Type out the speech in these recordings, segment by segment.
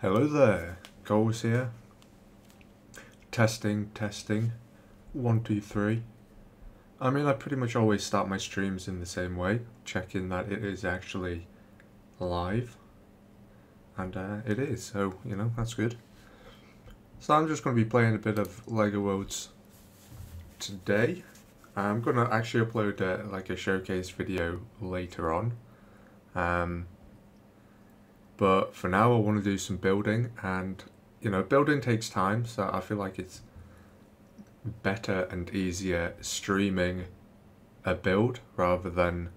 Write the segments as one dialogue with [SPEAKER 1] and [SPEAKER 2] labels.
[SPEAKER 1] Hello there, Goals here. Testing. 1, 2, 3. I mean, I pretty much always start my streams in the same way, checking that it is actually live. And it is, so, you know, that's good. So I'm just going to be playing a bit of Lego Worlds today. I'm going to actually upload like a showcase video later on. But for now I want to do some building, and you know, building takes time, so I feel like it's better and easier streaming a build rather than,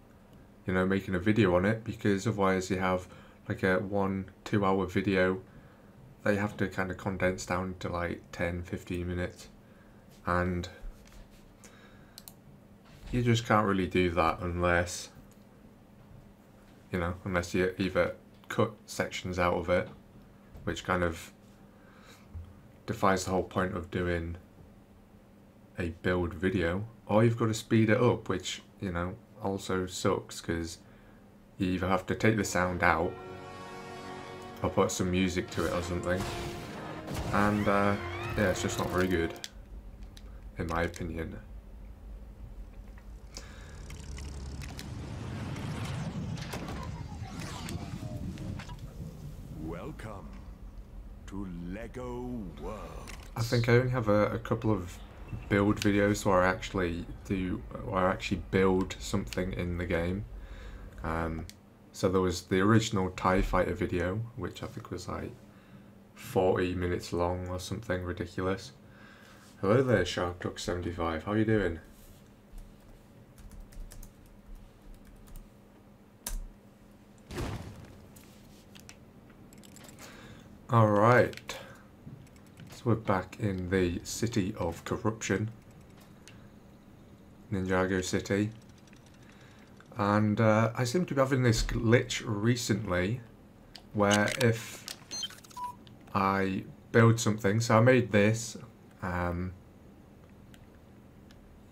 [SPEAKER 1] you know, making a video on it, because otherwise you have like a 1-2 hour video that you have to kind of condense down to like 10-15 minutes, and you just can't really do that unless, you know, unless you either cut sections out of it, which kind of defies the whole point of doing a build video, or you've got to speed it up, which, you know, also sucks because you either have to take the sound out or put some music to it or something, and yeah, it's just not very good in my opinion.
[SPEAKER 2] Welcome to Lego Worlds.
[SPEAKER 1] I think I only have a couple of build videos where I actually build something in the game. So there was the original TIE Fighter video, which I think was like 40 minutes long or something ridiculous. Hello there, SharkDuck75, how are you doing? Alright, so we're back in the city of corruption, Ninjago City, and I seem to be having this glitch recently where if I build something, so I made this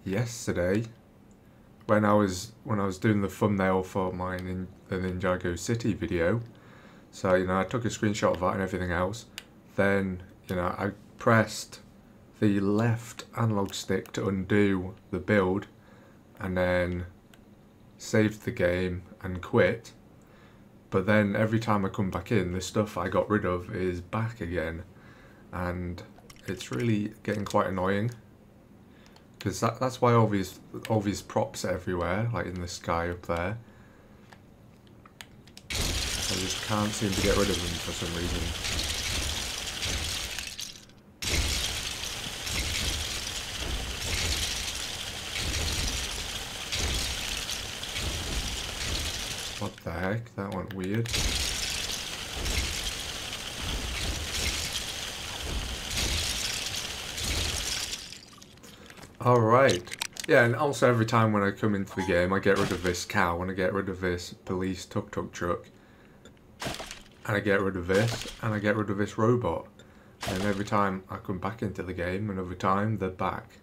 [SPEAKER 1] yesterday when I was doing the thumbnail for my the Ninjago City video. So, you know, I took a screenshot of that and everything else. Then, you know, I pressed the left analog stick to undo the build, and then saved the game and quit. But then every time I come back in, the stuff I got rid of is back again. And it's really getting quite annoying, because that's why all these props are everywhere, like in the sky up there. I just can't seem to get rid of them for some reason. What the heck? That went weird. Alright. Yeah, and also every time when I come into the game, I get rid of this cow, and I get rid of this police tuk-tuk truck. And I get rid of this, and I get rid of this robot. And every time I come back into the game, another time, they're back.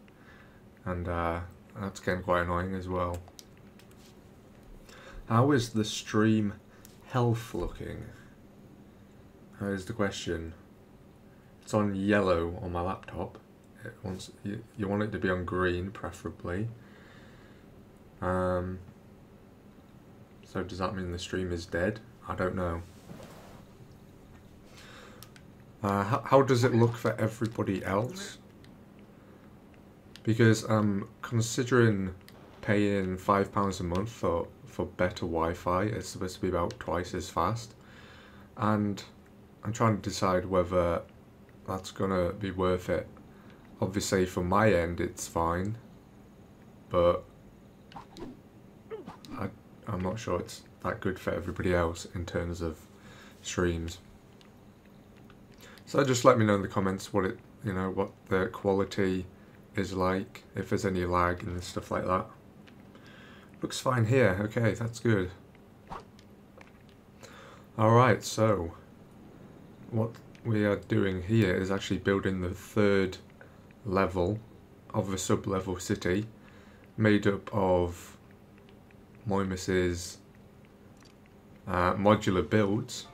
[SPEAKER 1] And that's getting quite annoying as well. How is the stream health looking? Here's the question. It's on yellow on my laptop. It wants, you want it to be on green, preferably. So does that mean the stream is dead? I don't know. How does it look for everybody else? Because I'm considering paying £5 a month for better Wi-Fi. It's supposed to be about twice as fast, and I'm trying to decide whether that's gonna be worth it. Obviously from my end it's fine, but I'm not sure it's that good for everybody else in terms of streams. So just let me know in the comments what what the quality is like, if there's any lag and stuff like that. Looks fine here. Okay, that's good. Alright, so what we are doing here is actually building the third level of a sub-level city, made up of Moimus's modular builds.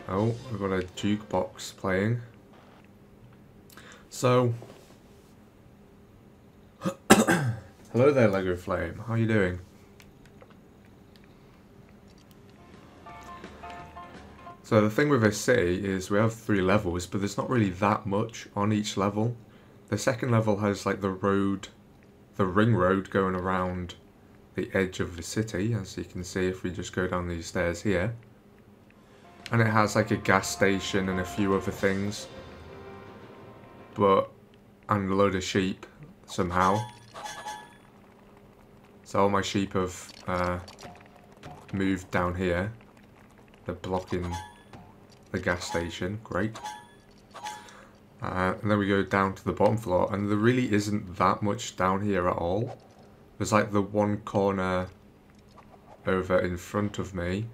[SPEAKER 1] Oh, we've got a jukebox playing. So, hello there, Lego Flame. How are you doing? So the thing with this city is we have 3 levels, but there's not really that much on each level. The second level has like the ring road going around the edge of the city, as you can see if we just go down these stairs here. And it has like a gas station and a few other things. And a load of sheep, somehow. So all my sheep have moved down here. They're blocking the gas station, great. And then we go down to the bottom floor, and there really isn't that much down here at all. There's like the one corner over in front of me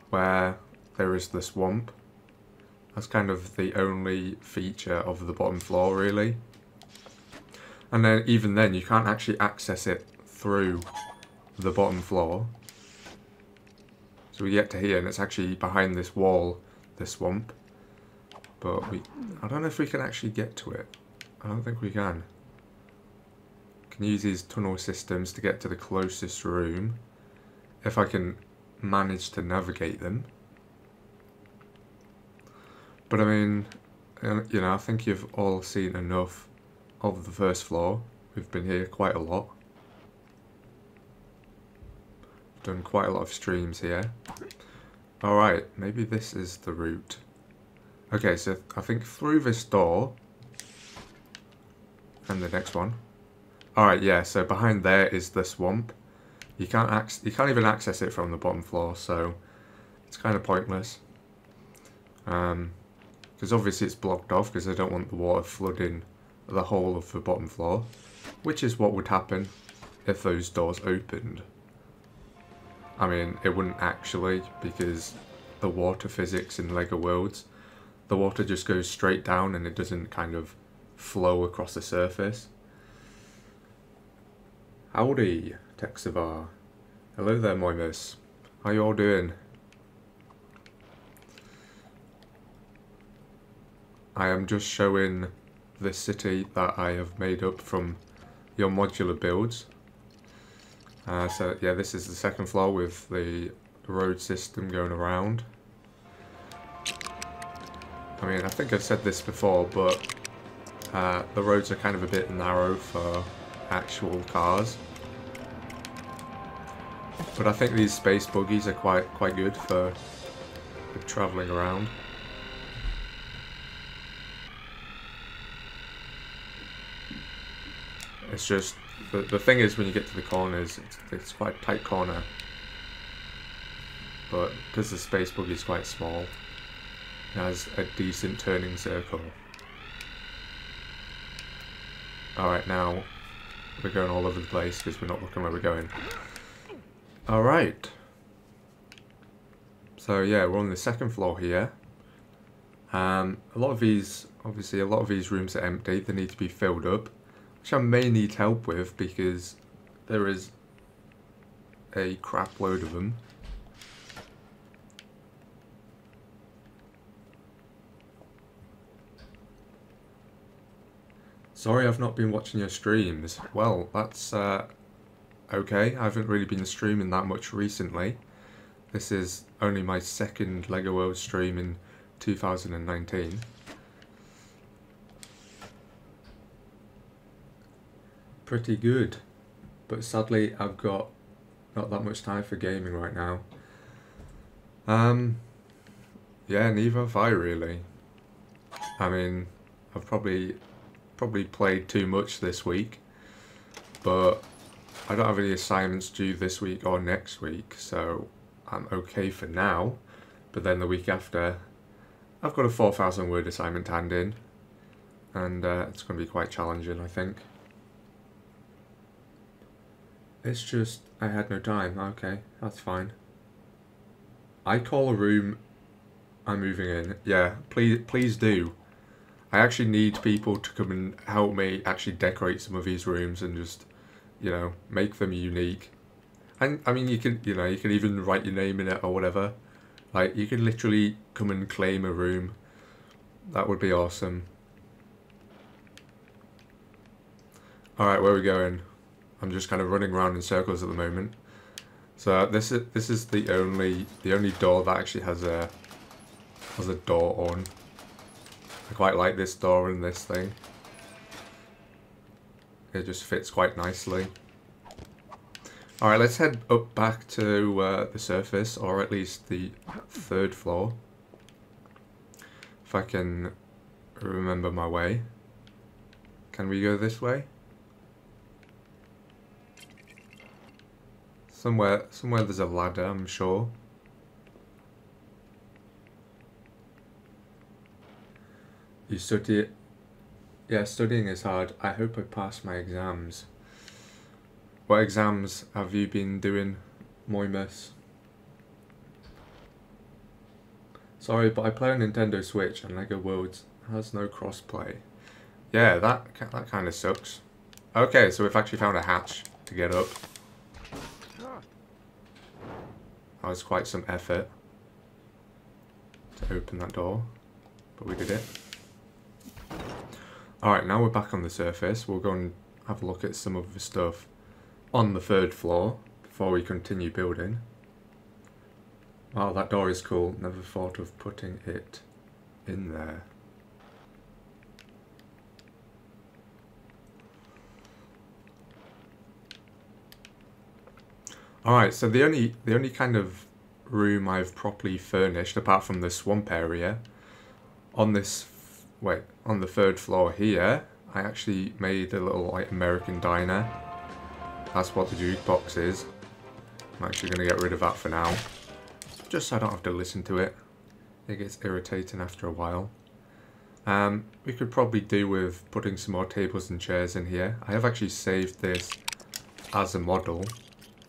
[SPEAKER 1] where there is the swamp. That's kind of the only feature of the bottom floor, really. And then even then, you can't actually access it through the bottom floor. So we get to here, and it's actually behind this wall, the swamp. But I don't know if we can actually get to it. I don't think we can. Can use these tunnel systems to get to the closest room, if I can manage to navigate them. But I mean, you know, I think you've all seen enough of the first floor. We've been here quite a lot. Done quite a lot of streams here. Alright, maybe this is the route. Okay, so I think through this door and the next one. Alright, yeah, so behind there is the swamp. You can't even access it from the bottom floor, so it's kind of pointless. Because obviously it's blocked off because I don't want the water flooding the whole of the bottom floor, which is what would happen if those doors opened. I mean, it wouldn't actually, because the water physics in Lego Worlds, the water just goes straight down and it doesn't kind of flow across the surface. Howdy, Texavar. Hello there, Moimus. How you all doing? I am just showing the city that I have made up from your modular builds. So yeah, this is the second floor with the road system going around. I mean, I think I've said this before, but the roads are kind of a bit narrow for actual cars. But I think these space buggies are quite good for travelling around. It's just, the thing is when you get to the corners, it's quite a tight corner. But because the space buggy is quite small, it has a decent turning circle. Alright, now we're going all over the place because we're not looking where we're going. Alright. So yeah, we're on the second floor here. A lot of these, obviously a lot of these rooms are empty, they need to be filled up. Which I may need help with because there is a crap load of them. Sorry I've not been watching your streams. Well, that's okay. I haven't really been streaming that much recently. This is only my second Lego Worlds stream in 2019. Pretty good, but sadly I've got not that much time for gaming right now. Yeah, neither have I really. I mean, I've probably played too much this week, but I don't have any assignments due this week or next week, so I'm okay for now. But then the week after, I've got a 4,000 word assignment to hand in, and it's going to be quite challenging, I think. It's just, I had no time. Okay, that's fine. I call a room I'm moving in. Yeah, please do. I actually need people to come and help me actually decorate some of these rooms and just, you know, make them unique. And I mean, you can even write your name in it or whatever. Like, you could literally come and claim a room. That would be awesome. Alright, where are we going? I'm just kind of running around in circles at the moment. So this is the only door that actually has a door on. I quite like this door and this thing. It just fits quite nicely. Alright, let's head up back to the surface, or at least the 3rd floor. If I can remember my way. Can we go this way? Somewhere there's a ladder, I'm sure. You study it? Yeah, studying is hard. I hope I pass my exams. What exams have you been doing, Moimus? Sorry, but I play on Nintendo Switch and Lego Worlds has no crossplay. Yeah, that kind of sucks. Okay, so we've actually found a hatch to get up. That was quite some effort to open that door, but we did it. Alright, now we're back on the surface. We'll go and have a look at some of the stuff on the 3rd floor before we continue building. Wow, that door is cool. Never thought of putting it in there. Alright, so the only kind of room I've properly furnished, apart from the swamp area, on this, on the 3rd floor here, I actually made a little like American diner. That's what the jukebox is. I'm actually going to get rid of that for now, just so I don't have to listen to it. It gets irritating after a while. We could probably do with putting some more tables and chairs in here. I have actually saved this as a model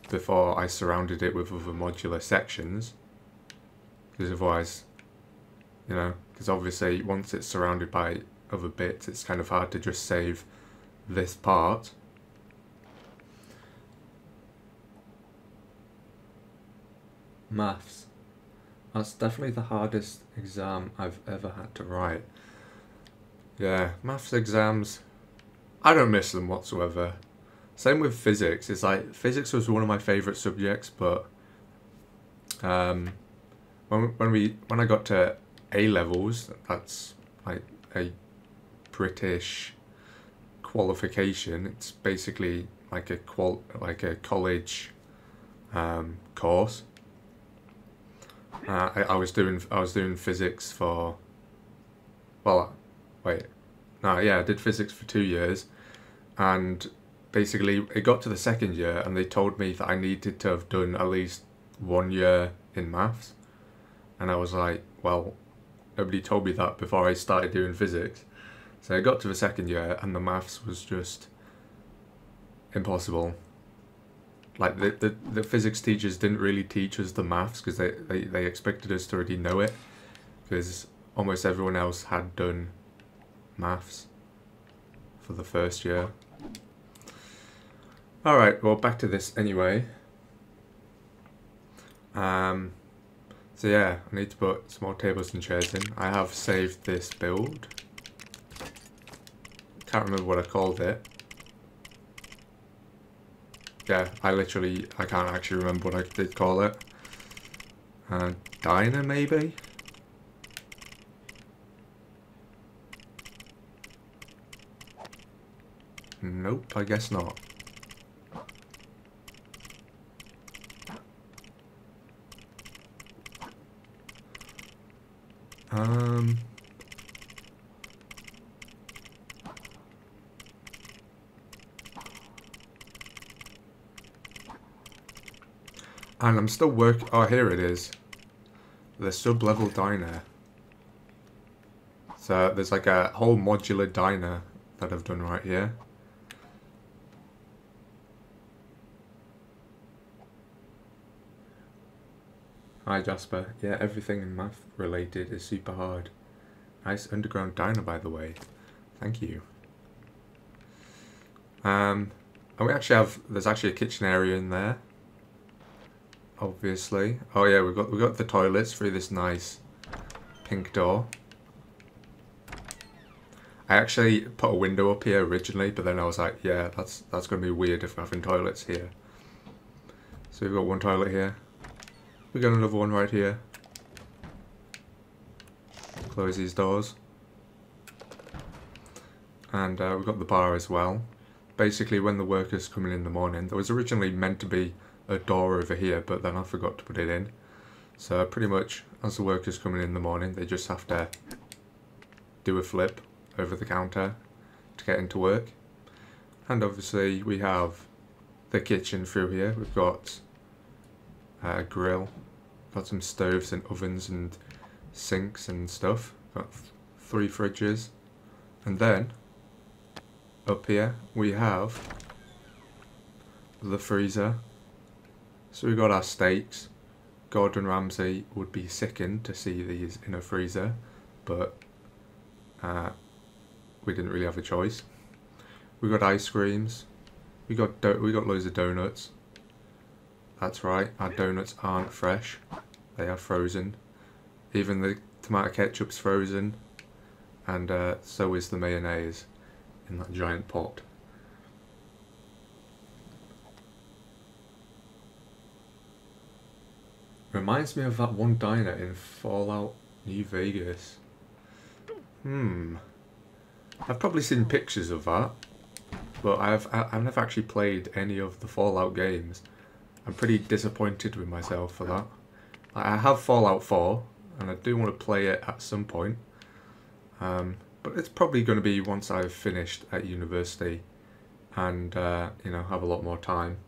[SPEAKER 1] before I surrounded it with other modular sections, because otherwise, you know, because obviously once it's surrounded by other bits, it's kind of hard to just save this part. Maths. That's definitely the hardest exam I've ever had to write. Yeah, maths exams, I don't miss them whatsoever. Same with physics. It's like, physics was one of my favourite subjects, but when I got to A levels, that's like a British qualification. It's basically like a college course. I was doing physics for, well, wait, no, yeah, I did physics for 2 years, and basically it got to the 2nd year and they told me that I needed to have done at least 1 year in maths, and I was like, well, nobody told me that before I started doing physics. So I got to the 2nd year and the maths was just impossible. Like, the physics teachers didn't really teach us the maths because they expected us to already know it, because almost everyone else had done maths for the 1st year. Alright, well, back to this anyway. So yeah, I need to put some more tables and chairs in. I have saved this build. Can't remember what I called it. Yeah, I can't actually remember what I did call it. Diner, maybe? Nope, I guess not. And I'm still working. Oh, here it is. The sub-level diner. So there's like a whole modular diner that I've done right here. Hi Jasper. Yeah, everything in math related is super hard. Nice underground diner, by the way. Thank you. And we actually have, there's actually a kitchen area in there. obviously. Oh yeah, we got the toilets through this nice pink door. I actually put a window up here originally, but then I was like, yeah, that's gonna be weird if we're having toilets here. So we've got one toilet here. We got another one right here. Close these doors. And we've got the bar as well. Basically, when the workers come in the morning, there was originally meant to be a door over here, but then I forgot to put it in. So pretty much, as the workers come in the morning, they just have to do a flip over the counter to get into work. And obviously, we have the kitchen through here. We've got a grill, got some stoves and ovens and sinks and stuff. Got 3 fridges, and then up here we have the freezer. So we got our steaks. Gordon Ramsay would be sickened to see these in a freezer, but we didn't really have a choice. We got ice creams. We got loads of donuts. That's right, our donuts aren't fresh. They are frozen. Even the tomato ketchup's frozen, and so is the mayonnaise in that giant pot. Reminds me of that one diner in Fallout New Vegas. I've probably seen pictures of that, but I've never actually played any of the Fallout games. I'm pretty disappointed with myself for that. I have Fallout 4, and I do want to play it at some point. But it's probably going to be once I've finished at university and you know, have a lot more time.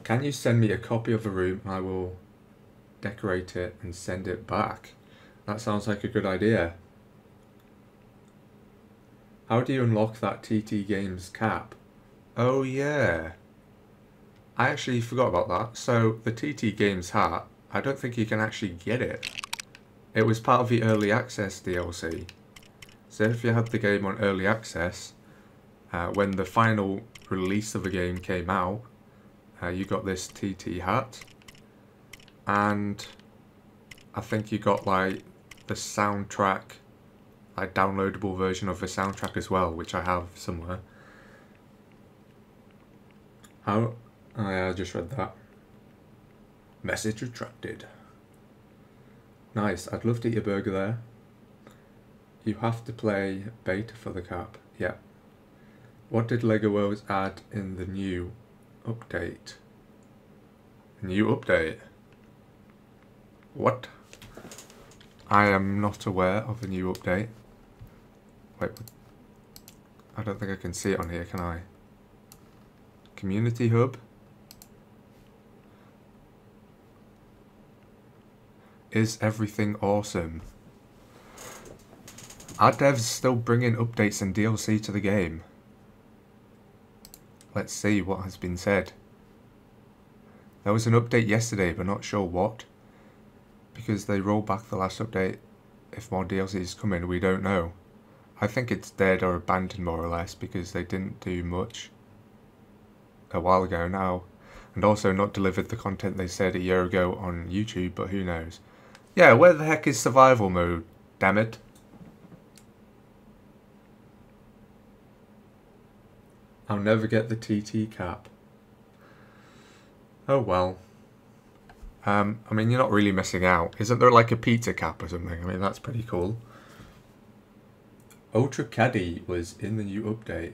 [SPEAKER 1] Can you send me a copy of the room? I will decorate it and send it back. That sounds like a good idea. How do you unlock that TT Games cap? Oh yeah, I actually forgot about that. So the TT Games hat, I don't think you can actually get it. It was part of the early access DLC. So if you had the game on early access, when the final release of the game came out, you got this TT hat, and I think you got like the soundtrack, like downloadable version of the soundtrack as well, which I have somewhere. How? Oh yeah, I just read that. Message retracted. Nice, I'd love to eat a burger there. You have to play beta for the cap. Yeah. What did Lego Worlds add in the new update? New update? What? I am not aware of the new update. Wait, I don't think I can see it on here, can I? Community Hub? Is everything awesome? Are devs still bringing updates and DLC to the game? Let's see what has been said. There was an update yesterday, but not sure what. Because they rolled back the last update. If more DLC is coming, we don't know. I think it's dead or abandoned more or less, because they didn't do much a while ago now. And also not delivered the content they said a year ago on YouTube, but who knows. Yeah, where the heck is survival mode? Damn it. I'll never get the TT cap. Oh well. I mean, you're not really missing out. Isn't there like a pizza cap or something? I mean, that's pretty cool. Ultra Caddy was in the new update.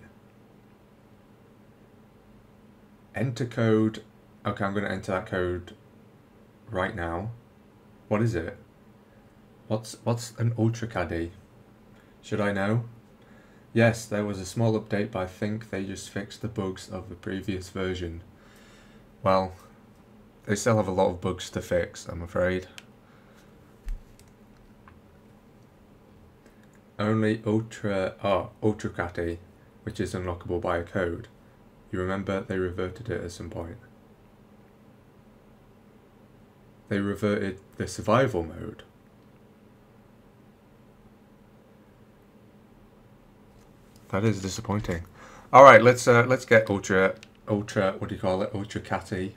[SPEAKER 1] Enter code. Okay, I'm going to enter that code right now. What is it? What's an Ultra Caddy? Should I know? Yes, there was a small update, but I think they just fixed the bugs of the previous version. Well, they still have a lot of bugs to fix, I'm afraid. Only Ultra Caddy, which is unlockable by a code. You remember they reverted it at some point. They reverted the survival mode. That is disappointing. All right, let's get Ultra ultra, what do you call it, ultra catty.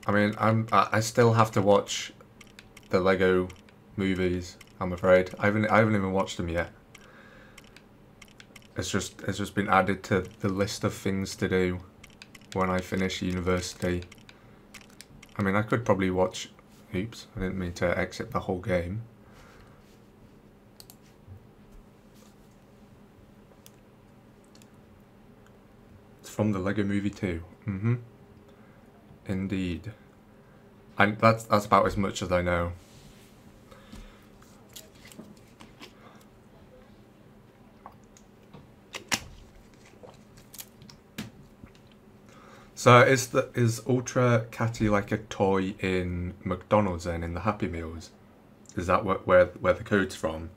[SPEAKER 1] I mean, I still have to watch the Lego movies, I'm afraid. I haven't even watched them yet. It's just been added to the list of things to do when I finish university. I mean, I could probably watch... Oops, I didn't mean to exit the whole game. It's from the Lego Movie 2. Mm-hmm. Indeed. And that's about as much as I know. So is Ultra Catty like a toy in McDonald's then, in the Happy Meals? Is that where the code's from?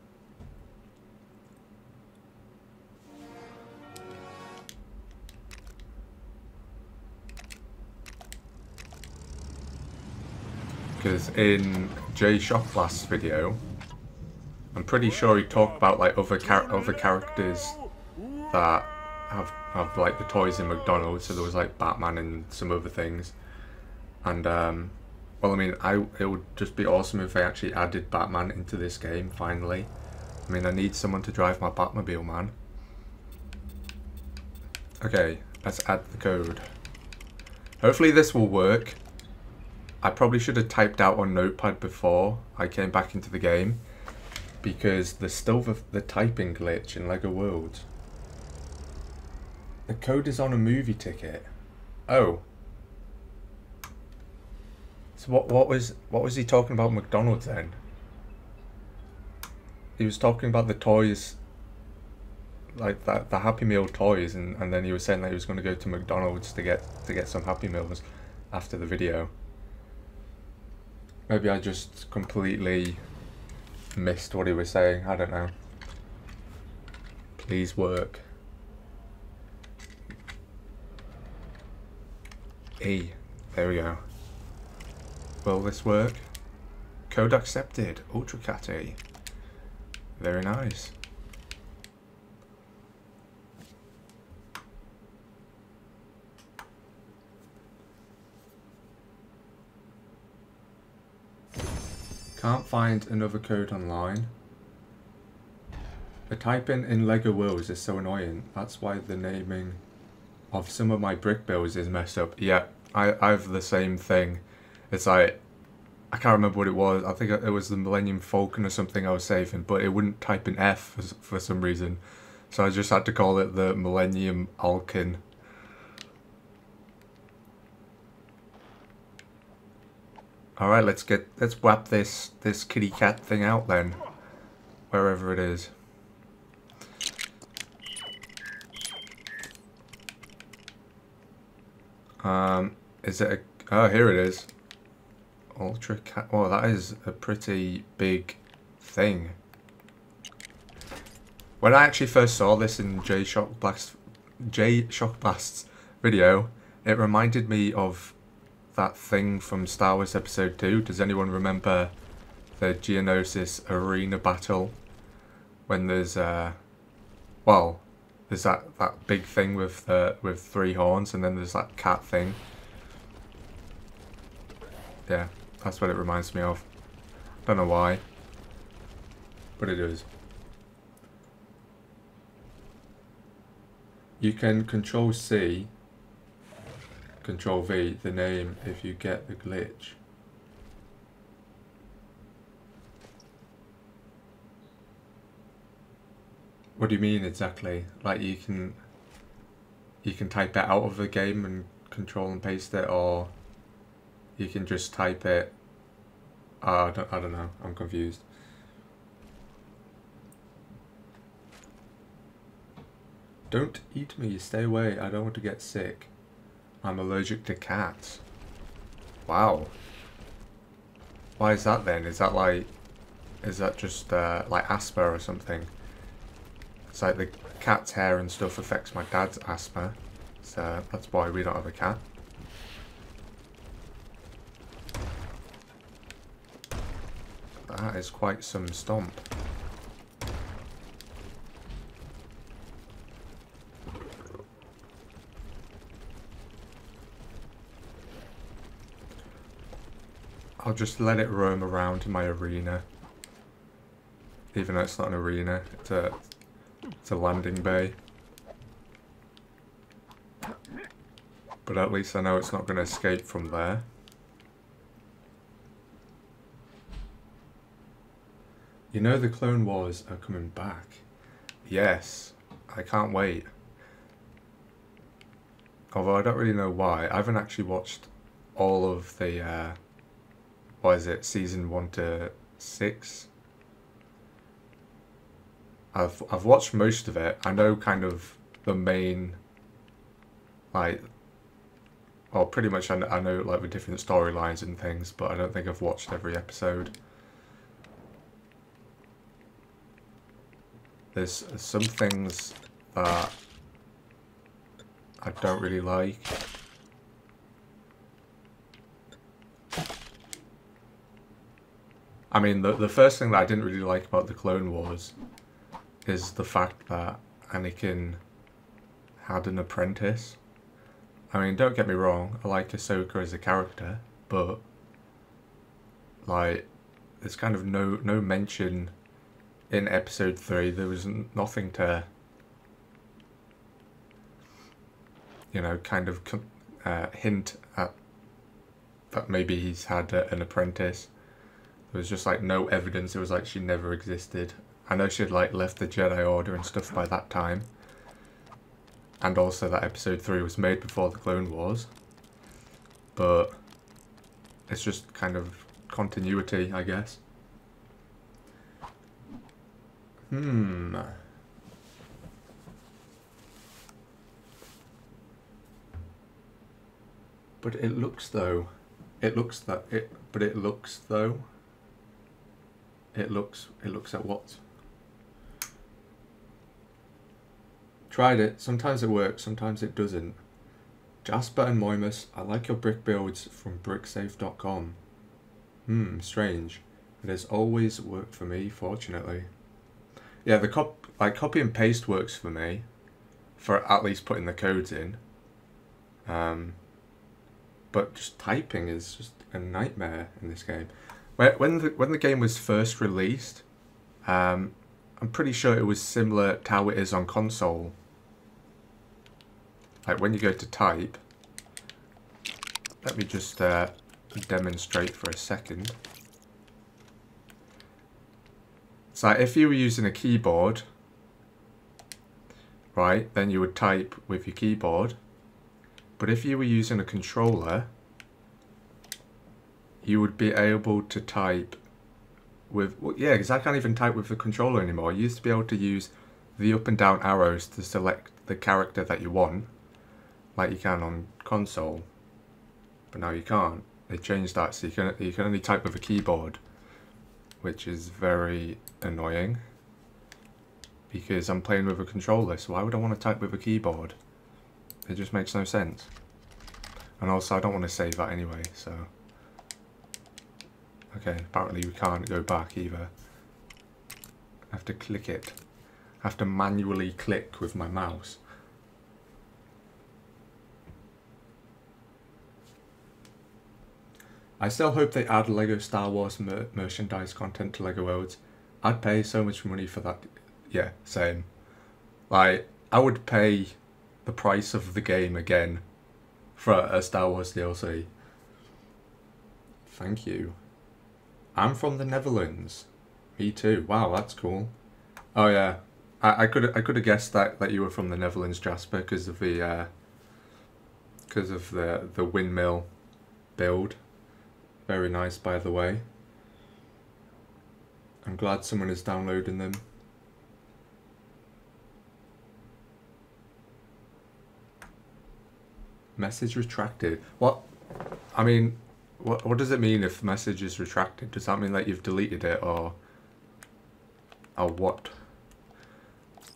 [SPEAKER 1] Because in Jay Shockblast's video, I'm pretty sure he talked about like other characters that have like the toys in McDonald's. So there was like Batman and some other things. And well, I mean, it would just be awesome if they actually added Batman into this game finally. I mean, I need someone to drive my Batmobile, man. Okay, let's add the code. Hopefully this will work. I probably should have typed out on Notepad before I came back into the game, because there's still the typing glitch in Lego Worlds. The code is on a movie ticket. Oh. So what was he talking about McDonald's then? He was talking about the toys, like the Happy Meal toys, and then he was saying that he was going to go to McDonald's to get some Happy Meals after the video. Maybe I just completely missed what he was saying. I don't know. Please work. E. There we go. Will this work? Code accepted. Ultra Catty. Very nice. Can't find another code online. The typing in Lego Worlds is so annoying. That's why the naming of some of my brick builds is messed up. Yeah, I have the same thing. It's like, I can't remember what it was. I think it was the Millennium Falcon or something I was saving, but it wouldn't type in F for some reason. So I just had to call it the Millennium Alkin. Alright, let's whap this kitty cat thing out then. Wherever it is. Is it a... Oh, here it is. Ultra cat... Oh, that is a pretty big thing. When I actually first saw this in Jay Shockblast's video, it reminded me of that thing from Star Wars Episode 2. Does anyone remember the Geonosis arena battle? When there's well, there's that big thing with 3 horns, and then there's that cat thing. Yeah, that's what it reminds me of. Don't know why, but it is. You can Control C, Control V the name if you get the glitch. What do you mean exactly? Like you can type it out of the game and control and paste it, or you can just type it. I don't know. I'm confused. Don't eat me. Stay away. I don't want to get sick. I'm allergic to cats. Wow. Why is that then? Is that just like asthma or something? It's like the cat's hair and stuff affects my dad's asthma. So that's why we don't have a cat. That is quite some stomp. I'll just let it roam around my arena. Even though it's not an arena, it's a landing bay. But at least I know it's not going to escape from there. You know the Clone Wars are coming back. Yes, I can't wait. Although I don't really know why. I haven't actually watched all of the, what is it, season 1 to 6? I've watched most of it. I know kind of the main, like, well, pretty much I know like the different storylines and things, but I don't think I've watched every episode. There's some things that I don't really like. I mean, the first thing that I didn't really like about the Clone Wars is the fact that Anakin had an apprentice. I mean, don't get me wrong, I like Ahsoka as a character, but like, there's kind of no mention in episode 3. There was nothing to, you know, kind of hint at that maybe he's had an apprentice. There was just like no evidence. It was like she never existed. I know she had like left the Jedi Order and stuff by that time. And also that episode 3 was made before the Clone Wars. But it's just kind of continuity, I guess. But it looks though. It looks that it. But it looks though. It looks at what? Tried it. Sometimes it works. Sometimes it doesn't. Jasper and Moimus, I like your brick builds from bricksafe.com. Strange. It has always worked for me, fortunately. Yeah, the copy and paste works for me, for at least putting the codes in. But just typing is just a nightmare in this game. When the game was first released, I'm pretty sure it was similar to how it is on console. Like when you go to type, let me just demonstrate for a second. So if you were using a keyboard, right, then you would type with your keyboard. But if you were using a controller, you would be able to type with, well, yeah, because I can't even type with the controller anymore. I used to be able to use the up and down arrows to select the character that you want, like you can on console. But now you can't. They changed that, so you can only type with a keyboard, which is very annoying because I'm playing with a controller, so why would I want to type with a keyboard? It just makes no sense. And also I don't want to save that anyway, so okay, apparently we can't go back either. I have to click it. I have to manually click with my mouse. I still hope they add Lego Star Wars merchandise content to Lego Worlds. I'd pay so much money for that. Yeah, same. Like, I would pay the price of the game again for a Star Wars DLC. Thank you. I'm from the Netherlands. Me too. Wow, that's cool. Oh yeah, I could have guessed that you were from the Netherlands, Jasper, because of the windmill build. Very nice, by the way. I'm glad someone is downloading them. Message retracted. What? I mean, what does it mean if message is retracted? Does that mean that you've deleted it, or what?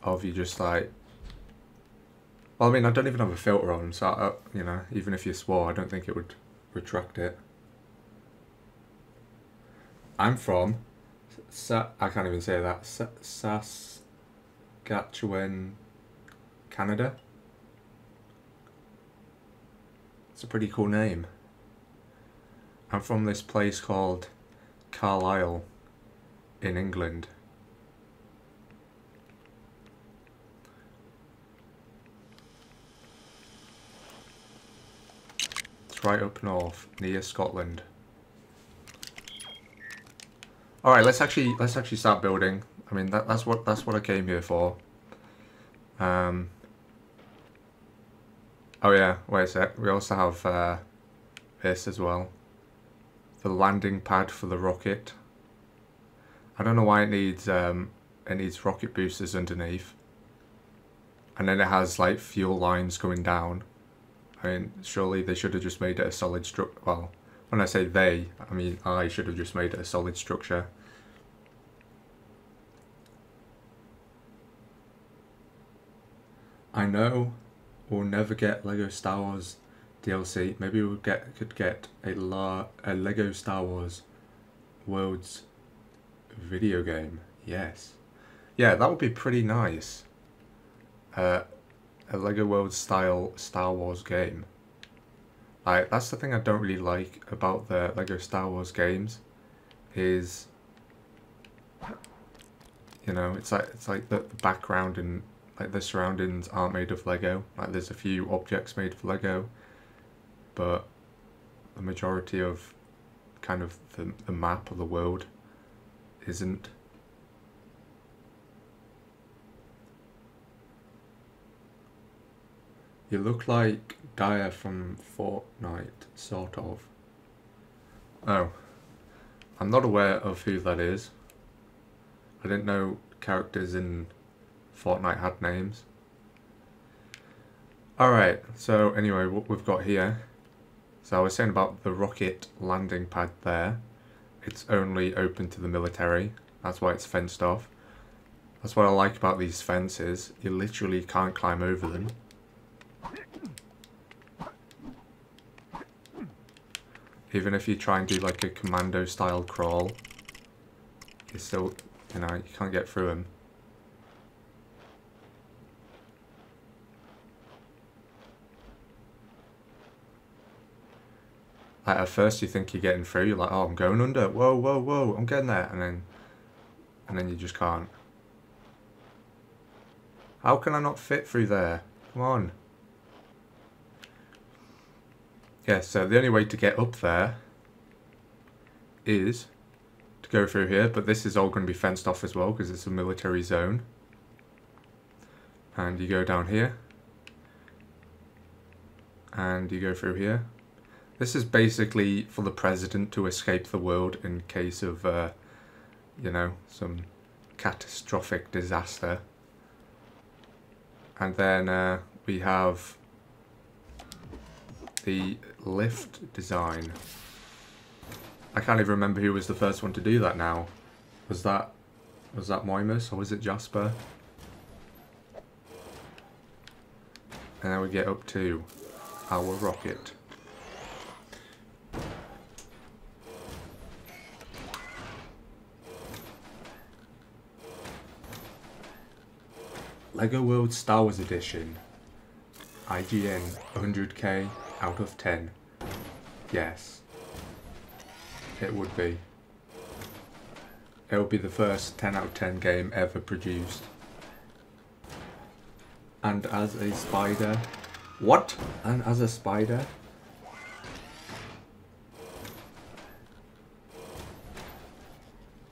[SPEAKER 1] Or have you just like... Well, I mean, I don't even have a filter on, so you know, even if you swore, I don't think it would retract it. I'm from I can't even say that. Saskatchewan, Canada. It's a pretty cool name. I'm from this place called Carlisle in England. It's right up north, near Scotland. All right, let's actually start building. I mean, that's what I came here for. Oh yeah, wait a sec. We also have this as well. The landing pad for the rocket. I don't know why it needs rocket boosters underneath. And then it has like fuel lines going down. I mean, surely they should have just made it a solid structure. Well, when I say they, I mean I should have just made it a solid structure. I know we'll never get Lego Star Wars DLC. Maybe we could get a Lego Star Wars Worlds video game. Yes. Yeah, that would be pretty nice. A Lego Worlds style Star Wars game. That's the thing I don't really like about the Lego Star Wars games, is, you know, it's like the background and like the surroundings aren't made of Lego. Like there's a few objects made of Lego, but the majority of kind of the map of the world isn't. You look like Dyer from Fortnite, sort of. Oh. I'm not aware of who that is. I didn't know characters in Fortnite had names. Alright, so anyway, what we've got here. So I was saying about the rocket landing pad there. It's only open to the military. That's why it's fenced off. That's what I like about these fences. You literally can't climb over them. Even if you try and do like a commando style crawl, you still, you know, you can't get through them. Like at first you think you're getting through, you're like, oh, I'm going under, whoa, whoa, whoa, I'm getting there, and then you just can't. How can I not fit through there? Come on. Yeah, so the only way to get up there is to go through here, but this is all going to be fenced off as well because it's a military zone. And you go down here. And you go through here. This is basically for the president to escape the world in case of, you know, some catastrophic disaster. And then we have the lift design. I can't even remember who was the first one to do that now. Was that Moimus or was it Jasper? And then we get up to our rocket. Lego Worlds Star Wars Edition. IGN 100k out of 10. Yes. It would be. It would be the first 10 out of 10 game ever produced. And as a spider. What? And as a spider?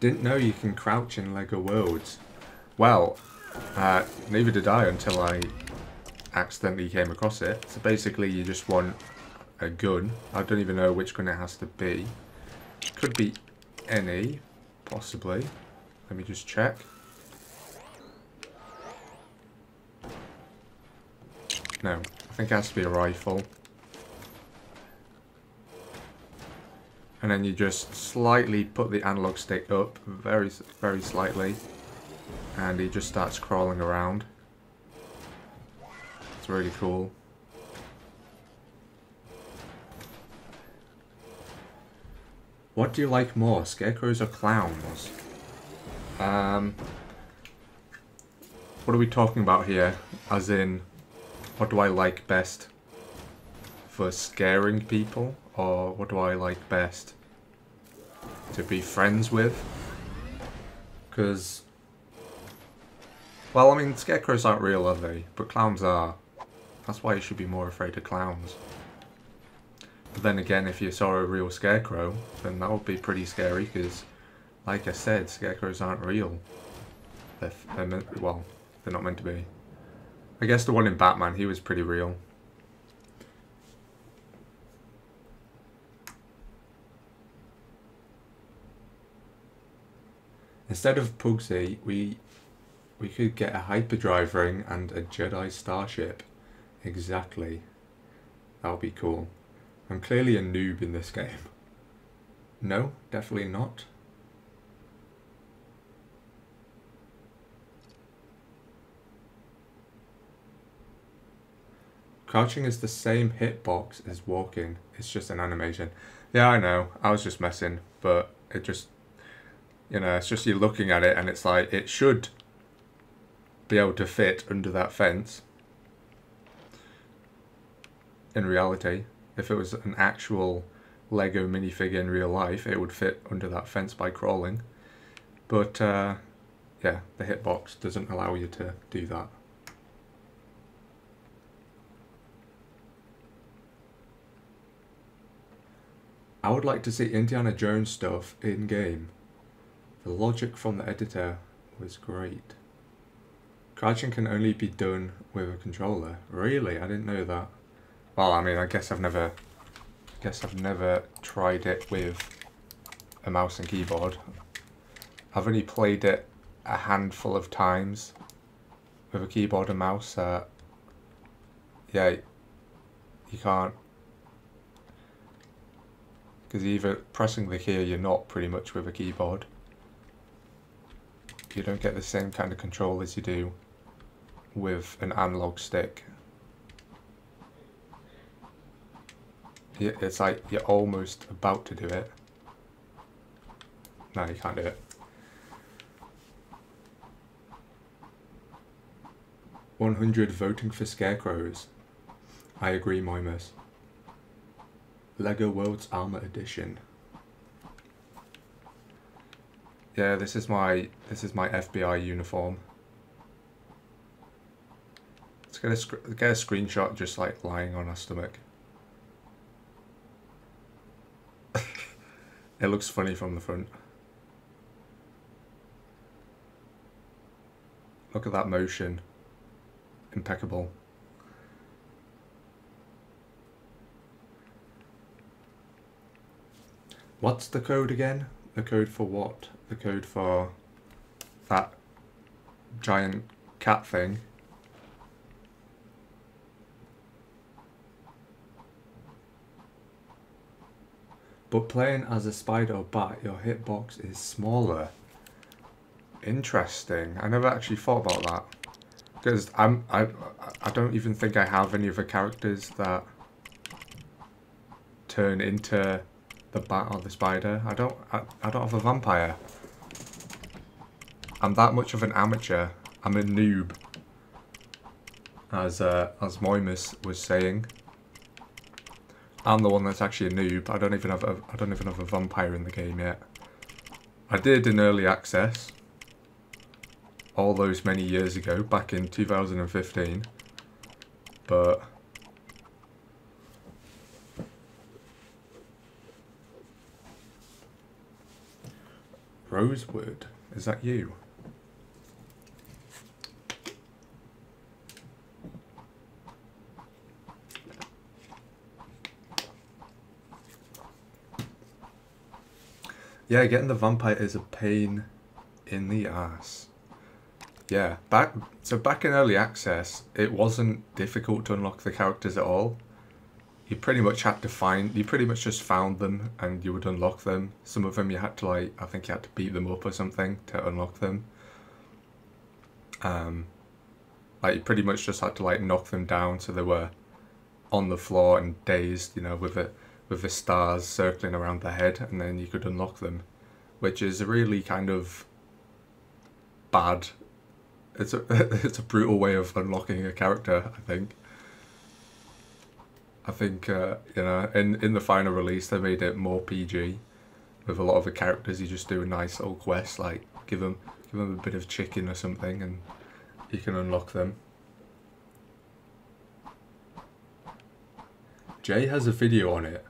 [SPEAKER 1] Didn't know you can crouch in Lego Worlds. Well, neither did I until I accidentally came across it. So basically you just want a gun. I don't even know which gun it has to be. Could be any, possibly. Let me just check. No, I think it has to be a rifle. And then you just slightly put the analog stick up, very, very slightly. And he just starts crawling around. It's really cool. What do you like more, scarecrows or clowns? What are we talking about here? As in, what do I like best? for scaring people, or what do I like best? To be friends with? Because, well, I mean, scarecrows aren't real, are they? But clowns are. That's why you should be more afraid of clowns. But then again, if you saw a real scarecrow, then that would be pretty scary, because, like I said, scarecrows aren't real. They're meant, well, they're not meant to be. I guess the one in Batman, he was pretty real. Instead of Pugsy, we could get a hyperdrive ring and a Jedi starship. Exactly. That would be cool. I'm clearly a noob in this game. No, definitely not. Crouching is the same hitbox as walking. It's just an animation. Yeah, I know. I was just messing, but it just, you know, it's just you looking at it and it's like, it should be able to fit under that fence. In reality, if it was an actual Lego minifigure in real life, it would fit under that fence by crawling. But, yeah, the hitbox doesn't allow you to do that. I would like to see Indiana Jones stuff in-game. The logic from the editor was great. Crouching can only be done with a controller. Really? I didn't know that. Well, I mean, I guess I've never tried it with a mouse and keyboard. I've only played it a handful of times with a keyboard and mouse. Yeah, you can't. Because either pressing the key or you're not, pretty much, with a keyboard. You don't get the same kind of control as you do with an analog stick. It's like you're almost about to do it. No, you can't do it. 100 voting for scarecrows. I agree, Moimus. Lego Worlds Armor Edition. Yeah, this is my FBI uniform. Let's get a screenshot just like lying on our stomach. It looks funny from the front. Look at that motion. Impeccable. What's the code again? The code for what? The code for that giant cat thing. But playing as a spider or bat, your hitbox is smaller. Interesting. I never actually thought about that. Because I don't even think I have any of the characters that turn into the bat or the spider. I don't have a vampire. I'm that much of an amateur. I'm a noob. As Moimus was saying. I'm the one that's actually a noob. I don't even have a vampire in the game yet. I did in early access. All those many years ago, back in 2015. But Rosewood, is that you? Yeah, getting the vampire is a pain in the ass. Yeah, back in early access, it wasn't difficult to unlock the characters at all. You pretty much had to you pretty much just found them and you would unlock them. Some of them you had to I think you had to beat them up or something to unlock them. Like you pretty much just had to knock them down so they were on the floor and dazed, you know, with the stars circling around their head, and then you could unlock them, which is a really kind of bad. It's a brutal way of unlocking a character, I think. I think you know, in the final release they made it more PG. With a lot of the characters, you just do a nice little quest, like give them a bit of chicken or something, and you can unlock them. Jay has a video on it,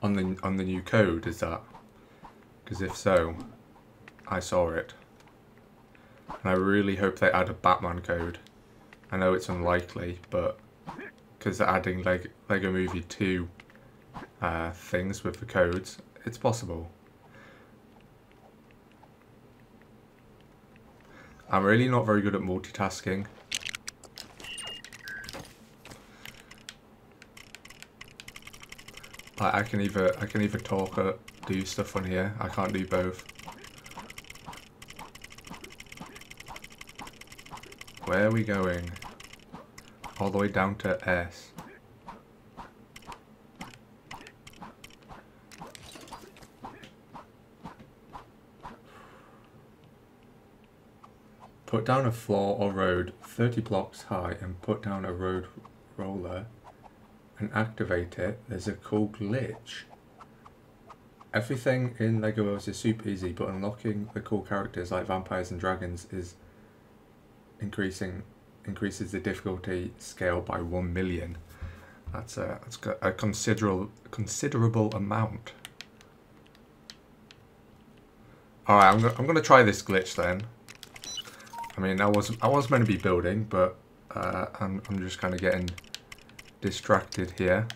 [SPEAKER 1] on the new code. Is that? Because if so, I saw it, and I really hope they add a Batman code. I know it's unlikely, but because they're adding Lego Movie 2 things with the codes, it's possible. I'm really not very good at multitasking. I can either talk or do stuff on here. I can't do both. Where are we going? All the way down to S. Put down a floor or road 30 blocks high and put down a road roller and activate it. There's a cool glitch. Everything in Lego Worlds is super easy, but unlocking the cool characters like vampires and dragons is increases the difficulty scale by 1 million. That's a considerable amount. All right, I'm gonna try this glitch then. I mean, I was meant to be building, but I'm just kind of getting distracted here.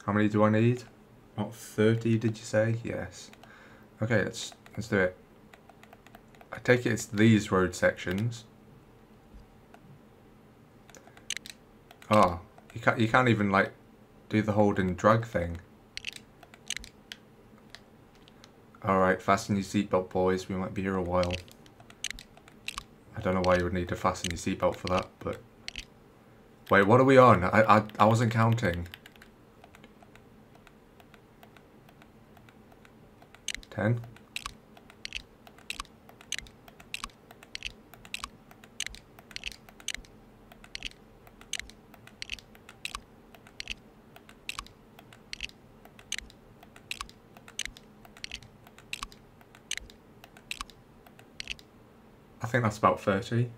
[SPEAKER 1] How many do I need? About 30, did you say? Yes. Okay, let's do it. I take it it's these road sections. Oh, you can't even like do the hold and drag thing. Alright, fasten your seatbelt, boys. We might be here a while. I don't know why you would need to fasten your seatbelt for that, but... Wait, what are we on? I wasn't counting. 10? I think that's about 30.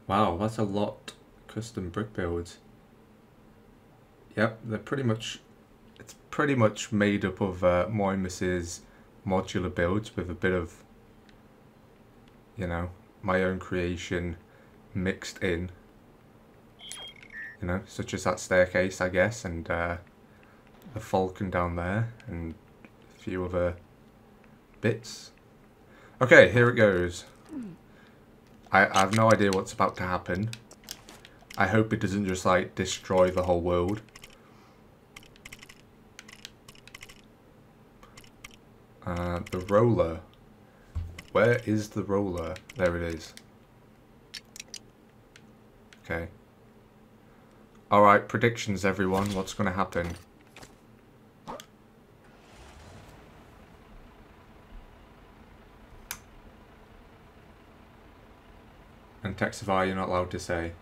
[SPEAKER 1] Wow, that's a lot custom brick builds. Yep, they're pretty much, it's pretty much made up of Moimus's modular builds with a bit of, you know, my own creation mixed in. You know, such as that staircase, I guess, and the falcon down there, and a few other bits. Okay, here it goes. I have no idea what's about to happen. I hope it doesn't just like destroy the whole world. The roller. Where is the roller? There it is. Okay. Alright, predictions everyone. What's going to happen? And Texify, you're not allowed to say.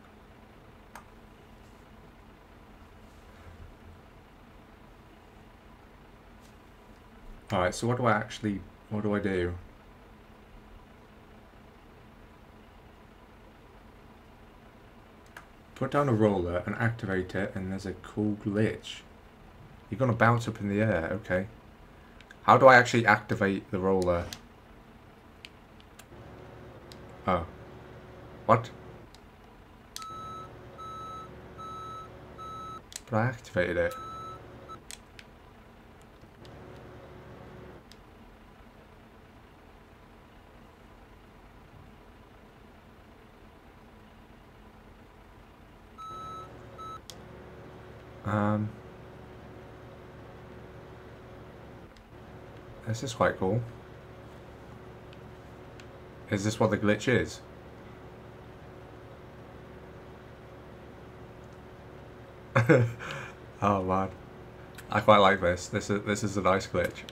[SPEAKER 1] Alright, so what do I do? Put down a roller and activate it, and there's a cool glitch. You're gonna bounce up in the air, okay. How do I actually activate the roller? Oh. What? But I activated it. This is quite cool. Is this what the glitch is? Oh man, I quite like this. This is a nice glitch.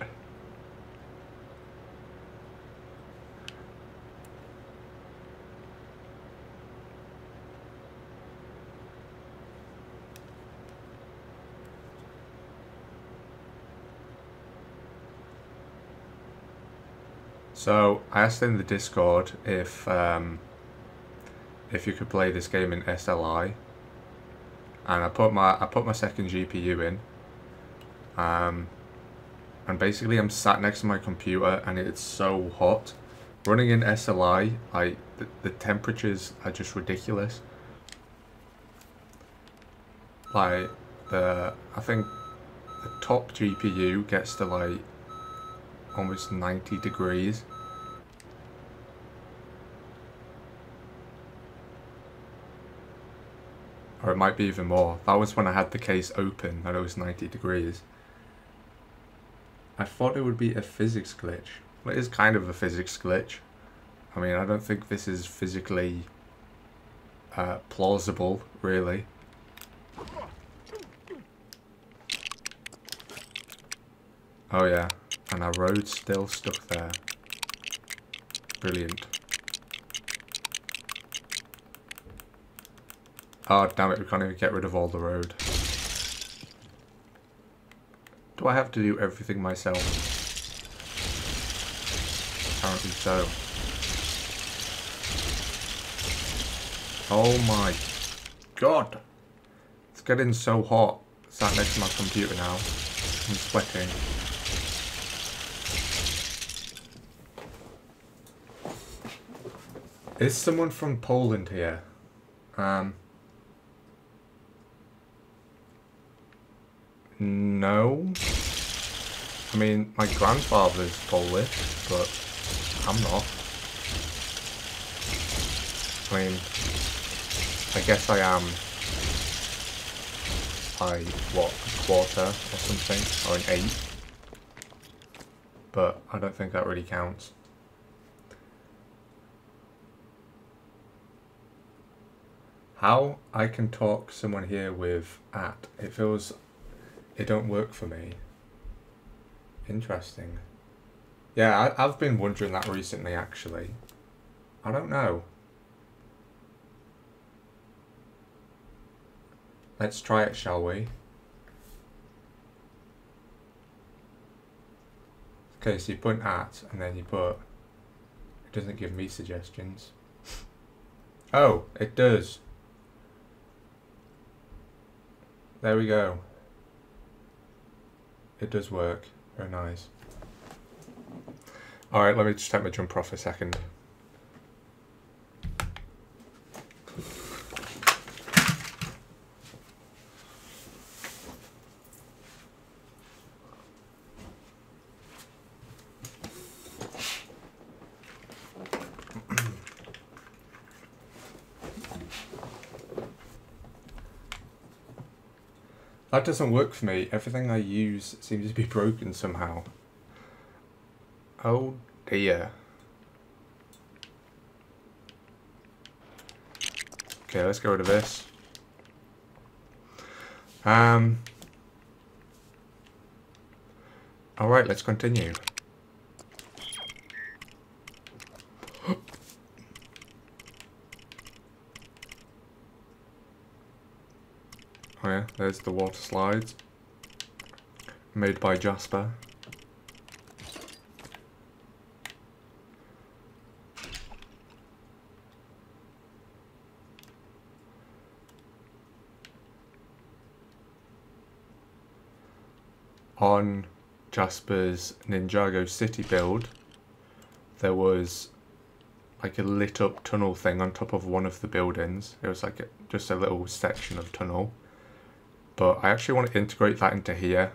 [SPEAKER 1] So I asked in the Discord if you could play this game in SLI, and I put my second GPU in, and basically I'm sat next to my computer and it's so hot. Running in SLI, like the temperatures are just ridiculous. Like I think the top GPU gets to like almost 90 degrees. Or it might be even more. That was when I had the case open, that it was 90 degrees. I thought it would be a physics glitch. Well, it is kind of a physics glitch. I mean, I don't think this is physically plausible, really. Oh yeah, and our road's still stuck there. Brilliant. Oh damn it, we can't even get rid of all the road. Do I have to do everything myself? Apparently so. Oh my god! It's getting so hot. Sat next to my computer now. I'm sweating. Is someone from Poland here? No. I mean, my grandfather's Polish, but I'm not. I mean, I guess I am by, what, a quarter or something, or an eighth. But I don't think that really counts. How I can talk someone here with at, it feels, it don't work for me. Interesting. Yeah, I've been wondering that recently, actually. I don't know. Let's try it, shall we? Okay, so you put an at, and then you put... It doesn't give me suggestions. Oh, it does. There we go. It does work. Very nice. Alright, let me just take my jumper off a second. That doesn't work for me. Everything I use seems to be broken somehow. Oh dear. Okay, let's get rid of this. Alright, let's continue. Oh yeah, there's the water slides. Made by Jasper. On Jasper's Ninjago city build, there was like a lit up tunnel thing on top of one of the buildings. It was like just a little section of tunnel. But I actually want to integrate that into here.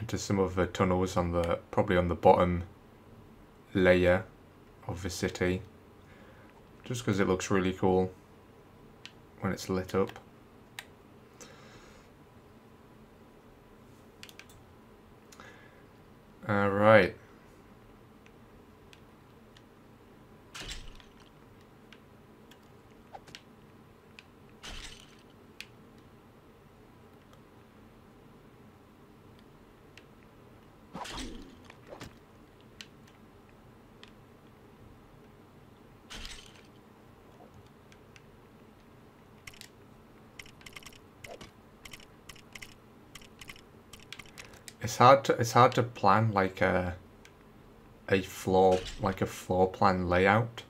[SPEAKER 1] Into some of the tunnels on the, probably on the bottom layer of the city. Just because it looks really cool when it's lit up. Alright. It's hard to plan like a a floor plan layout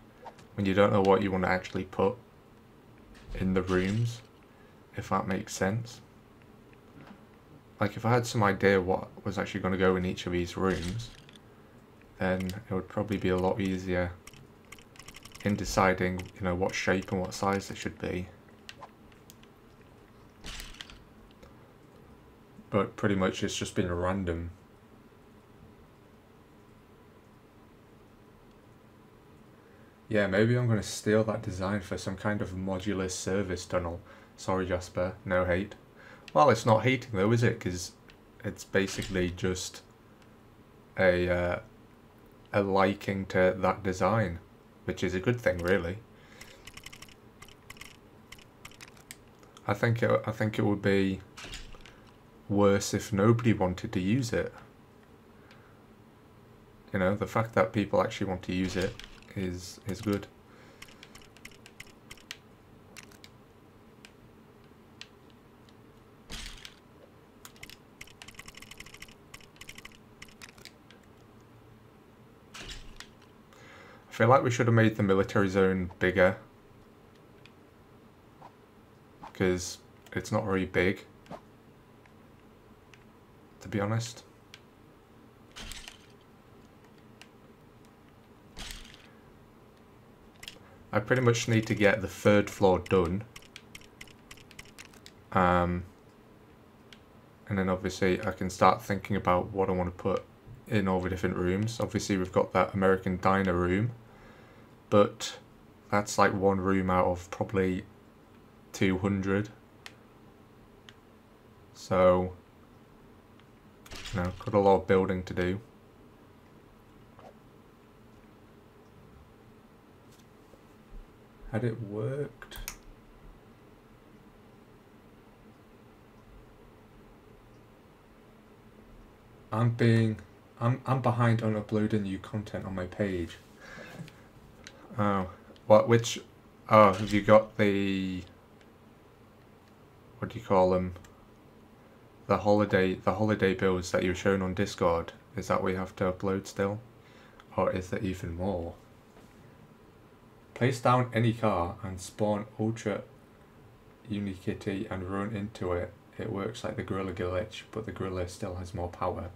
[SPEAKER 1] when you don't know what you want to actually put in the rooms, if that makes sense. Like if I had some idea what was actually going to go in each of these rooms, then it would probably be a lot easier in deciding, you know, what shape and what size they should be. But pretty much it's just been random. Yeah, maybe I'm going to steal that design for some kind of modular service tunnel. Sorry Jasper, no hate. Well, it's not hating though, is it? Because it's basically just a liking to that design, which is a good thing, really. I think it would be worse if nobody wanted to use it. You know, the fact that people actually want to use it is good. I feel like we should have made the military zone bigger, because it's not very big, to be honest. I pretty much need to get the 3rd floor done. And then obviously I can start thinking about what I want to put in all the different rooms. Obviously we've got that American diner room, but that's like one room out of probably 200. So, you know, got a lot of building to do. Had it worked? I'm behind on uploading new content on my page. Oh, oh, have you got the, what do you call them? The holiday builds that you're shown on Discord? Is that what you have to upload still? Or is there even more? Place down any car and spawn Ultra Unikitty and run into it. It works like the gorilla glitch, but the gorilla still has more power.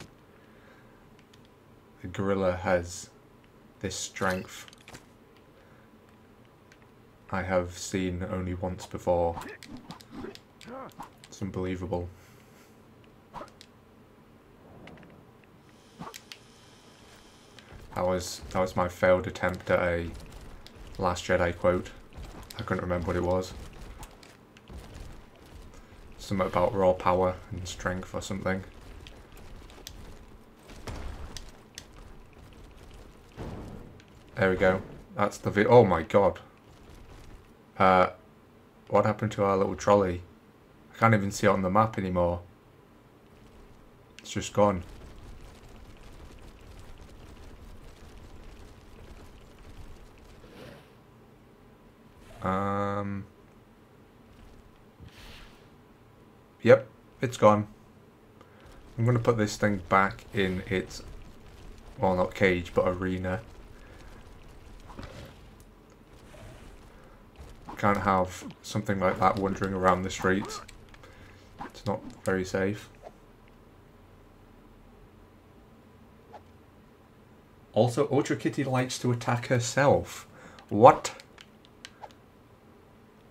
[SPEAKER 1] The gorilla has this strength I have seen only once before. It's unbelievable. That was my failed attempt at a Last Jedi quote. I couldn't remember what it was. Something about raw power and strength or something. There we go. That's the oh my god. What happened to our little trolley? I can't even see it on the map anymore. It's just gone. Yep, it's gone. I'm going to put this thing back in its, well, not cage, but arena. Can't have something like that wandering around the streets. It's not very safe. Also, Ultra Kitty likes to attack herself. What?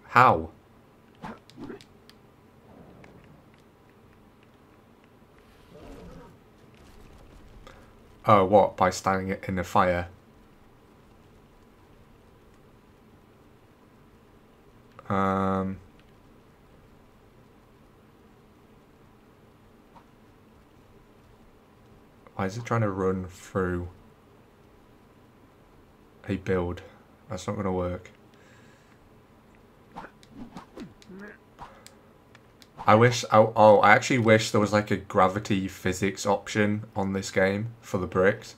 [SPEAKER 1] How? Oh, what? By standing it in the fire? Why is it trying to run through a build? That's not going to work. I actually wish there was like a gravity physics option on this game for the bricks.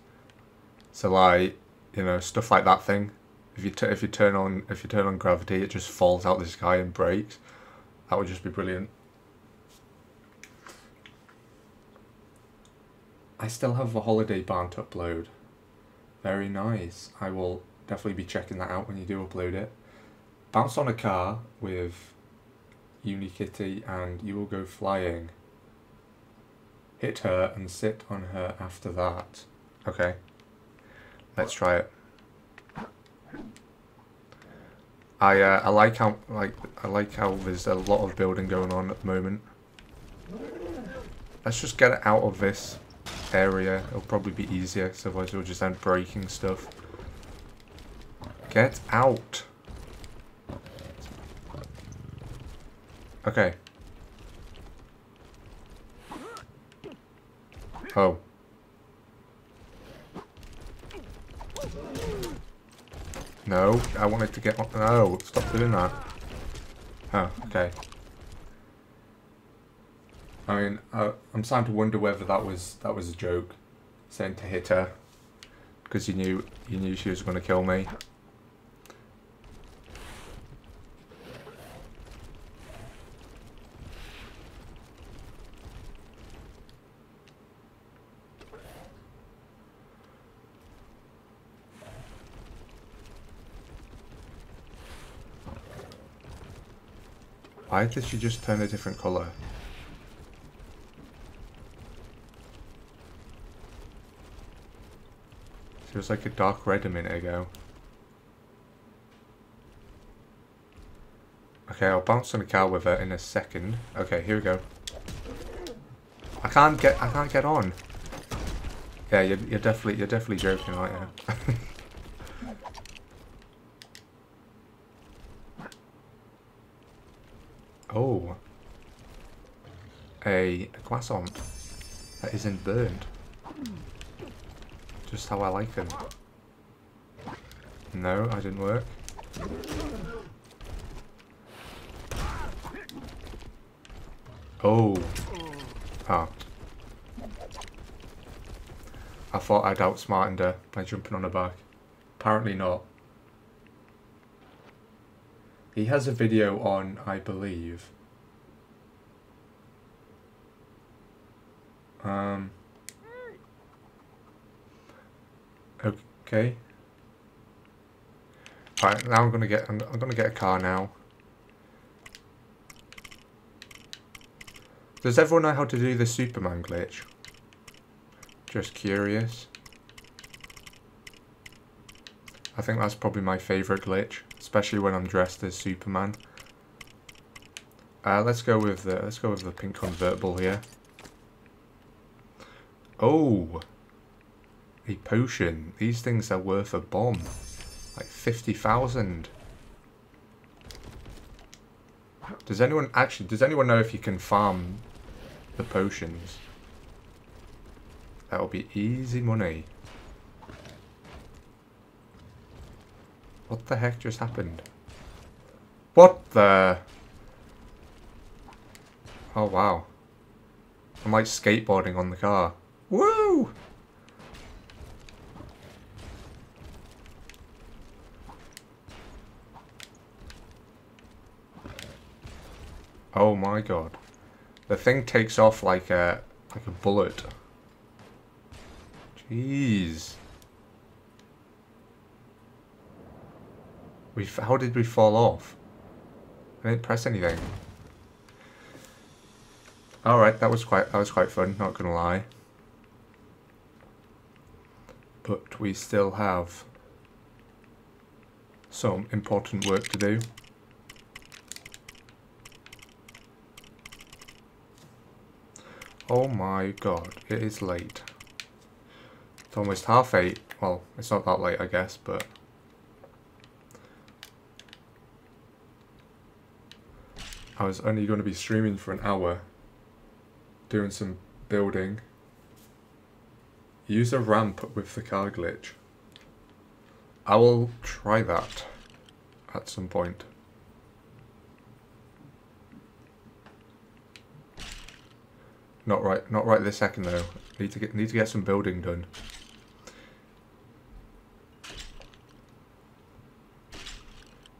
[SPEAKER 1] So like, you know, stuff like that thing. If you turn on gravity, it just falls out the sky and breaks. That would just be brilliant. I still have a holiday barn to upload. Very nice. I will definitely be checking that out when you do upload it. Bounce on a car with Unikitty and you will go flying. Hit her and sit on her after that. Okay. Let's try it. I like how there's a lot of building going on at the moment. Let's just get it out of this area. It'll probably be easier, because otherwise we'll just end breaking stuff. Get out. Okay. Oh. No, I wanted to get on. No, stop doing that. Oh, okay. I mean, I'm starting to wonder whether that was a joke, saying to hit her, because you knew she was going to kill me. Why did she just turn a different colour? She was like a dark red a minute ago. Okay, I'll bounce on a car with her in a second. Okay, here we go. I can't get on. Yeah, you're definitely joking, aren't you? Oh. A croissant that isn't burned. Just how I like them. No, that didn't work. Oh. Ah. I thought I'd outsmarted her by jumping on her back. Apparently not. He has a video on, I believe. Okay. Right, now I'm gonna get a car now. Does everyone know how to do the Superman glitch? Just curious. I think that's probably my favourite glitch, especially when I'm dressed as Superman. Let's go with the pink convertible here. Oh, a potion. These things are worth a bomb, like 50,000. Does anyone know if you can farm the potions? That'll be easy money. What the heck just happened? What the? Oh wow. I'm like skateboarding on the car. Woo! Oh my god. The thing takes off like a bullet. Jeez. How did we fall off? I didn't press anything. Alright, that was quite fun, not gonna lie. But we still have some important work to do. Oh my god, it is late. It's almost 8:30. Well, it's not that late, I guess, but I was only going to be streaming for an hour, doing some building. Use a ramp with the car glitch. I will try that at some point. Not right this second though. Need to get some building done.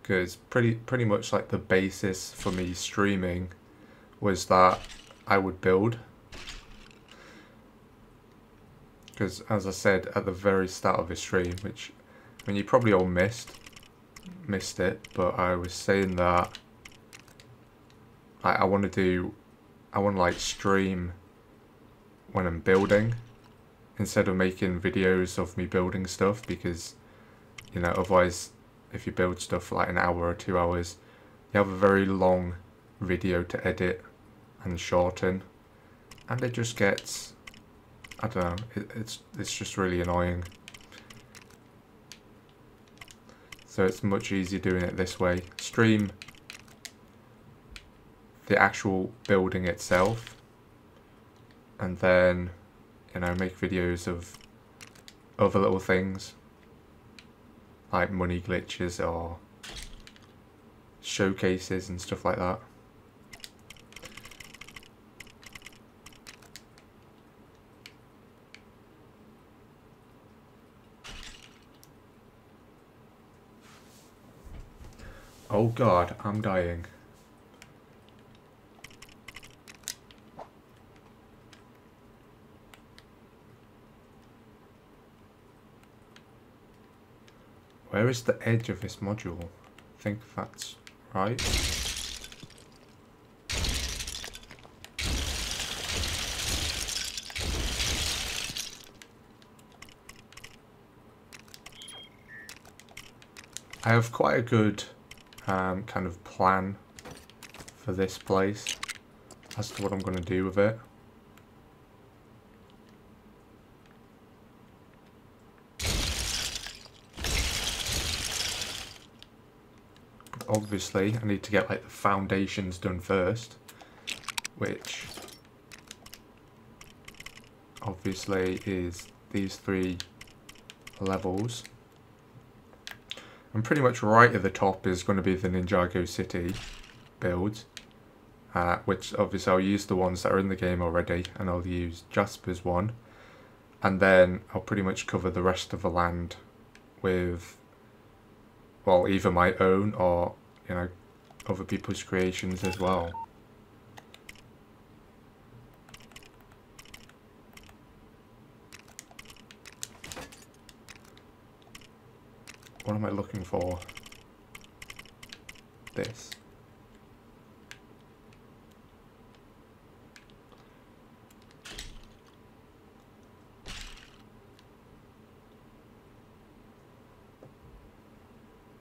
[SPEAKER 1] Because pretty much like the basis for me streaming was that I would build. because as I said at the very start of the stream, which, I mean, you probably all missed it, but I was saying that I want to like stream when I'm building instead of making videos of me building stuff, because, you know, otherwise if you build stuff for like an hour or 2 hours, you have a very long video to edit and shorten, and it just gets, I don't know, it's just really annoying. So it's much easier doing it this way. Stream the actual building itself, and then, you know, make videos of other little things like money glitches or showcases and stuff like that. Oh god, I'm dying. Where is the edge of this module? I think that's right. I have quite a good kind of plan for this place as to what I'm going to do with it. Obviously, I need to get like the foundations done first, which obviously is these 3 levels. And pretty much right at the top is going to be the Ninjago City build, which obviously I'll use the ones that are in the game already, and I'll use Jasper's one, and then I'll pretty much cover the rest of the land with, well, either my own or, you know, other people's creations as well. What am I looking for? This.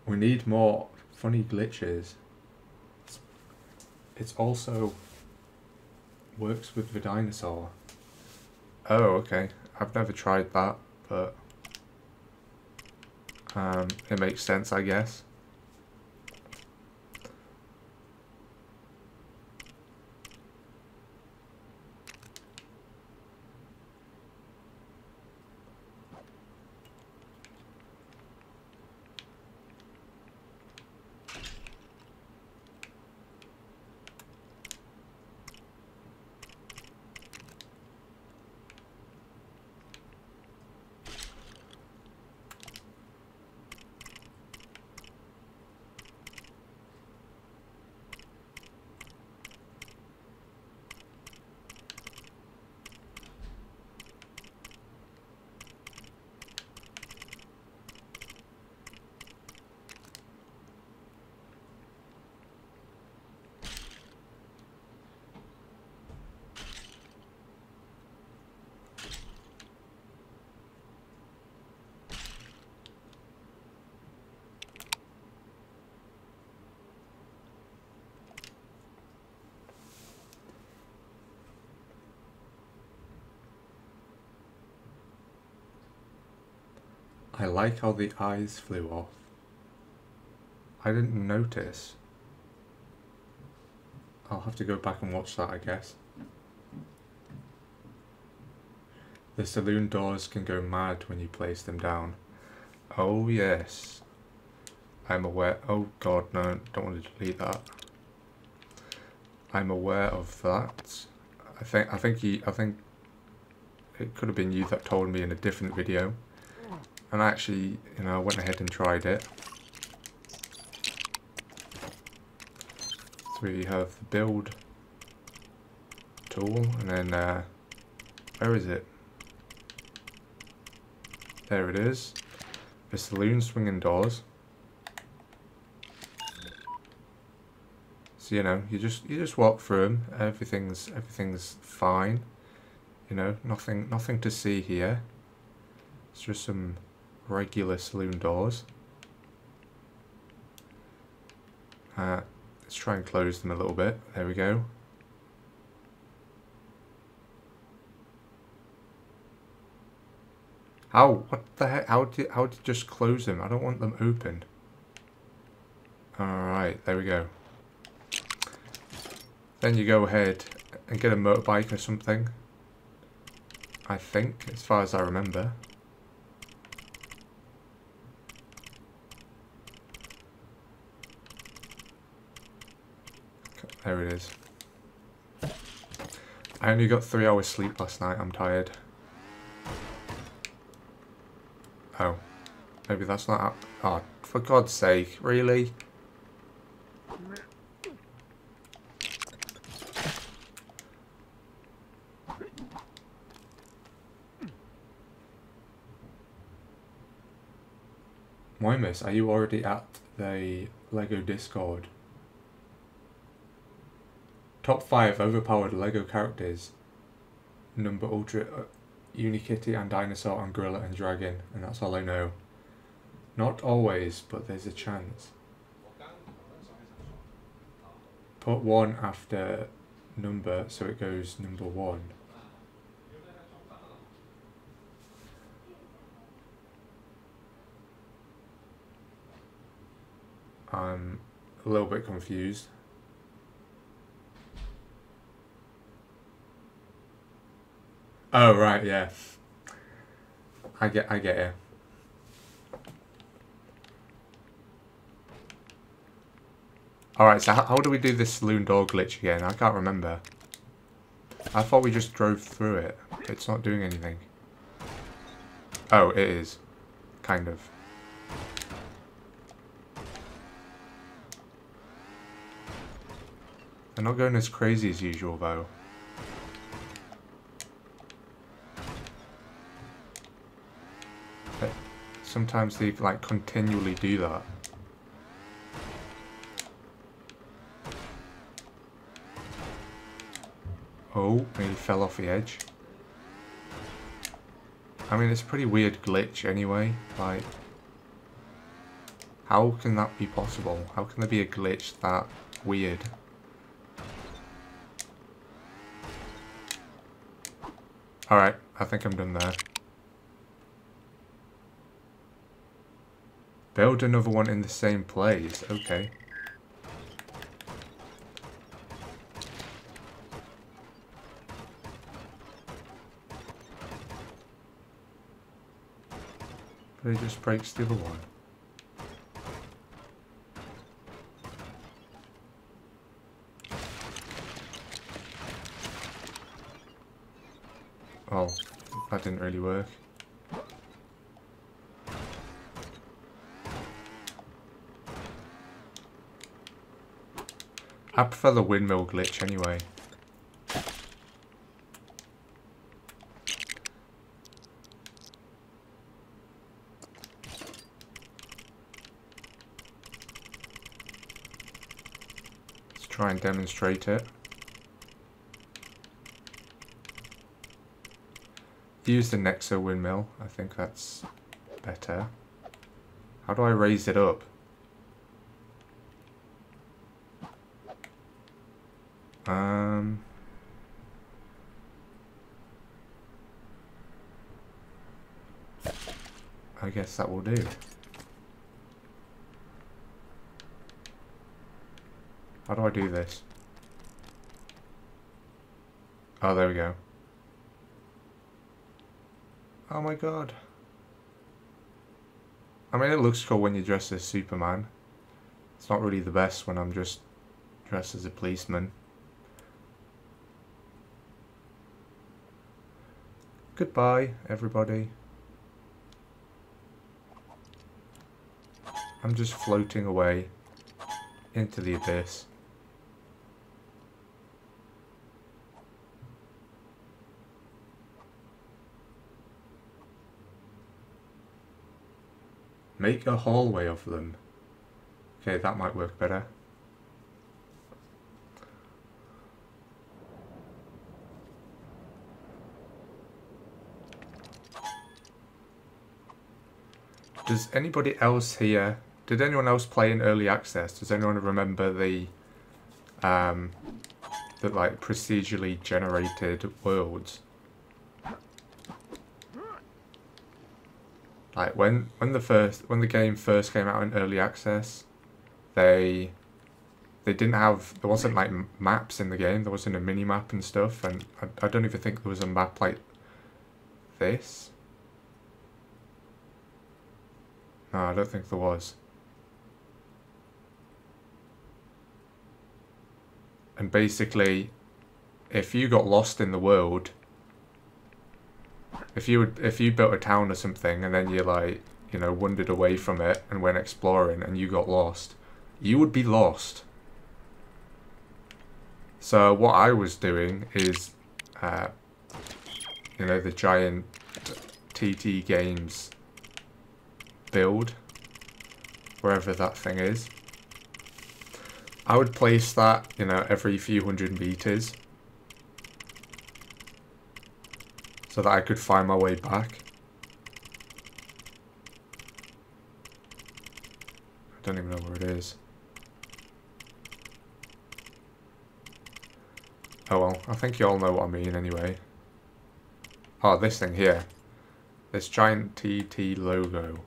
[SPEAKER 1] We need more funny glitches. It also works with the dinosaur. Oh, okay. I've never tried that, but it makes sense, I guess. I like how the eyes flew off. I didn't notice. I'll have to go back and watch that, I guess. The saloon doors can go mad when you place them down. Oh yes. I'm aware. Oh god, no, don't want to delete that. I'm aware of that. I think it could have been you that told me in a different video. And actually, you know, I went ahead and tried it. So we have the build tool, and then where is it? There it is. The saloon swinging doors. So, you know, you just walk through them. Everything's fine. You know, nothing to see here. It's just some regular saloon doors. Let's try and close them a little bit. There we go. How? What the heck? How did you just close them? I don't want them open. Alright, there we go. Then you go ahead and get a motorbike or something. I think, as far as I remember. There it is. I only got 3 hours sleep last night. I'm tired. Oh. Maybe that's not... Oh, for God's sake. Really? Moimus, are you already at the Lego Discord? Top 5 overpowered Lego characters. Number Ultra, Unikitty and Dinosaur and Gorilla and Dragon. And that's all I know. Not always, but there's a chance. Put 1 after number so it goes number 1. I'm a little bit confused. Oh right, yeah. I get it. Alright, so how do we do this saloon door glitch again? I can't remember. I thought we just drove through it. It's not doing anything. Oh, it is. Kind of. They're not going as crazy as usual, though. But sometimes they, like, continually do that. Oh, he fell off the edge. I mean, it's a pretty weird glitch anyway. Like, how can that be possible? How can there be a glitch that weird? Alright, I think I'm done there. Build another one in the same place. Okay. But it just breaks the other one. Oh, that didn't really work. I prefer the windmill glitch anyway. Let's try and demonstrate it. Use the Nexo windmill. I think that's better. How do I raise it up? I guess that will do. How do I do this? Oh, there we go. Oh my god. I mean, it looks cool when you dress as Superman. It's not really the best when I'm just dressed as a policeman. Goodbye, everybody. I'm just floating away into the abyss. Make a hallway of them. Okay, that might work better. Does anybody else here... Did anyone else play in early access? Does anyone remember the like procedurally generated worlds? Like when the game first came out in early access, they didn't have, there wasn't like maps in the game. There wasn't a mini map and stuff, and I don't even think there was a map like this. No, I don't think there was. And basically, if you got lost in the world, if you built a town or something and then you like, you know, wandered away from it and went exploring and you got lost, you would be lost. So what I was doing is, you know, the giant TT Games build, wherever that thing is. I would place that, you know, every few hundred meters so that I could find my way back. I don't even know where it is. Oh well, I think you all know what I mean anyway. Oh, this thing here. This giant TT logo.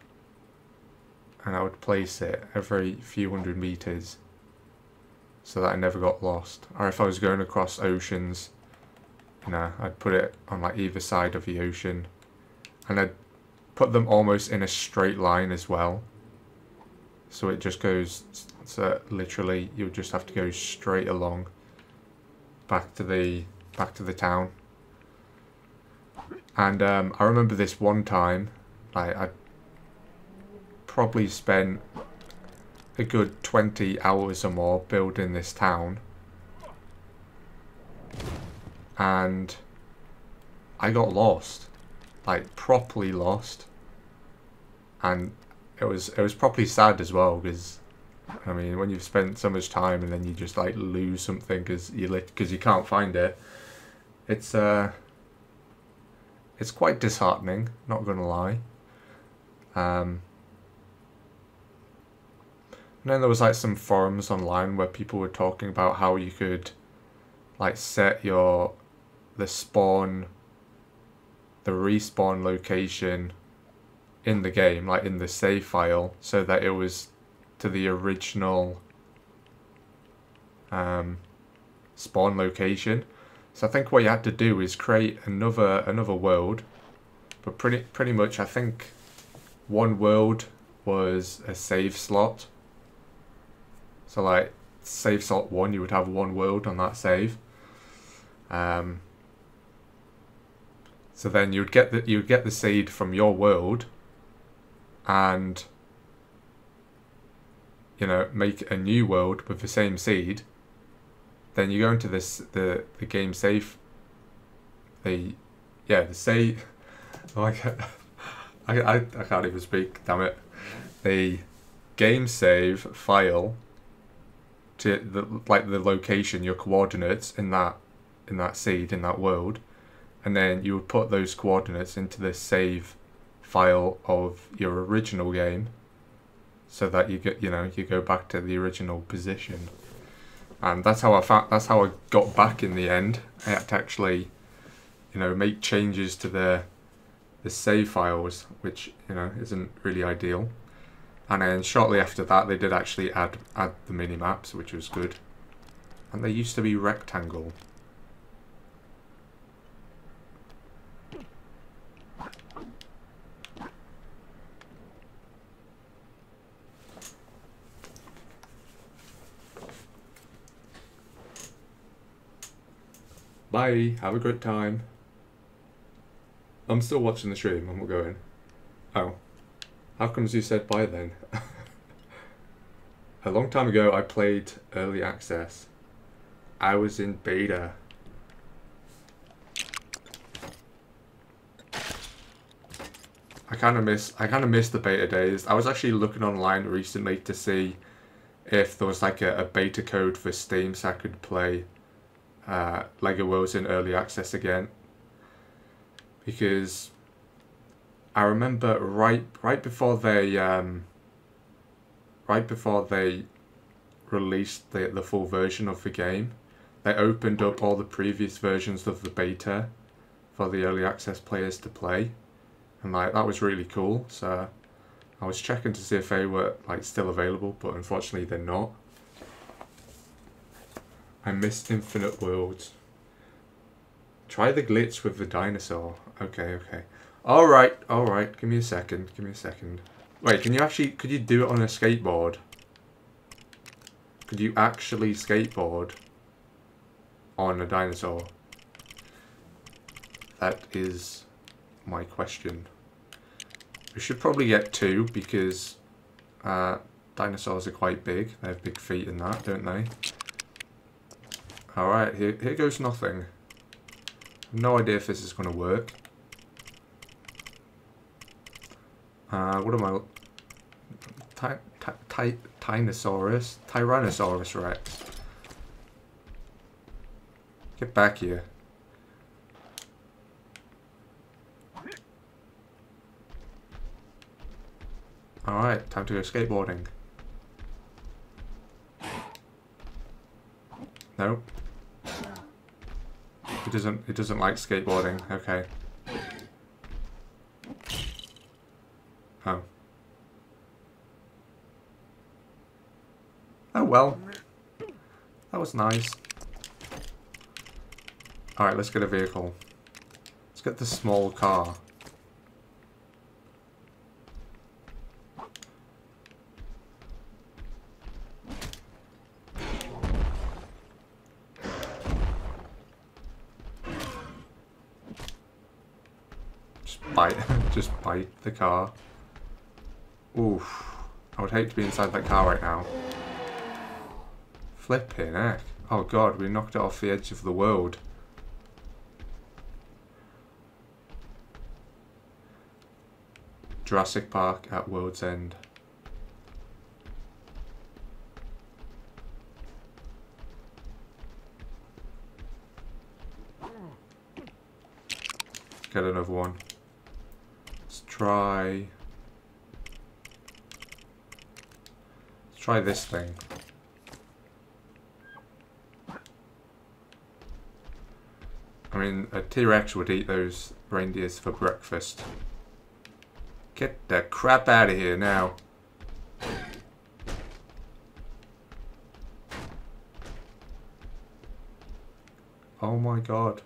[SPEAKER 1] And I would place it every few hundred meters so that I never got lost. Or if I was going across oceans, you know, I'd put it on like either side of the ocean. And I'd put them almost in a straight line as well. So it just goes, so literally you would just have to go straight along back to the town. And I remember this one time, like I probably spent a good 20 hours or more building this town, and I got lost, like properly lost, and it was properly sad as well, because I mean, when you've spent so much time and then you just like lose something because you can't find it, it's quite disheartening, not gonna lie. And then there was like some forums online where people were talking about how you could like set the respawn location in the game, like in the save file, so that it was to the original spawn location. So I think what you had to do is create another world, but pretty much I think one world was a save slot. So like save slot 1, you would have one world on that save. So then you'd get the seed from your world, and you know, make a new world with the same seed. Then you go into the game save. The save. Like I can't even speak. Damn it. The game save file to the location, your coordinates in that seed, in that world, and then you would put those coordinates into the save file of your original game, so that you go back to the original position. And that's how I got back in the end. I had to actually, you know, make changes to the save files, which, you know, isn't really ideal. And then shortly after that, they did actually add the mini maps, which was good. And they used to be rectangle. Bye, have a great time. I'm still watching the stream, I'm not going. Oh. How comes you said bye then? A long time ago I played early access. I was in beta. I kind of miss the beta days. I was actually looking online recently to see if there was like a beta code for Steam so I could play Lego Worlds in early access again. Because I remember right before they released the full version of the game, they opened up all the previous versions of the beta for the early access players to play, and like that was really cool. So I was checking to see if they were like still available, but unfortunately they're not. I missed Infinite Worlds. Try the glitch with the dinosaur. Okay. Alright, give me a second. Wait, could you do it on a skateboard? Could you actually skateboard on a dinosaur? That is my question. We should probably get 2 because dinosaurs are quite big. They have big feet and that, don't they? Alright, here goes nothing. No idea if this is going to work. What am I... Tyrannosaurus Rex. Get back here. Alright, time to go skateboarding. No. It doesn't like skateboarding. Okay. Oh. Oh well. That was nice. Alright, let's get a vehicle. Let's get the small car. Just bite the car. Oof. I would hate to be inside that car right now. Flipping heck. Oh god, we knocked it off the edge of the world. Jurassic Park at World's End. Get another one. Let's try this thing. I mean, a T-Rex would eat those reindeers for breakfast. Get the crap out of here now. Oh my god.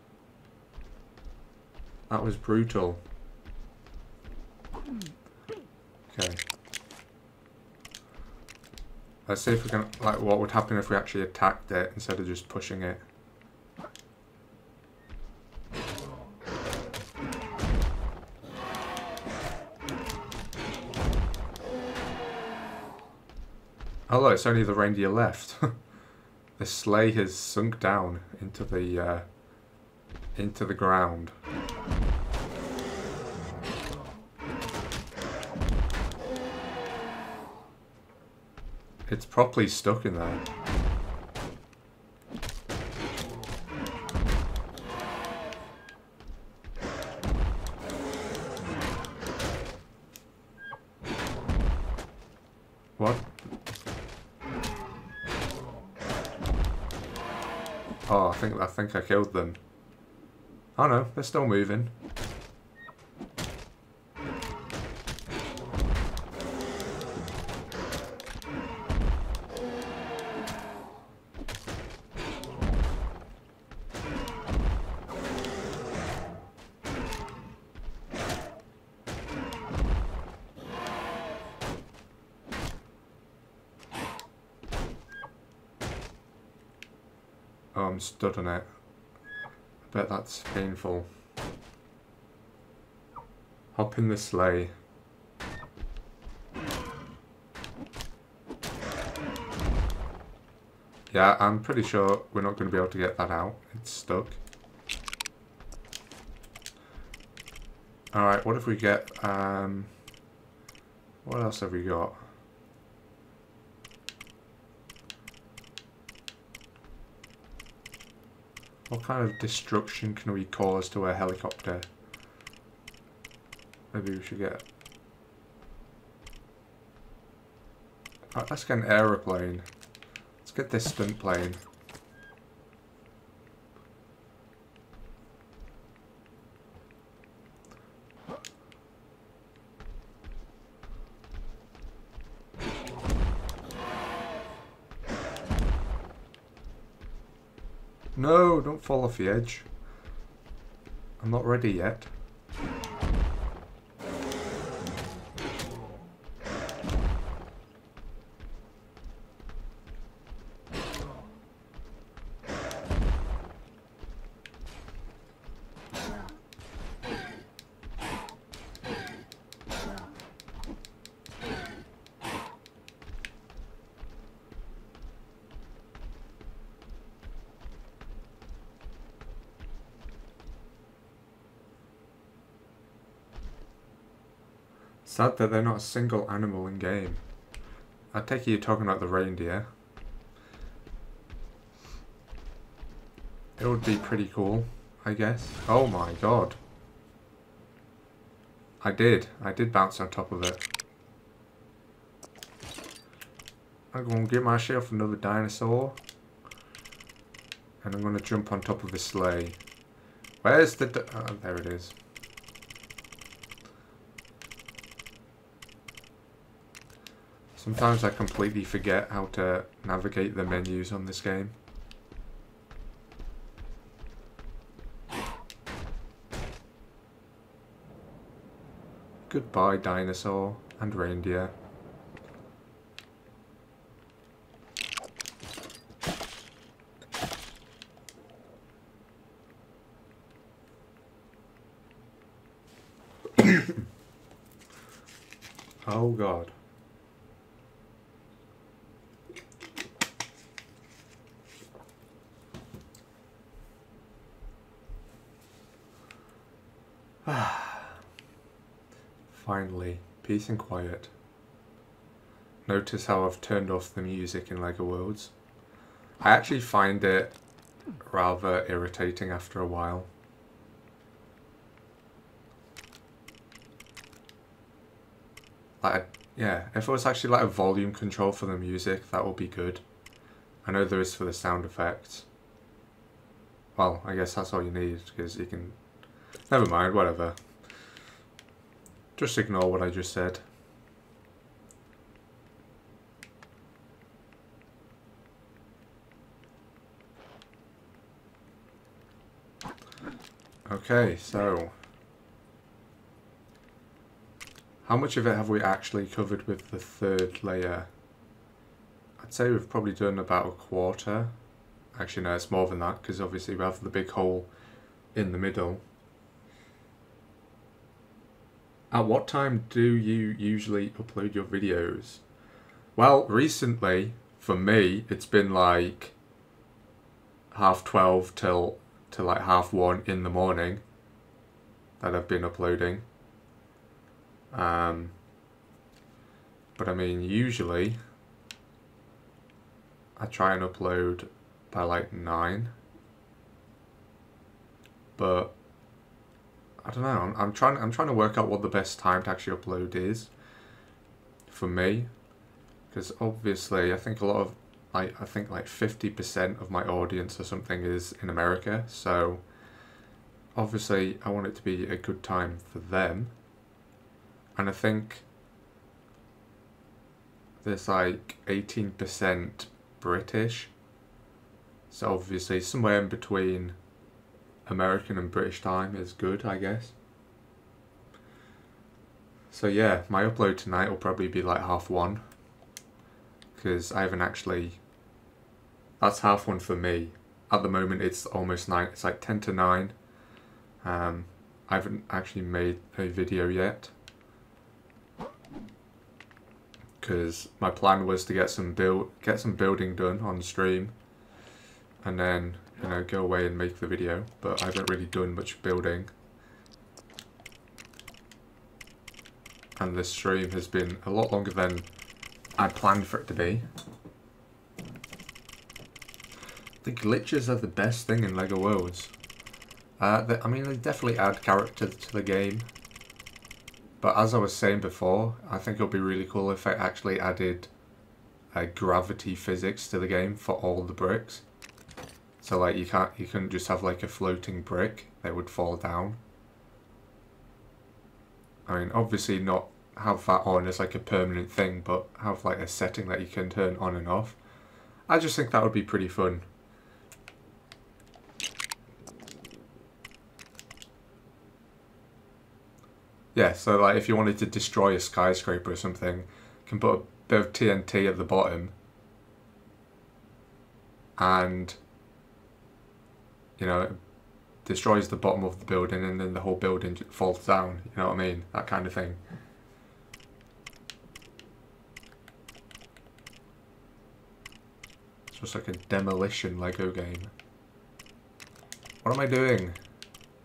[SPEAKER 1] That was brutal. Okay. Let's see if we can, like, what would happen if we actually attacked it instead of just pushing it. Oh look, it's only the reindeer left. The sleigh has sunk down into the ground. It's properly stuck in there. What? Oh, I think I killed them. Oh no, they're still moving. Oh, I'm stood on it. I bet that's painful. Hop in the sleigh. Yeah, I'm pretty sure we're not going to be able to get that out. It's stuck. Alright, what if we get, what else have we got? What kind of destruction can we cause to a helicopter? Maybe we should get... Alright, let's get an aeroplane. Let's get this stunt plane. No, don't fall off the edge. I'm not ready yet. Sad that they're not a single animal in game. I take it you're talking about the reindeer. It would be pretty cool, I guess. Oh my god. I did bounce on top of it. I'm gonna get myself another dinosaur. And I'm gonna jump on top of the sleigh. Where's the... oh, there it is. Sometimes I completely forget how to navigate the menus on this game. Goodbye, dinosaur and reindeer. Oh god. Finally, peace and quiet. Notice how I've turned off the music in Lego Worlds. I actually find it rather irritating after a while. Yeah, if it was actually like a volume control for the music, that would be good. I know there is for the sound effects. Well, I guess that's all you need, because you can... Never mind, whatever. Just ignore what I just said. Okay, so... how much of it have we actually covered with the third layer? I'd say we've probably done about a quarter. Actually, no, it's more than that, because obviously we have the big hole in the middle. At what time do you usually upload your videos? Well, recently, for me, it's been like 12:30 till like 1:30 in the morning that I've been uploading. But I mean, usually I try and upload by like 9. But I don't know. I'm trying to work out what the best time to actually upload is for me, because obviously I think a lot of I think like 50% of my audience or something is in America, so obviously I want it to be a good time for them. And I think there's like 18% British, so obviously somewhere in between American and British time is good, I guess. So yeah, my upload tonight will probably be like 1:30, because I haven't actually... That's 1:30 for me. At the moment it's almost 9, it's like 10 to 9. I haven't actually made a video yet, because my plan was to get some building done on stream, and then, you know, go away and make the video. But I haven't really done much building. and this stream has been a lot longer than I planned for it to be. The glitches are the best thing in LEGO Worlds. I mean, they definitely add character to the game. But as I was saying before, I think it would be really cool if it actually added gravity physics to the game for all the bricks. So like you couldn't just have like a floating brick that would fall down. I mean, obviously not have that on as like a permanent thing, but have like a setting that you can turn on and off. I just think that would be pretty fun. Yeah, so like if you wanted to destroy a skyscraper or something, you can put a bit of TNT at the bottom and, you know, it destroys the bottom of the building and then the whole building falls down, you know what I mean? That kind of thing. It's just like a demolition Lego game. What am I doing?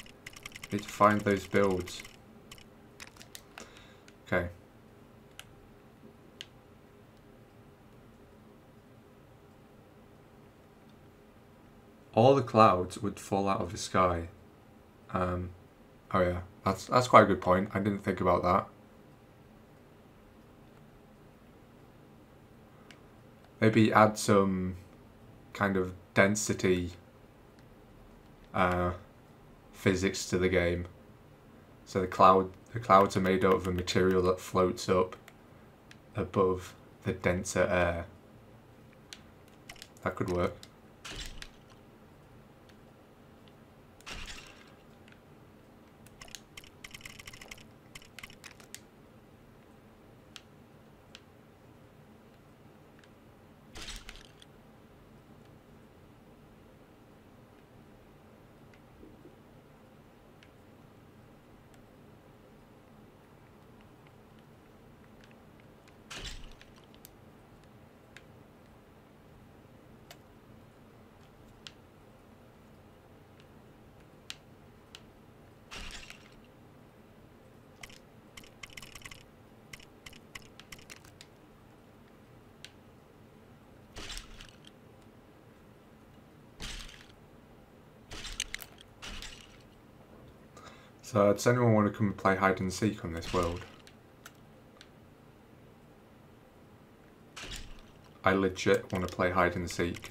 [SPEAKER 1] I need to find those builds. Okay. All the clouds would fall out of the sky. Oh yeah, that's quite a good point. I didn't think about that. Maybe add some kind of density physics to the game. So the clouds are made out of a material that floats up above the denser air. That could work. So does anyone want to come and play hide and seek on this world? I legit want to play hide and seek.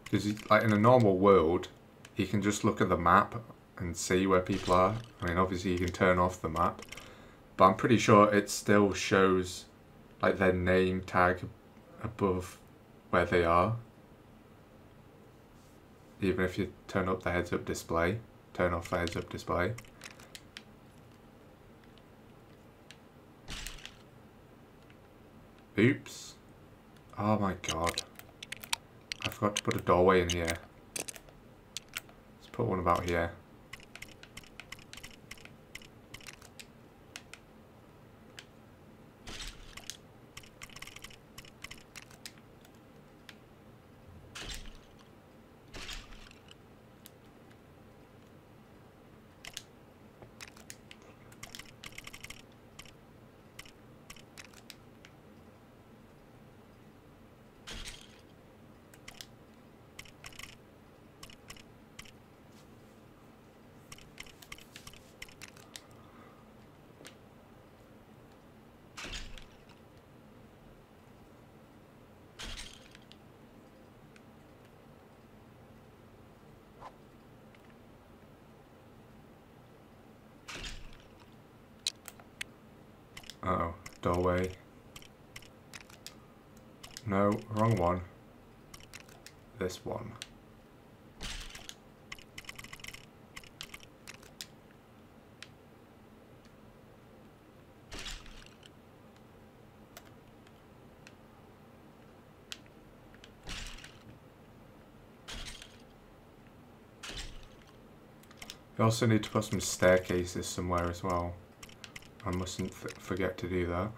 [SPEAKER 1] Because like in a normal world, you can just look at the map and see where people are. I mean, obviously you can turn off the map, but I'm pretty sure it still shows like their name tag above where they are. Even if you turn up the heads-up display. Turn off the heads-up display. Oops. Oh my god. I forgot to put a doorway in here. Let's put one about here. Uh-oh, doorway. No, wrong one. This one. We also need to put some staircases somewhere as well. I mustn't forget to do that.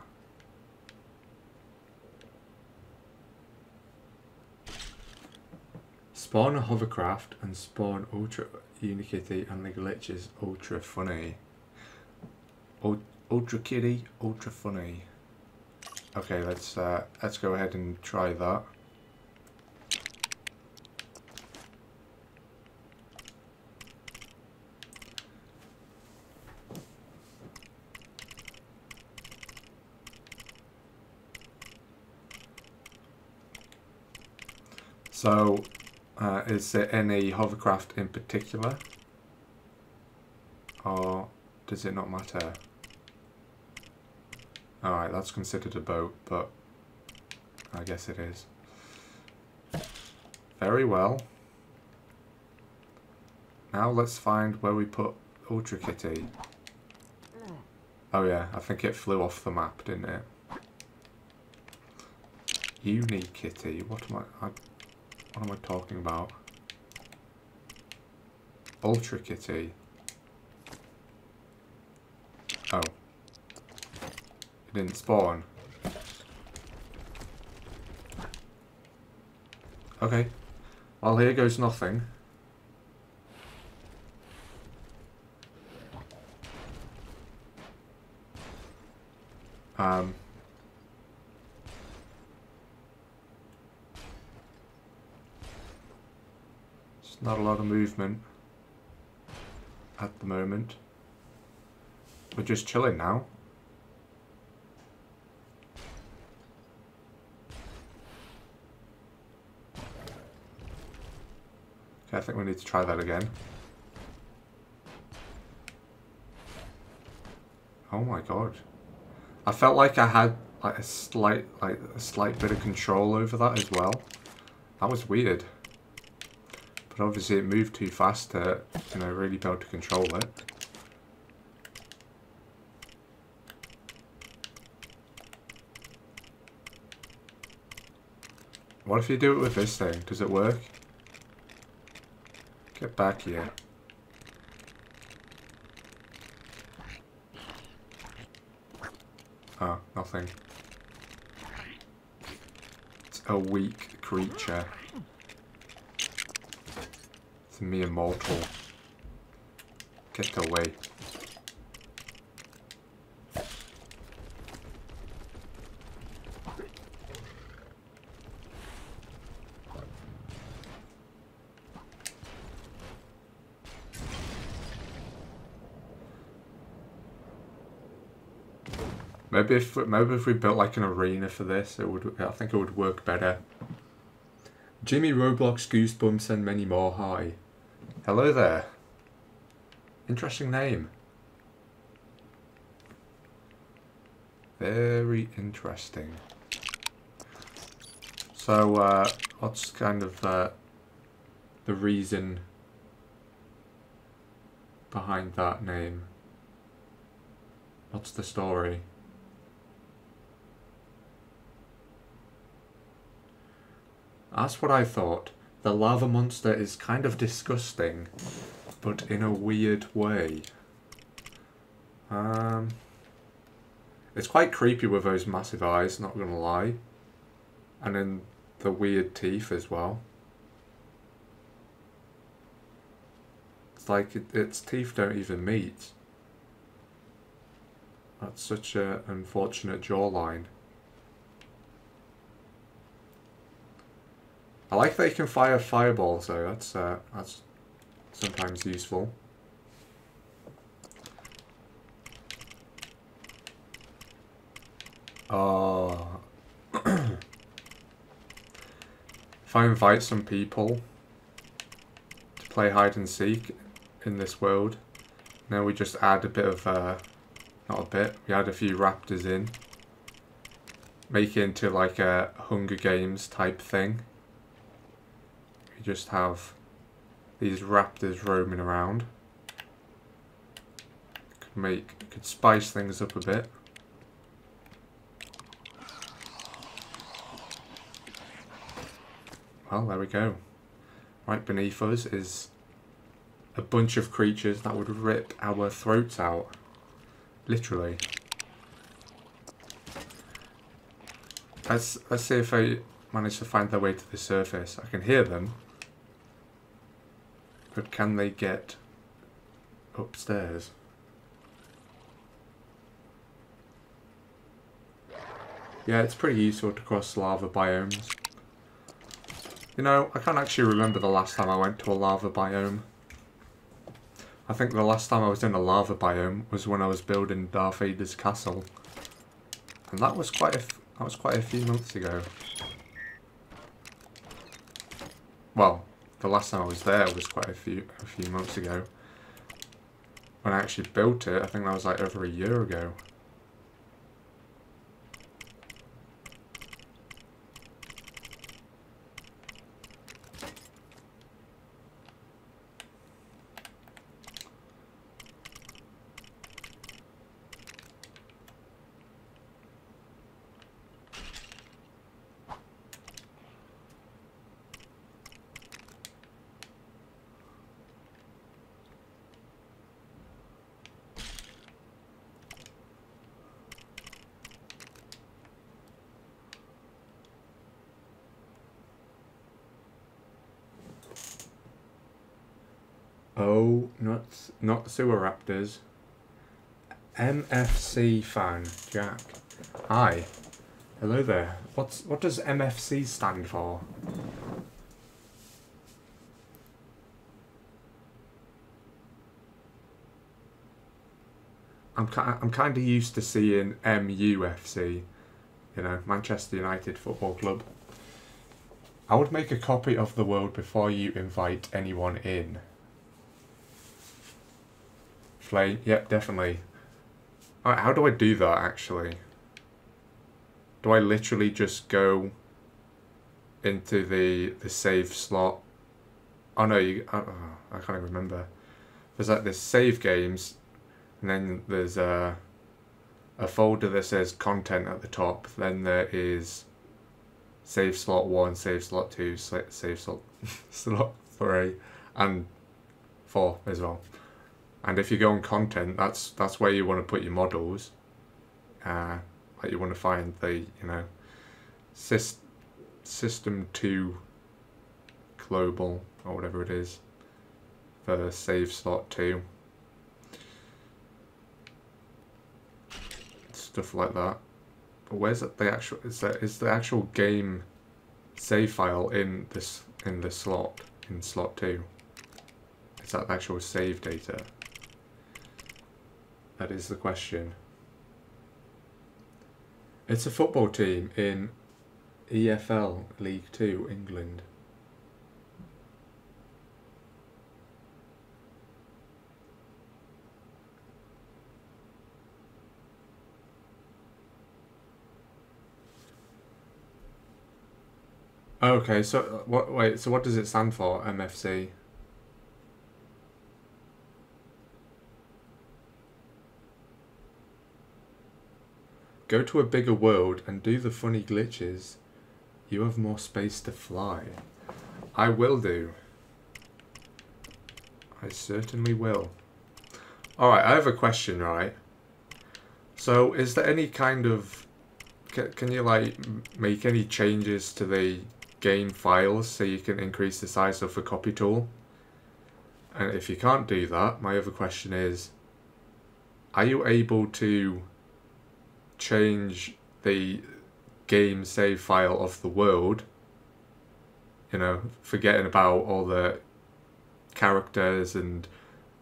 [SPEAKER 1] Spawn a hovercraft and spawn ultra unikitty and the glitch is ultra funny. Ultra kitty, ultra funny. Okay, let's go ahead and try that. So, is there any hovercraft in particular? Or does it not matter? Alright, that's considered a boat, but I guess it is. Very well. Now let's find where we put Ultra Kitty. Oh yeah, I think it flew off the map, didn't it? Uni Kitty, what am I talking about? Ultra Kitty. Oh. It didn't spawn. Okay. Well, here goes nothing. It's not a lot of movement at the moment. We're just chilling now. Okay, I think we need to try that again. Oh my god. I felt like I had like a slight bit of control over that as well. That was weird. But obviously it moved too fast to, you know, really be able to control it. What if you do it with this thing? Does it work? Get back here. Oh, nothing. It's a weak creature. It's a mere mortal. Get away. Maybe if we built like an arena for this, it would. I think it would work better. Jimmy Roblox Goosebumps and many more. Hi, hello there. Interesting name. Very interesting. So, what's kind of the reason behind that name? What's the story? That's what I thought. The lava monster is kind of disgusting, but in a weird way. It's quite creepy with those massive eyes, not gonna lie. And then the weird teeth as well. It's like its teeth don't even meet. That's such an unfortunate jawline. I like that you can fire fireballs though, that's sometimes useful. Oh. If I invite some people to play hide and seek in this world, now we just add a bit of, not a bit, we add a few raptors in. Make it into like a Hunger Games type thing. Just have these raptors roaming around. Could spice things up a bit. Well, there we go. Right beneath us is a bunch of creatures that would rip our throats out. Literally. Let's see if I manage to find their way to the surface. I can hear them. But can they get upstairs? Yeah, it's pretty useful to cross lava biomes. You know, I can't actually remember the last time I went to a lava biome. I think the last time I was in a lava biome was when I was building Darth Vader's castle. And that was quite a few months ago. Well, the last time I was there was quite a few months ago. When I actually built it, I think that was like over a year ago. Oh, not sewer raptors. MFC fan, Jack. Hi. Hello there. What does MFC stand for? I'm kind of used to seeing MUFC, you know, Manchester United Football Club. I would make a copy of the world before you invite anyone in. Flay, yep, definitely. Alright, how do I do that actually? Do I literally just go into the save slot? Oh no, I can't even remember. There's like this save games, and then there's a folder that says content at the top. Then there is save slot 1, save slot 2, save slot slot 3, and 4 as well. And if you go on content, that's where you want to put your models. Like you want to find the, you know, system 2 global or whatever it is for save slot 2. Stuff like that. But where's the actual is the actual game save file in the slot in slot 2? Is that the actual save data? That is the question. It's a football team in EFL League 2, England. Okay, so wait, so what does it stand for, MFC? Go to a bigger world and do the funny glitches. You have more space to fly. I will do. I certainly will. Alright, I have a question, right? So, is there any kind of... Can you, like, make any changes to the game files so you can increase the size of the copy tool? And if you can't do that, my other question is... Are you able to change the game save file of the world, you know, forgetting about all the characters and,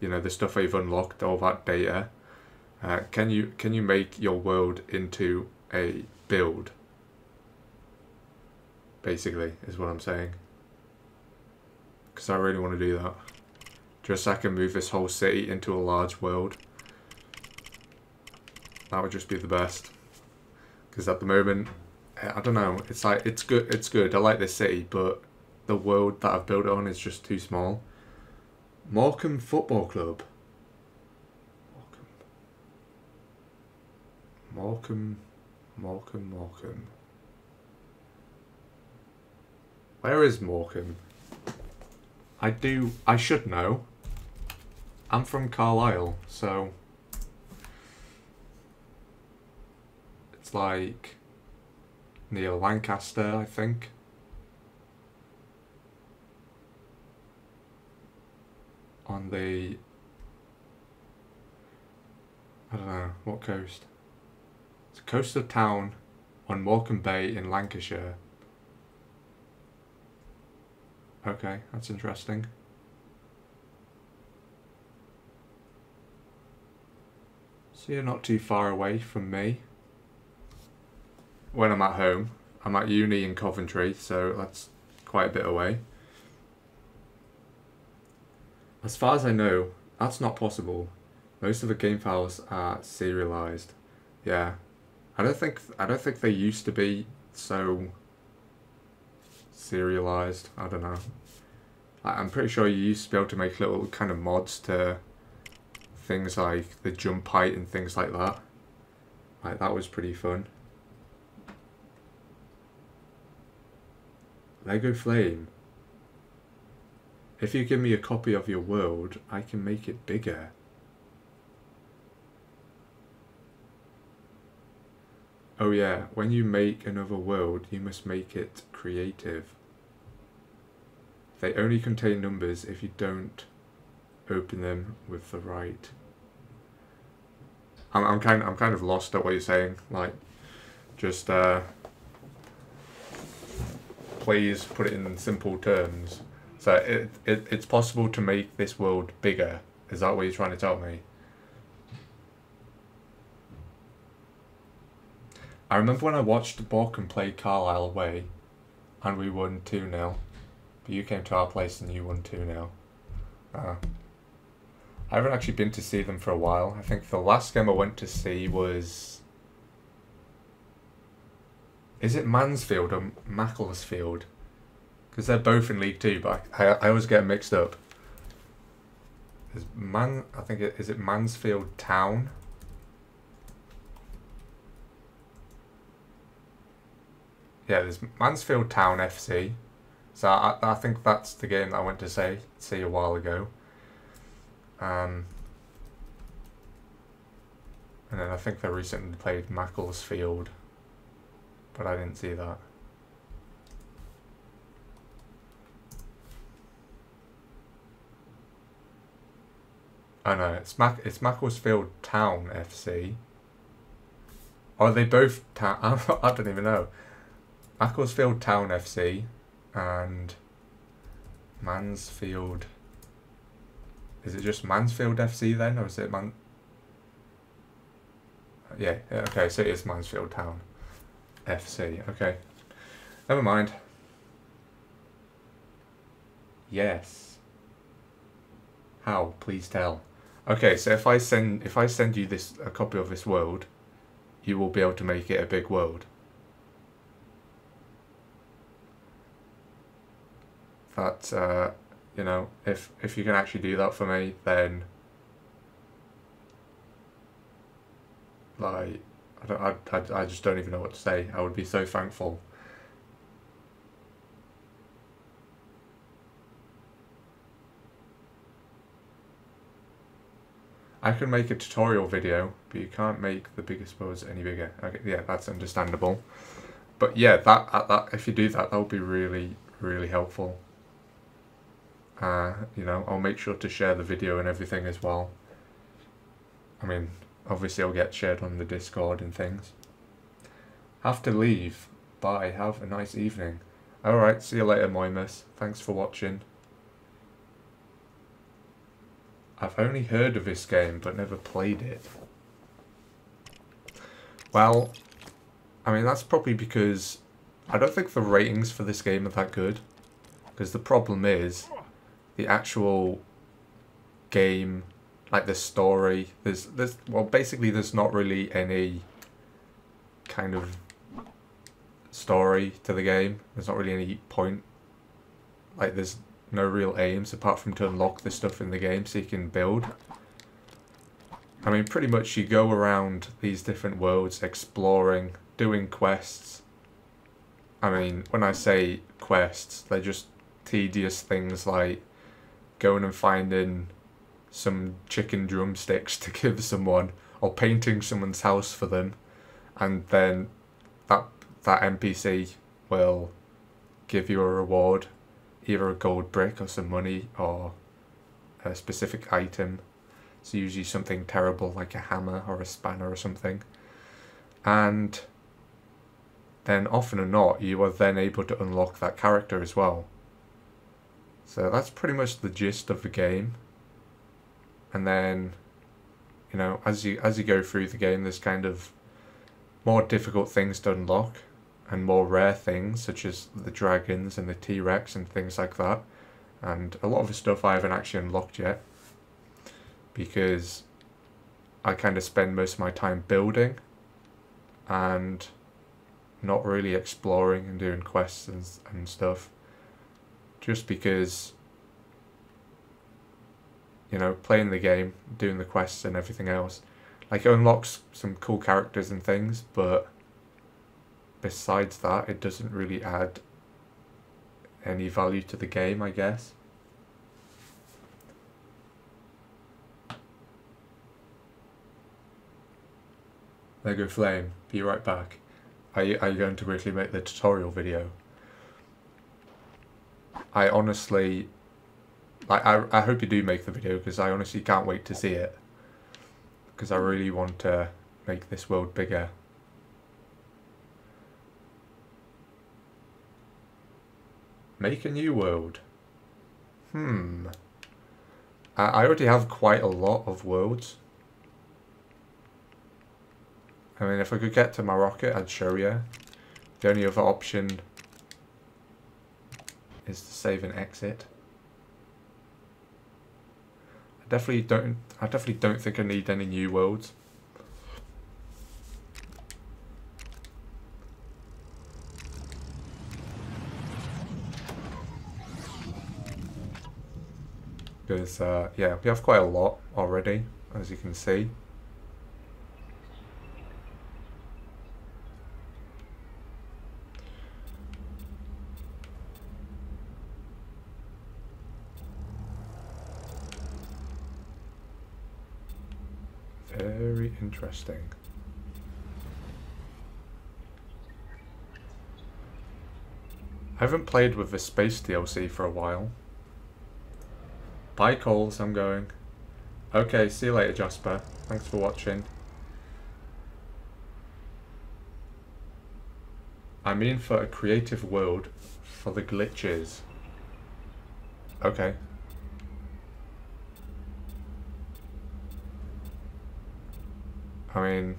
[SPEAKER 1] you know, the stuff you've unlocked, all that data? Can you make your world into a build? Basically, is what I'm saying. Because I really want to do that. Just so I can move this whole city into a large world. That would just be the best. Because at the moment, I don't know, it's like, it's good, I like this city, but the world that I've built it on is just too small. Morecambe Football Club. Morecambe. Where is Morecambe? I should know. I'm from Carlisle, so... It's like... near Lancaster, I think. On the... I don't know, what coast? It's the coast of town. on Morecambe Bay in Lancashire. Okay, that's interesting. So you're not too far away from me. When I'm at home, I'm at uni in Coventry, so that's quite a bit away. As far as I know, that's not possible. Most of the game files are serialized. Yeah, I don't think they used to be so serialized. I don't know. I'm pretty sure you used to be able to make little kind of mods to things like the jump height and things like that. Like, that was pretty fun. Lego Flame. If you give me a copy of your world, I can make it bigger. Oh yeah, when you make another world, you must make it creative. They only contain numbers if you don't open them with the right. I'm kind of lost at what you're saying. Like, just please put it in simple terms. So it's possible to make this world bigger. Is that what you're trying to tell me? I remember when I watched Borkham play Carlisle away, and we won 2-0. But you came to our place and you won 2-0. I haven't actually been to see them for a while. I think the last game I went to see was... Is it Mansfield or Macclesfield? Because they're both in League 2, but I always get mixed up. I think is it Mansfield Town? Yeah, there's Mansfield Town FC. So I think that's the game that I went to see a while ago. And then I think they recently played Macclesfield, but I didn't see that. Oh no, it's Macclesfield Town FC. Or are they both town? I don't even know. Macclesfield Town FC and Mansfield. Is it just Mansfield FC then, or is it Yeah, okay, so it is Mansfield Town FC. Okay, never mind. Yes. How? Please tell. Okay, so if I send you a copy of this world, you will be able to make it a big world. That you know, if you can actually do that for me, then like I just don't even know what to say. I would be so thankful. I can make a tutorial video, but you can't make the biggest worlds any bigger. Okay, yeah, that's understandable. But yeah, that if you do that, that would be really, really helpful. You know, I'll make sure to share the video and everything as well. I mean, obviously I'll get shared on the Discord and things. Have to leave. Bye. Have a nice evening. Alright, see you later, Moimus. Thanks for watching. I've only heard of this game, but never played it. Well, I mean, that's probably because I don't think the ratings for this game are that good. Because the problem is, the actual game, like the story, well, basically there's not really any kind of story to the game. There's not really any point. Like, there's no real aims apart from to unlock the stuff in the game so you can build. I mean, pretty much you go around these different worlds exploring, doing quests. I mean, when I say quests, they're just tedious things like going and finding some chicken drumsticks to give someone, or painting someone's house for them, and then that NPC will give you a reward, either a gold brick or some money or a specific item. It's usually something terrible like a hammer or a spanner or something. And then often or not, you are then able to unlock that character as well. So that's pretty much the gist of the game. And then, you know, as you go through the game, there's kind of more difficult things to unlock and more rare things, such as the dragons and the T-Rex and things like that. And a lot of the stuff I haven't actually unlocked yet, because I kind of spend most of my time building and not really exploring and doing quests and stuff, just because, you know, playing the game, doing the quests and everything else, like, it unlocks some cool characters and things, but besides that, it doesn't really add any value to the game, I guess. Lego Flame, be right back. Are you going to quickly make the tutorial video? I honestly, I hope you do make the video, because I honestly can't wait to see it. Because I really want to make this world bigger. Make a new world. I already have quite a lot of worlds. I mean, if I could get to my rocket, I'd show you. The only other option is to save and exit. I definitely don't think I need any new worlds. Because, yeah, we have quite a lot already, as you can see. Very interesting. I haven't played with the Space DLC for a while. Bye, Coles, I'm going. Okay, see you later, Jasper. Thanks for watching. I mean, for a creative world, for the glitches. Okay. I mean,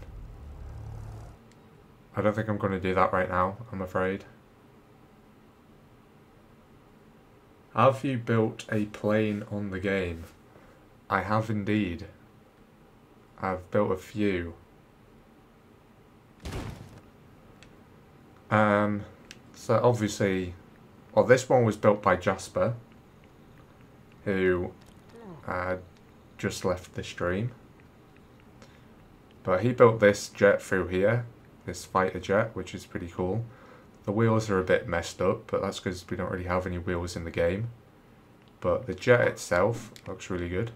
[SPEAKER 1] I don't think I'm going to do that right now, I'm afraid. Have you built a plane on the game? I have indeed. I've built a few. So obviously, well, this one was built by Jasper, who just left the stream. But he built this jet through here, this fighter jet, which is pretty cool. The wheels are a bit messed up, but that's because we don't really have any wheels in the game. But the jet itself looks really good.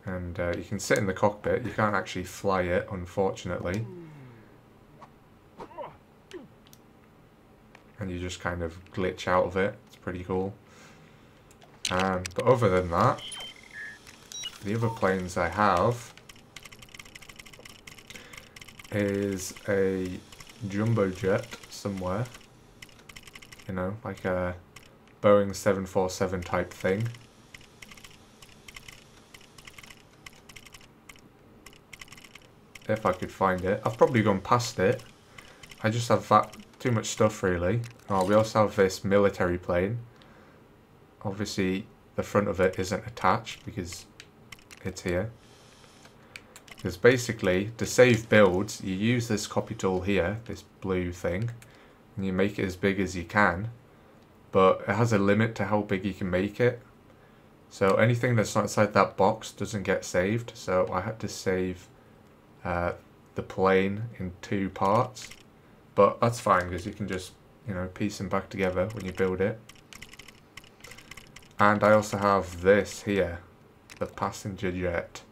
[SPEAKER 1] And you can sit in the cockpit. You can't actually fly it, unfortunately. And you just kind of glitch out of it. It's pretty cool. But other than that, the other planes I have is a jumbo jet somewhere, you know, like a Boeing 747 type thing. If I could find it. I've probably gone past it. I just have that too much stuff, really. Oh, we also have this military plane. Obviously the front of it isn't attached because it's here. Because basically, to save builds, you use this copy tool here, this blue thing, and you make it as big as you can, but it has a limit to how big you can make it. So anything that's not inside that box doesn't get saved, so I had to save the plane in 2 parts. But that's fine, because you can just, you know, piece them back together when you build it. And I also have this here, the passenger jet.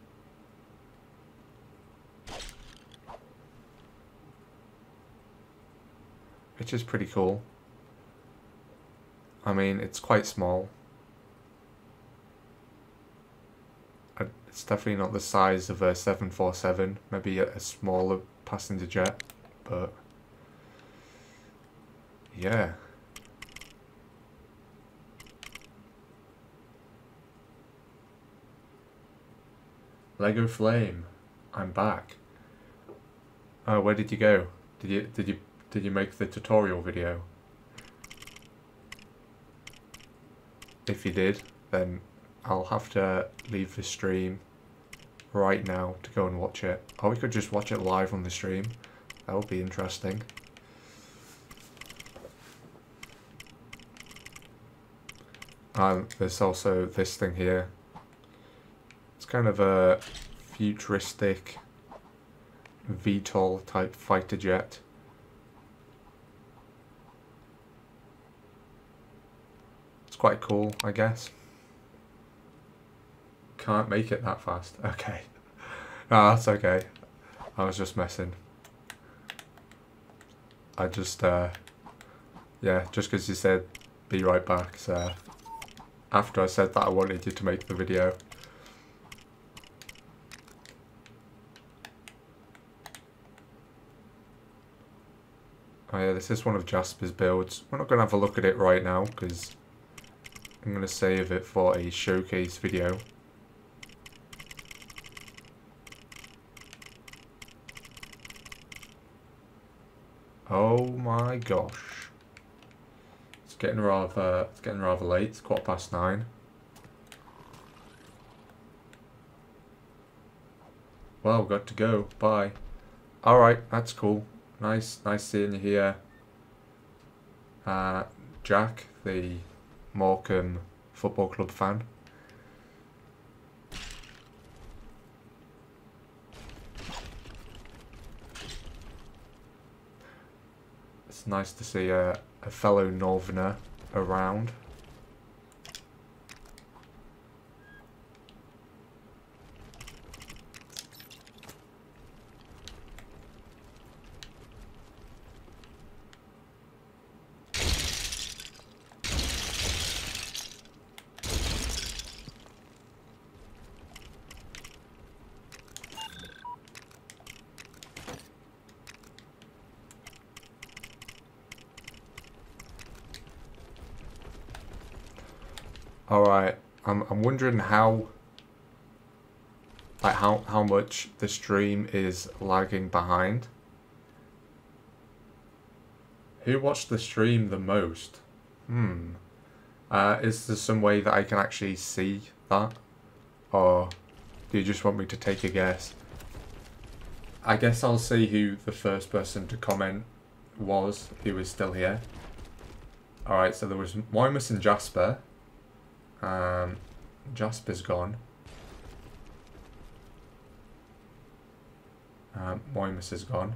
[SPEAKER 1] Which is pretty cool. I mean, it's quite small. It's definitely not the size of a 747, maybe a smaller passenger jet, but Yeah. Lego Flame, I'm back. Oh, where did you go? Did you make the tutorial video? If you did, then I'll have to leave the stream right now to go and watch it. Or we could just watch it live on the stream. That would be interesting. There's also this thing here. It's kind of a futuristic VTOL type fighter jet. It's quite cool, I guess. Can't make it that fast. Okay. No, that's okay. I was just messing. I just, yeah, just because you said be right back, so after I said that I wanted you to make the video. Oh yeah, this is one of Jasper's builds. We're not going to have a look at it right now because I'm going to save it for a showcase video. Oh my gosh. It's getting rather late. It's 9:15. Well, got to go. Bye. Alright, that's cool. Nice seeing you here. Jack, the Morecambe Football Club fan. It's nice to see a fellow Northerner around. Alright, I'm wondering how much the stream is lagging behind. Who watched the stream the most? Is there some way that I can actually see that? Or do you just want me to take a guess? I guess I'll see who the first person to comment was, who is still here. Alright, so there was Moimus and Jasper. Jasper's gone. Moimus is gone.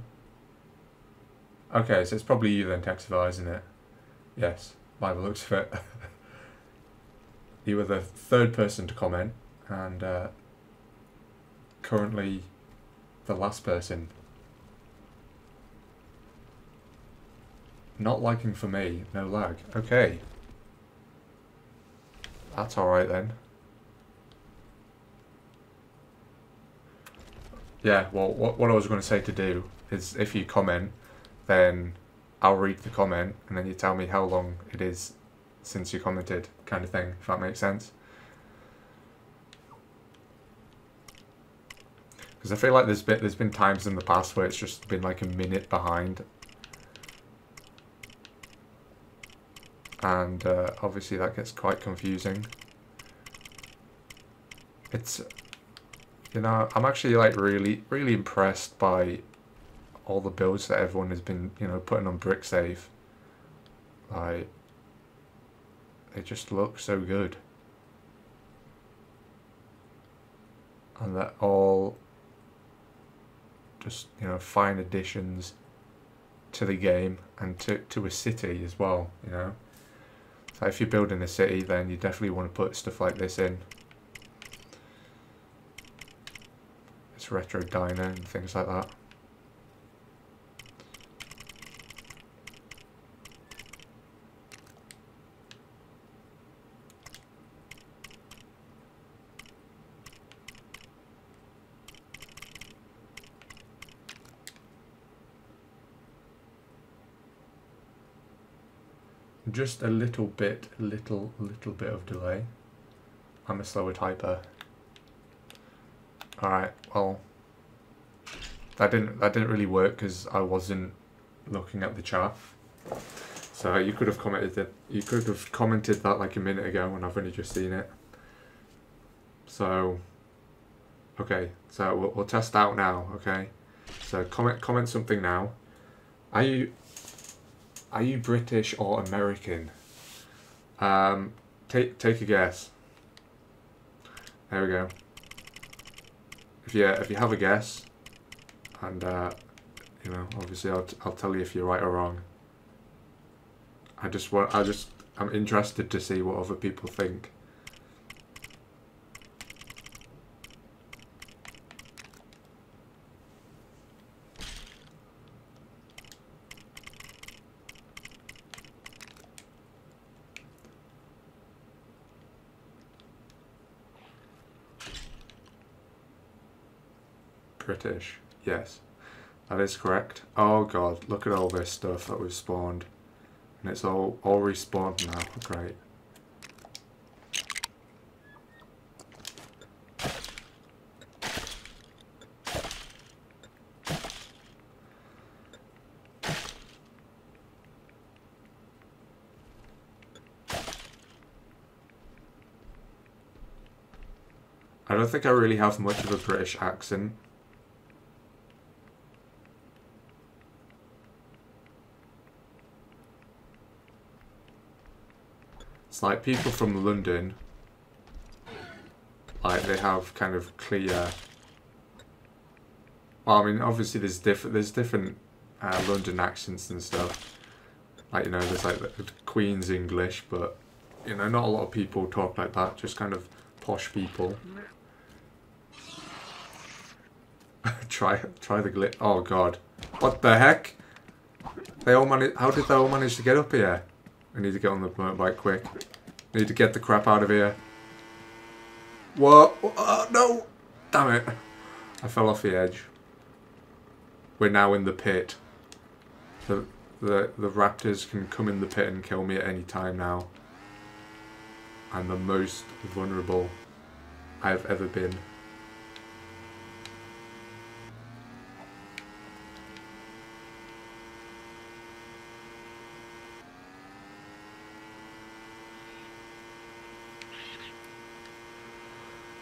[SPEAKER 1] Okay, so it's probably you then, Texify, isn't it? Yes, by the looks of it. You were the third person to comment, and currently the last person. Not liking for me, no lag. Okay. That's alright then. Yeah, well, what I was going to say to do is if you comment, then I'll read the comment and then you tell me how long it is since you commented, kind of thing, if that makes sense. Because I feel like there's been times in the past where it's just been like a minute behind. And obviously that gets quite confusing. It's, you know, I'm actually like really impressed by all the builds that everyone has been, you know, putting on BrickSafe. Like, they just look so good. And they're all just, you know, fine additions to the game and to a city as well, you know. So if you're building a city, then you definitely want to put stuff like this in. This retro diner and things like that. just a little bit of delay. I'm a slower typer. Alright, well, that didn't really work because I wasn't looking at the chat. So you could have commented that like a minute ago when I've only just seen it. So okay, so we'll test out now. Okay, so comment something now. Are you British or American? Take a guess. There we go. If you have a guess, and you know, obviously I'll tell you if you're right or wrong. I'm interested to see what other people think. British, yes, that is correct. Oh god, look at all this stuff that we've spawned. And it's all respawned now. Great. I don't think I really have much of a British accent. It's like people from London, like they have kind of clear. Well, I mean, obviously there's different London accents and stuff. Like, you know, there's like the Queen's English, but you know, not a lot of people talk like that. Just kind of posh people. try the glitch. Oh god, what the heck? They all managed. How did they all manage to get up here? I need to get on the motorbike quick. I need to get the crap out of here. What? No! Damn it. I fell off the edge. We're now in the pit. The raptors can come in the pit and kill me at any time now. I'm the most vulnerable I've ever been.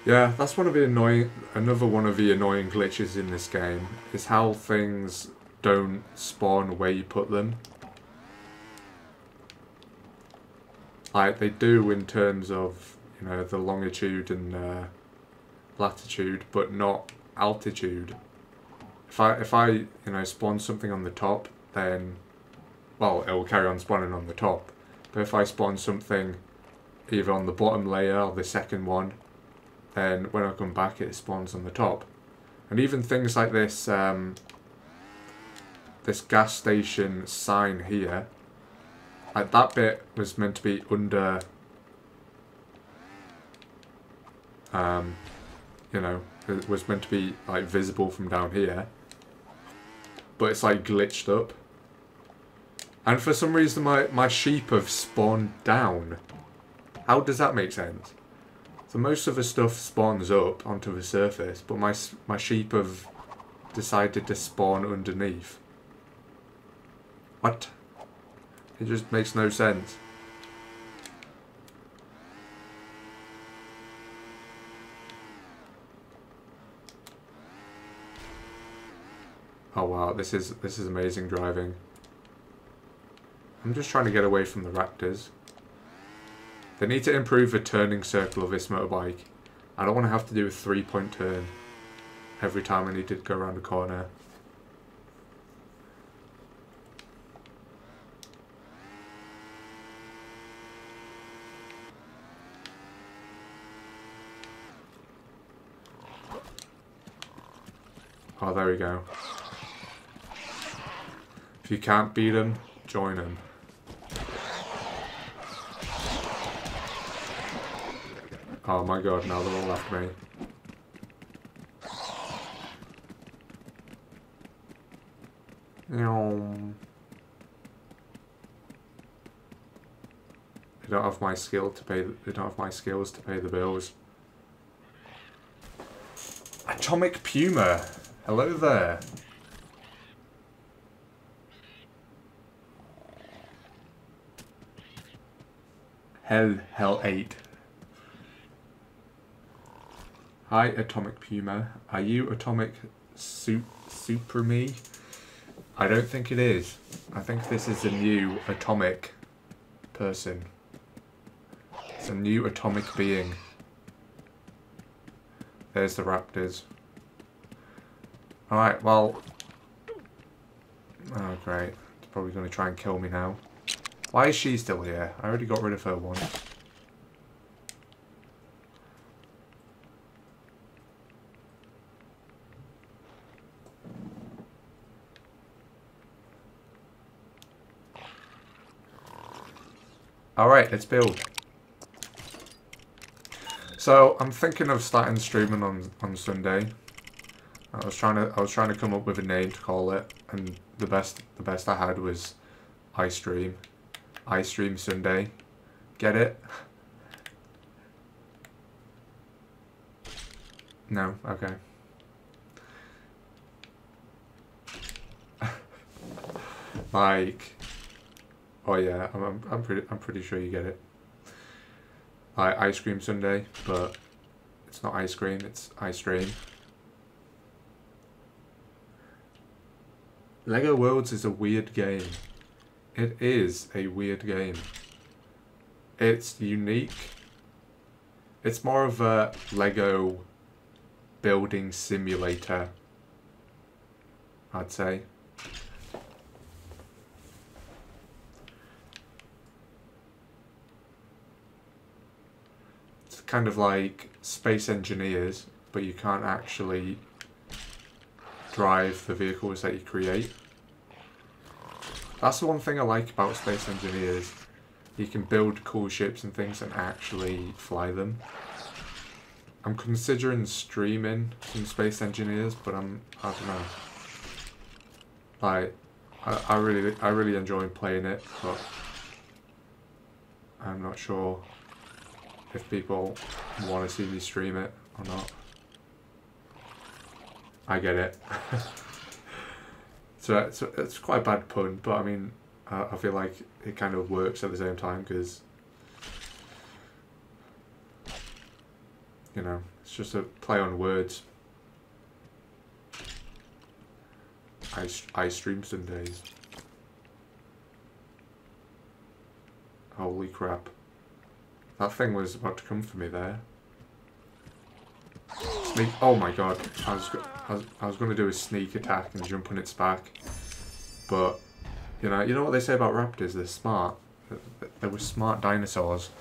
[SPEAKER 1] Yeah, that's another one of the annoying glitches in this game, is how things don't spawn where you put them. Like they do in terms of, you know, the longitude and latitude, but not altitude. If I you know, spawn something on the top, then, well, it will carry on spawning on the top. But if I spawn something either on the bottom layer or the second one, then when I come back it spawns on the top. And even things like this this gas station sign here, like that bit was meant to be under you know, it was meant to be like visible from down here, but it's like glitched up. And for some reason my sheep have spawned down. How does that make sense? So most of the stuff spawns up onto the surface, but my sheep have decided to spawn underneath. What? It just makes no sense. Oh wow, this is amazing driving. I'm just trying to get away from the raptors. They need to improve the turning circle of this motorbike. I don't want to have to do a 3-point turn every time I need to go around a corner. Oh, there we go. If you can't beat them, join them. Oh my god, now they're all after me. don't have my skill to pay. They don't have my skills to pay the bills. Atomic Puma, hello there. Hell 8. Hi, Atomic Puma. Are you Atomic Super Me? I don't think it is. I think this is a new atomic person. It's a new atomic being. There's the raptors. Alright, well... Oh, great. It's probably going to try and kill me now. Why is she still here? I already got rid of her once. Alright, let's build. So I'm thinking of starting streaming on Sunday. I was trying to come up with a name to call it, and the best I had was iStream. iStream Sunday. Get it? No, okay. Like, oh yeah, I'm pretty sure you get it. Ice cream Sunday, but it's not ice cream, it's ice cream. Lego Worlds is a weird game. It is a weird game. It's unique. It's more of a Lego building simulator, I'd say. It's kind of like Space Engineers, but you can't actually drive the vehicles that you create. That's the one thing I like about Space Engineers. You can build cool ships and things and actually fly them. I'm considering streaming some Space Engineers, but I don't know. Like, I really enjoy playing it, but I'm not sure if people want to see me stream it or not. I get it. So it's quite a bad pun, but I mean, I feel like it kind of works at the same time because, you know, it's just a play on words. I stream Sundays. Holy crap. That thing was about to come for me there. Sneak. Oh my god. I was going to do a sneak attack and jump on its back. But, you know what they say about raptors? They're smart. They were smart dinosaurs.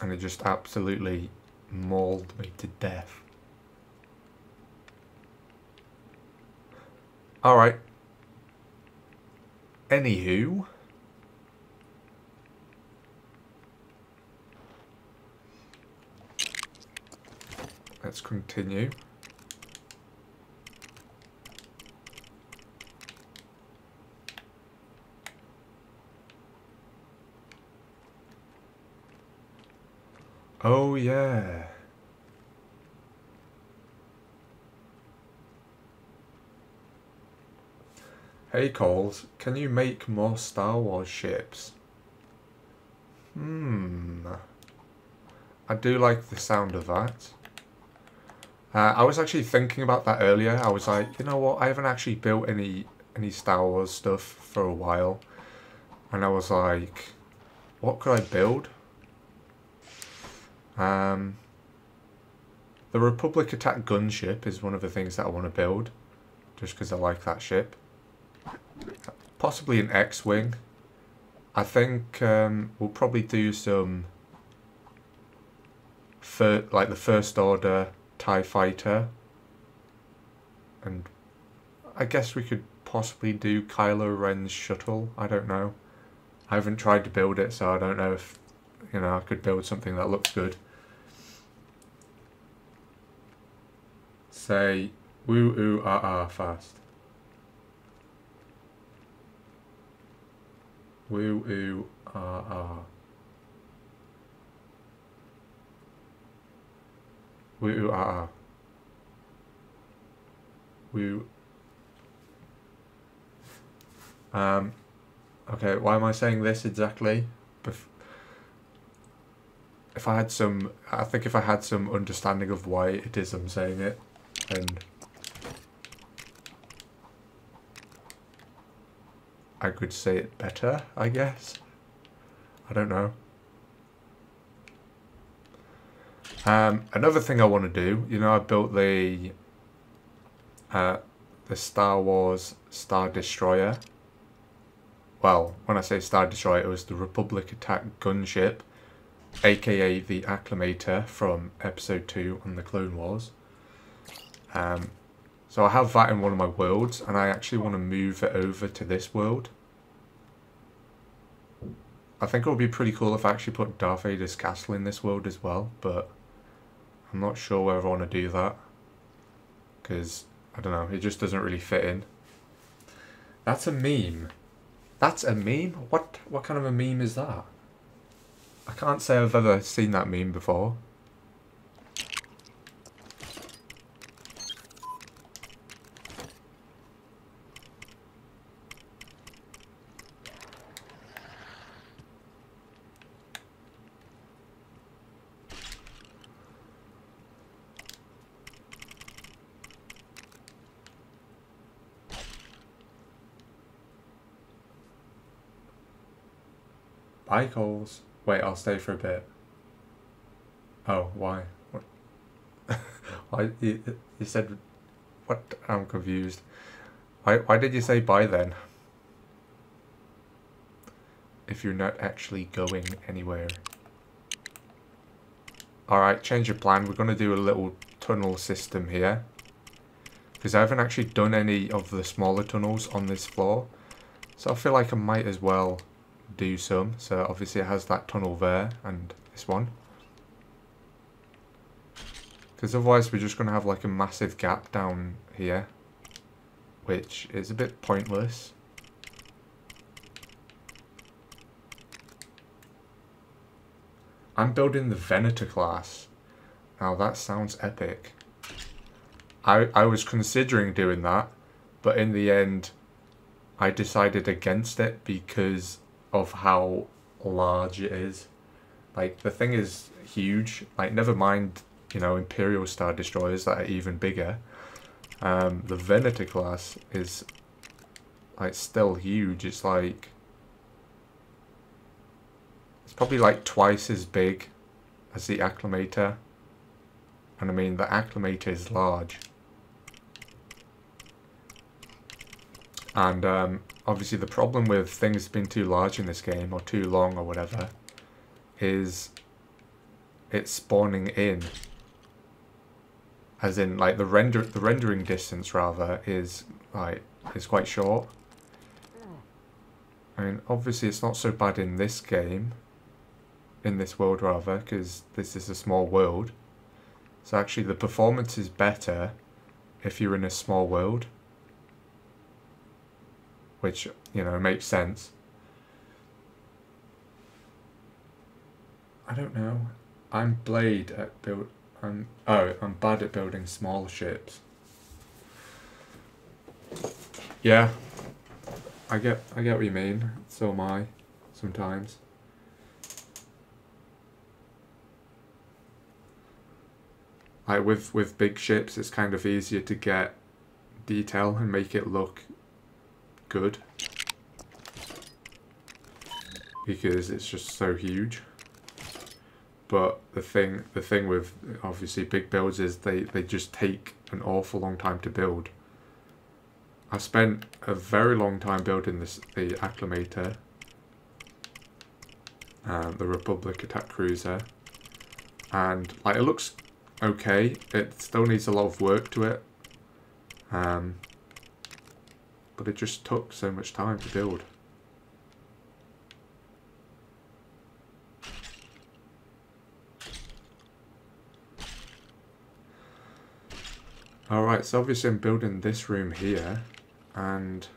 [SPEAKER 1] And it just absolutely mauled me to death. Alright. Anywho. Let's continue. Oh yeah. Hey Coles, can you make more Star Wars ships? I do like the sound of that. I was actually thinking about that earlier. I was like, you know what, I haven't actually built any Star Wars stuff for a while. And I was like, what could I build? The Republic Attack gunship is one of the things that I want to build. Just because I like that ship. Possibly an X-Wing. I think we'll probably do some... like the First Order TIE Fighter. And I guess we could possibly do Kylo Ren's shuttle. I don't know. I haven't tried to build it, so I don't know if, you know, I could build something that looks good. Say woo ooh ah ah fast. Woo ooh ah ah. Woo ooh ah ah. Woo. Okay, why am I saying this exactly? If I had some, I think if I had some understanding of why it is I'm saying it, then I could say it better, I guess. I don't know. Another thing I want to do, you know, I built the Star Wars Star Destroyer. Well, when I say Star Destroyer, it was the Republic attack gunship, aka the Acclamator from Episode 2 on the Clone Wars. So I have that in one of my worlds, and I actually want to move it over to this world. I think it would be pretty cool if I actually put Darth Vader's castle in this world as well, but I'm not sure whether I want to do that. Because, I don't know, it just doesn't really fit in. That's a meme. That's a meme? What kind of a meme is that? I can't say I've ever seen that meme before. Bye, Coles. Wait, I'll stay for a bit. Oh, why? What? Why? You said... What? I'm confused. Why did you say bye then? If you're not actually going anywhere. Alright, change your plan. We're going to do a little tunnel system here. Because I haven't actually done any of the smaller tunnels on this floor. So I feel like I might as well do some. So obviously it has that tunnel there and this one. Because otherwise we're just going to have like a massive gap down here. Which is a bit pointless. I'm building the Venator class. Now that sounds epic. I was considering doing that, but in the end I decided against it because of how large it is. Like, the thing is huge. Like, never mind, you know, Imperial Star Destroyers that are even bigger. The Venator class is, like, still huge. It's like... It's probably like twice as big as the Acclamator. And I mean, the Acclamator is large. And obviously the problem with things being too large in this game, or too long or whatever, is it's spawning in. As in, like, the rendering distance, rather, is quite short. I mean, obviously it's not so bad in this game, in this world rather, because this is a small world. So actually the performance is better if you're in a small world. Which, you know, makes sense. I don't know. I'm bad at building small ships. Yeah. I get what you mean. So am I sometimes. Like with big ships, it's kind of easier to get detail and make it look good, because it's just so huge. But the thing with obviously big builds is they just take an awful long time to build. I spent a very long time building the Acclamator, the Republic attack cruiser, and like, it looks okay. It still needs a lot of work to it. But it just took so much time to build. Alright, so obviously I'm building this room here, and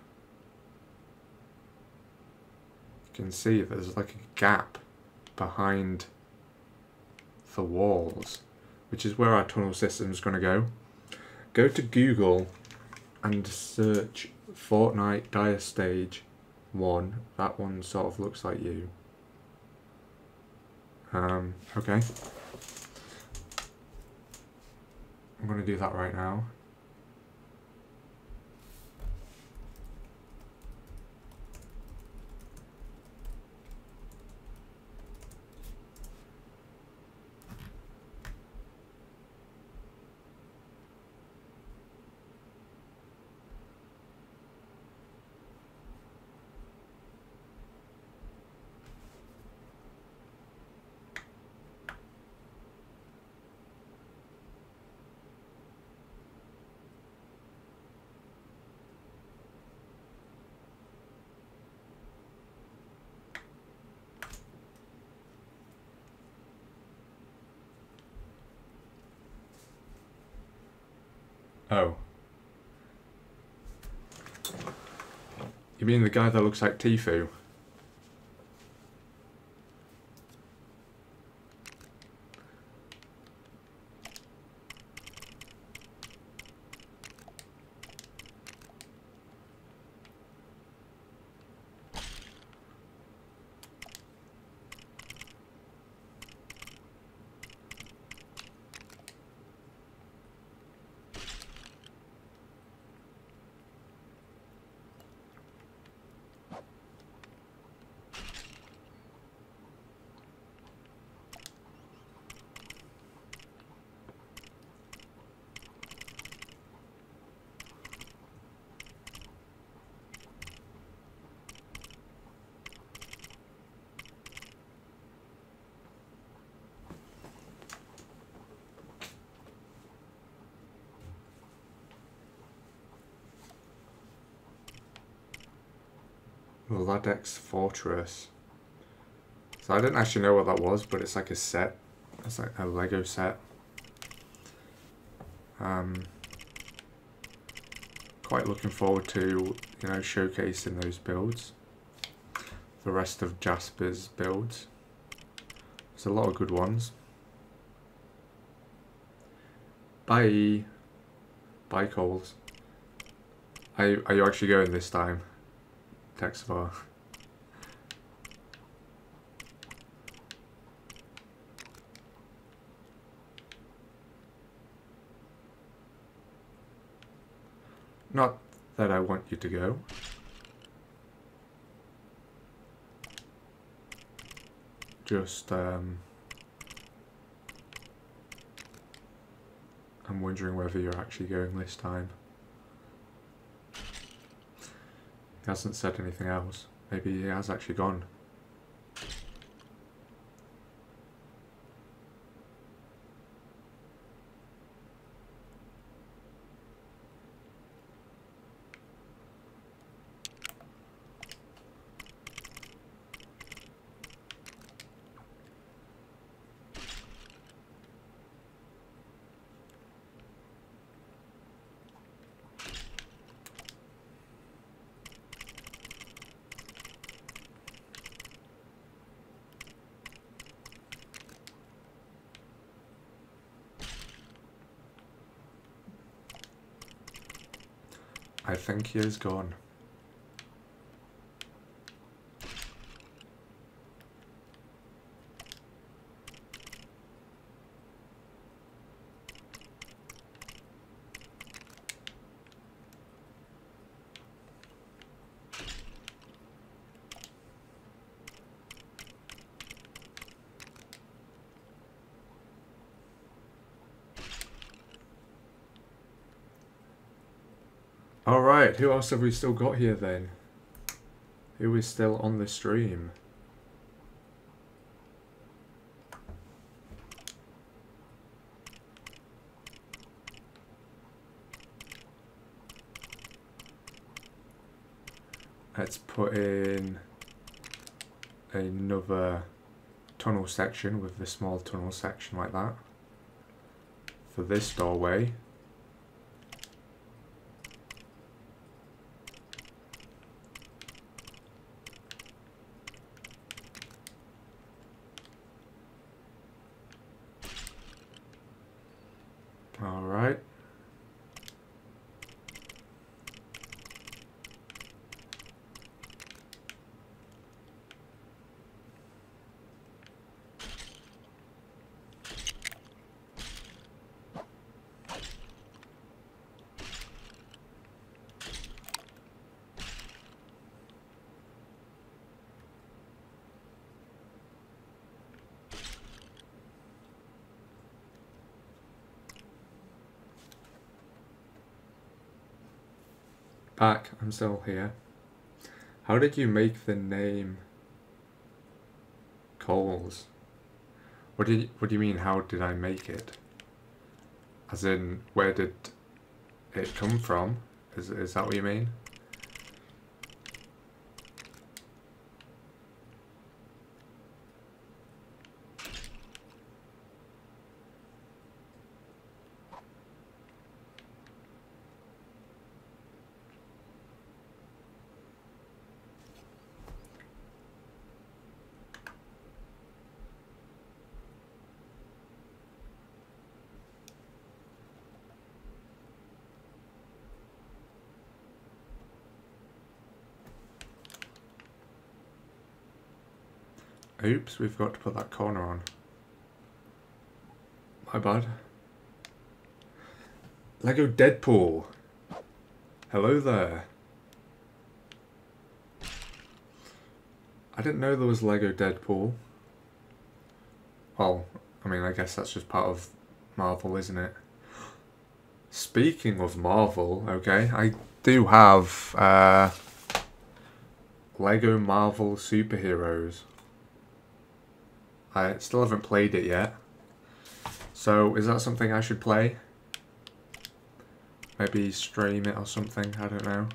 [SPEAKER 1] you can see there's like a gap behind the walls, which is where our tunnel system is going to go. Go to Google and search Fortnite Dire Stage 1. That one sort of looks like you. Okay. I'm going to do that right now. Oh. You mean the guy that looks like Tfue? Ladex Fortress. So I didn't actually know what that was, but it's like a set. It's like a Lego set. Quite looking forward to, you know, showcasing those builds. The rest of Jasper's builds. There's a lot of good ones. Bye. Bye, Coles. Are you actually going this time? Text bar. Not that I want you to go. Just, I'm wondering whether you're actually going this time. He hasn't said anything else. Maybe he has actually gone. I think he is gone. Alright, who else have we still got here then? Who is still on the stream? Let's put in another tunnel section with the small tunnel section like that for this doorway. back. I'm still here. How did you make the name Coles? What do you mean, how did I make it? As in, where did it come from? Is that what you mean? Oops, we forgot to put that corner on. My bad. Lego Deadpool. Hello there. I didn't know there was Lego Deadpool. Well, I mean, I guess that's just part of Marvel, isn't it? Speaking of Marvel, okay, I do have Lego Marvel Superheroes. I still haven't played it yet. So, is that something I should play? Maybe stream it or something, I don't know.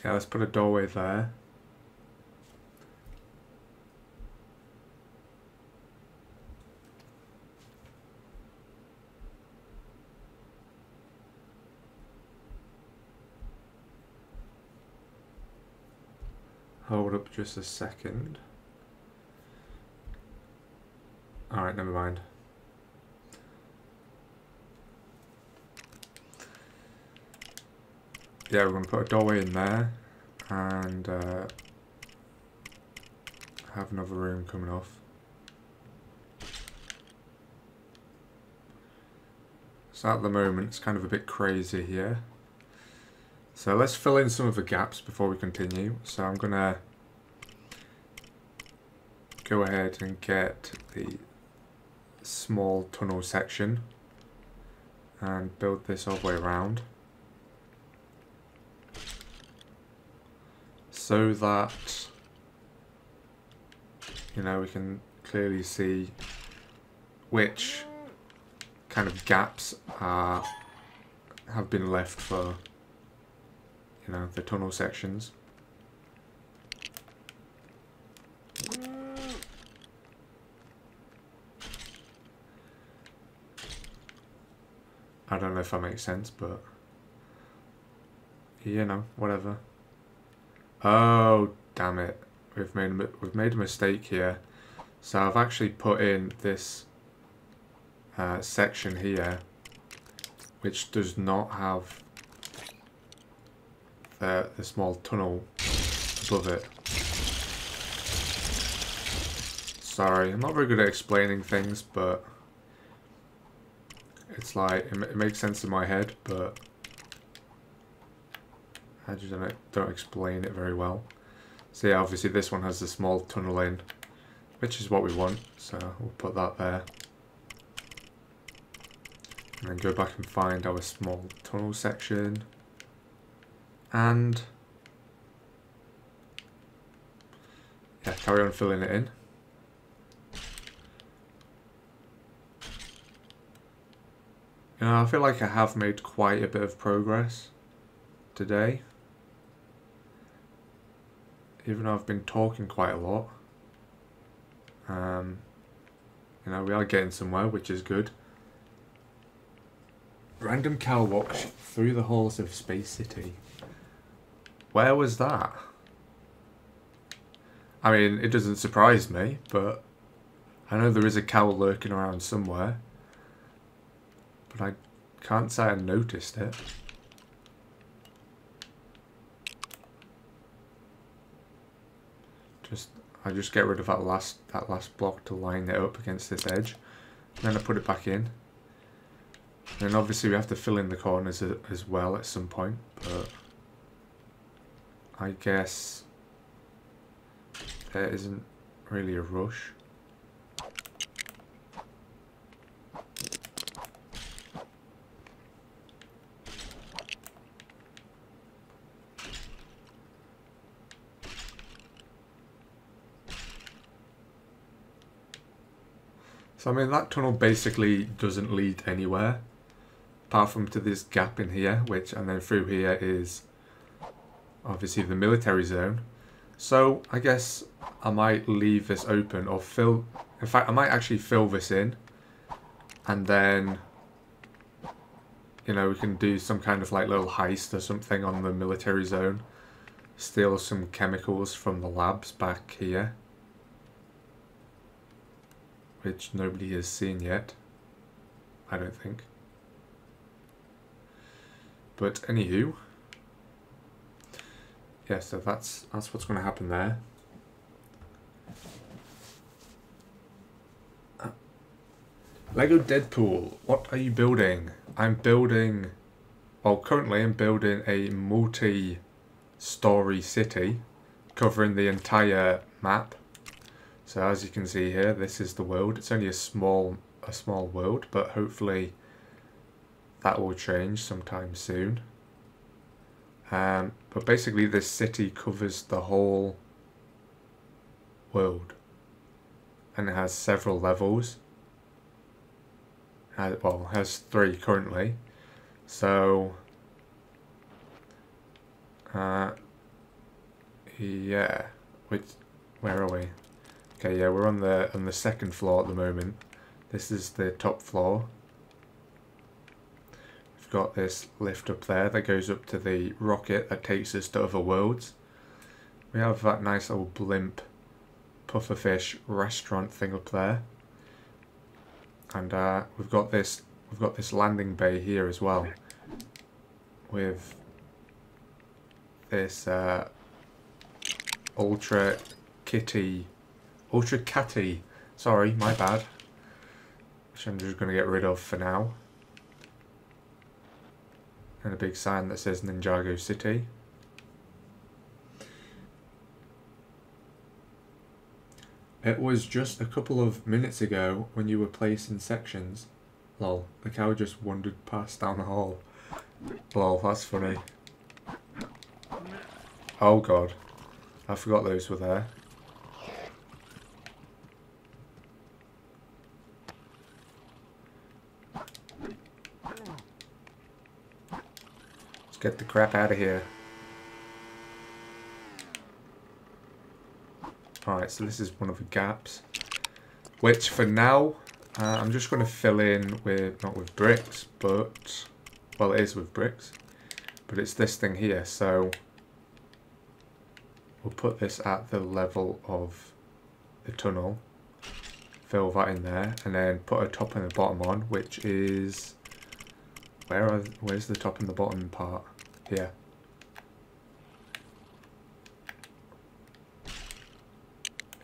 [SPEAKER 1] Yeah, let's put a doorway there. Hold up just a second. Alright, never mind. Yeah, we're going to put a doorway in there and have another room coming off. So at the moment it's kind of a bit crazy here. So let's fill in some of the gaps before we continue. So I'm going to go ahead and get the small tunnel section and build this all the way around. So that, you know, we can clearly see which kind of gaps have been left for, you know, the tunnel sections. I don't know if that makes sense, but you know, whatever. Oh, damn it. We've made a mistake here. So I've actually put in this section here, which does not have the small tunnel above it. Sorry, I'm not very good at explaining things, but it's like, it makes sense in my head, but I just don't explain it very well. So yeah, obviously this one has a small tunnel in, which is what we want, so we'll put that there. And then go back and find our small tunnel section. And yeah, carry on filling it in. You know, I feel like I have made quite a bit of progress today. Even though I've been talking quite a lot. You know, we are getting somewhere, which is good. Random cow walks through the halls of Space City. Where was that? I mean, it doesn't surprise me, but I know there is a cow lurking around somewhere. But I can't say I noticed it. I just get rid of that last block to line it up against this edge. And then I put it back in. And then obviously we have to fill in the corners as well at some point, but I guess there isn't really a rush. So I mean, that tunnel basically doesn't lead anywhere apart from to this gap in here, and then through here is obviously the military zone. So I guess I might leave this open or in fact I might actually fill this in, and then, you know, we can do some kind of like little heist or something on the military zone, steal some chemicals from the labs back here, which nobody has seen yet, I don't think. But anywho, yeah, so that's what's going to happen there. Lego Deadpool, what are you building? Currently I'm building a multi-story city covering the entire map. So as you can see here, this is the world. It's only a small world, but hopefully that will change sometime soon. But basically this city covers the whole world, and it has several levels. It has 3 currently. So yeah, where are we? Okay, yeah, we're on the 2nd floor at the moment. This is the top floor. We've got this lift up there that goes up to the rocket that takes us to other worlds. We have that nice old blimp pufferfish restaurant thing up there, and we've got this landing bay here as well, with this ultra catty, sorry, my bad, which I'm just going to get rid of for now. And a big sign that says Ninjago City. It was just a couple of minutes ago when you were placing sections. Lol, the cow just wandered past down the hall. Lol, that's funny. Oh god, I forgot those were there. Let's get the crap out of here. Alright, so this is one of the gaps, which for now I'm just going to fill in with, not with bricks, but, well, it is with bricks, but it's this thing here, so we'll put this at the level of the tunnel, fill that in there, and then put a top and a bottom on, which is... where's the top and the bottom part? Here.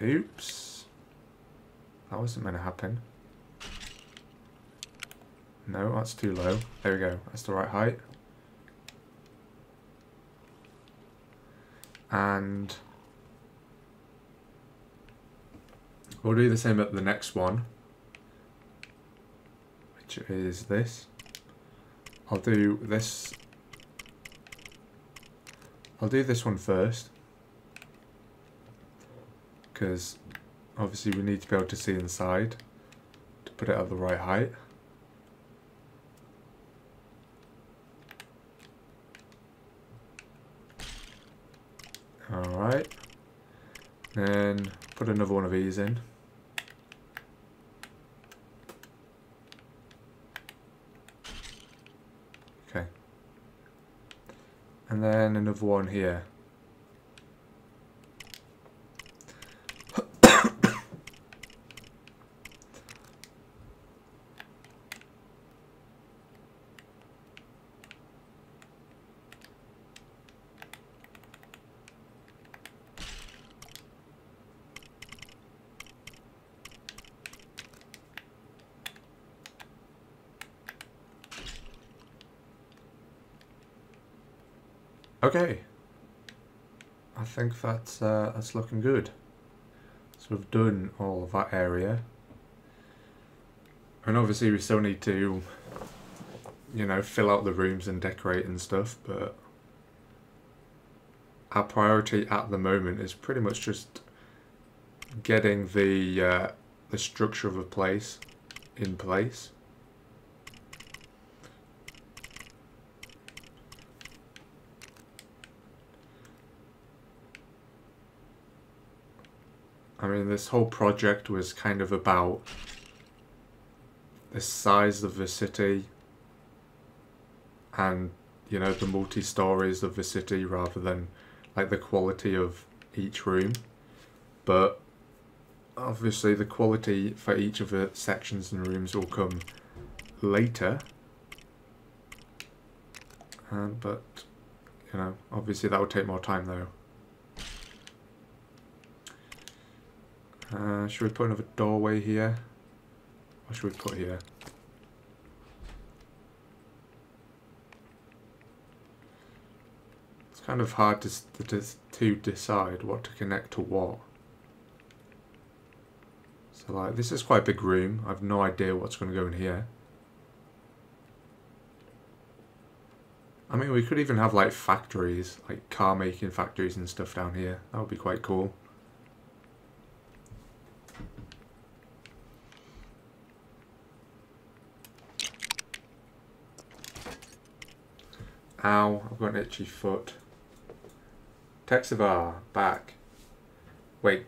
[SPEAKER 1] Oops. That wasn't meant to happen. No, that's too low. There we go. That's the right height. And we'll do the same at the next one, which is this. I'll do this one first, because obviously we need to be able to see inside to put it at the right height. Alright, then put another one of these in. Okay. And then another one here. Okay, I think that's looking good. So we've done all of that area, and obviously we still need to, you know, fill out the rooms and decorate and stuff. But our priority at the moment is pretty much just getting the structure of a place in place. I mean, this whole project was kind of about the size of the city and, you know, the multi-stories of the city rather than like the quality of each room. But obviously the quality for each of the sections and rooms will come later. But, you know, obviously that would take more time though. Should we put another doorway here? What should we put here? It's kind of hard to decide what to connect to what. So like, this is quite a big room. I have no idea what's going to go in here. I mean, we could even have like factories, like car making factories and stuff down here. That would be quite cool. Ow, I've got an itchy foot. Texivar, back. Wait,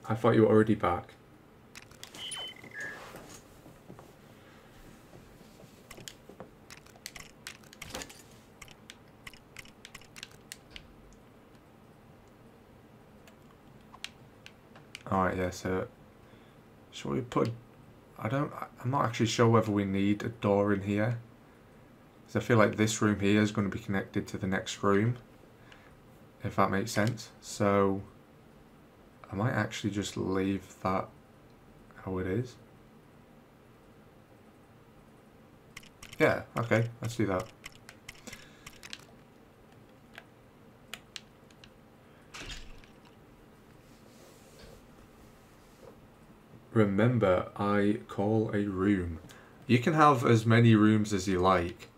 [SPEAKER 1] I thought you were already back. Alright, yeah, so shall we put... I'm not actually sure whether we need a door in here. Because I feel like this room here is going to be connected to the next room, if that makes sense. So I might actually just leave that how it is. Yeah, okay, let's do that. Remember, I call a room. You can have as many rooms as you like.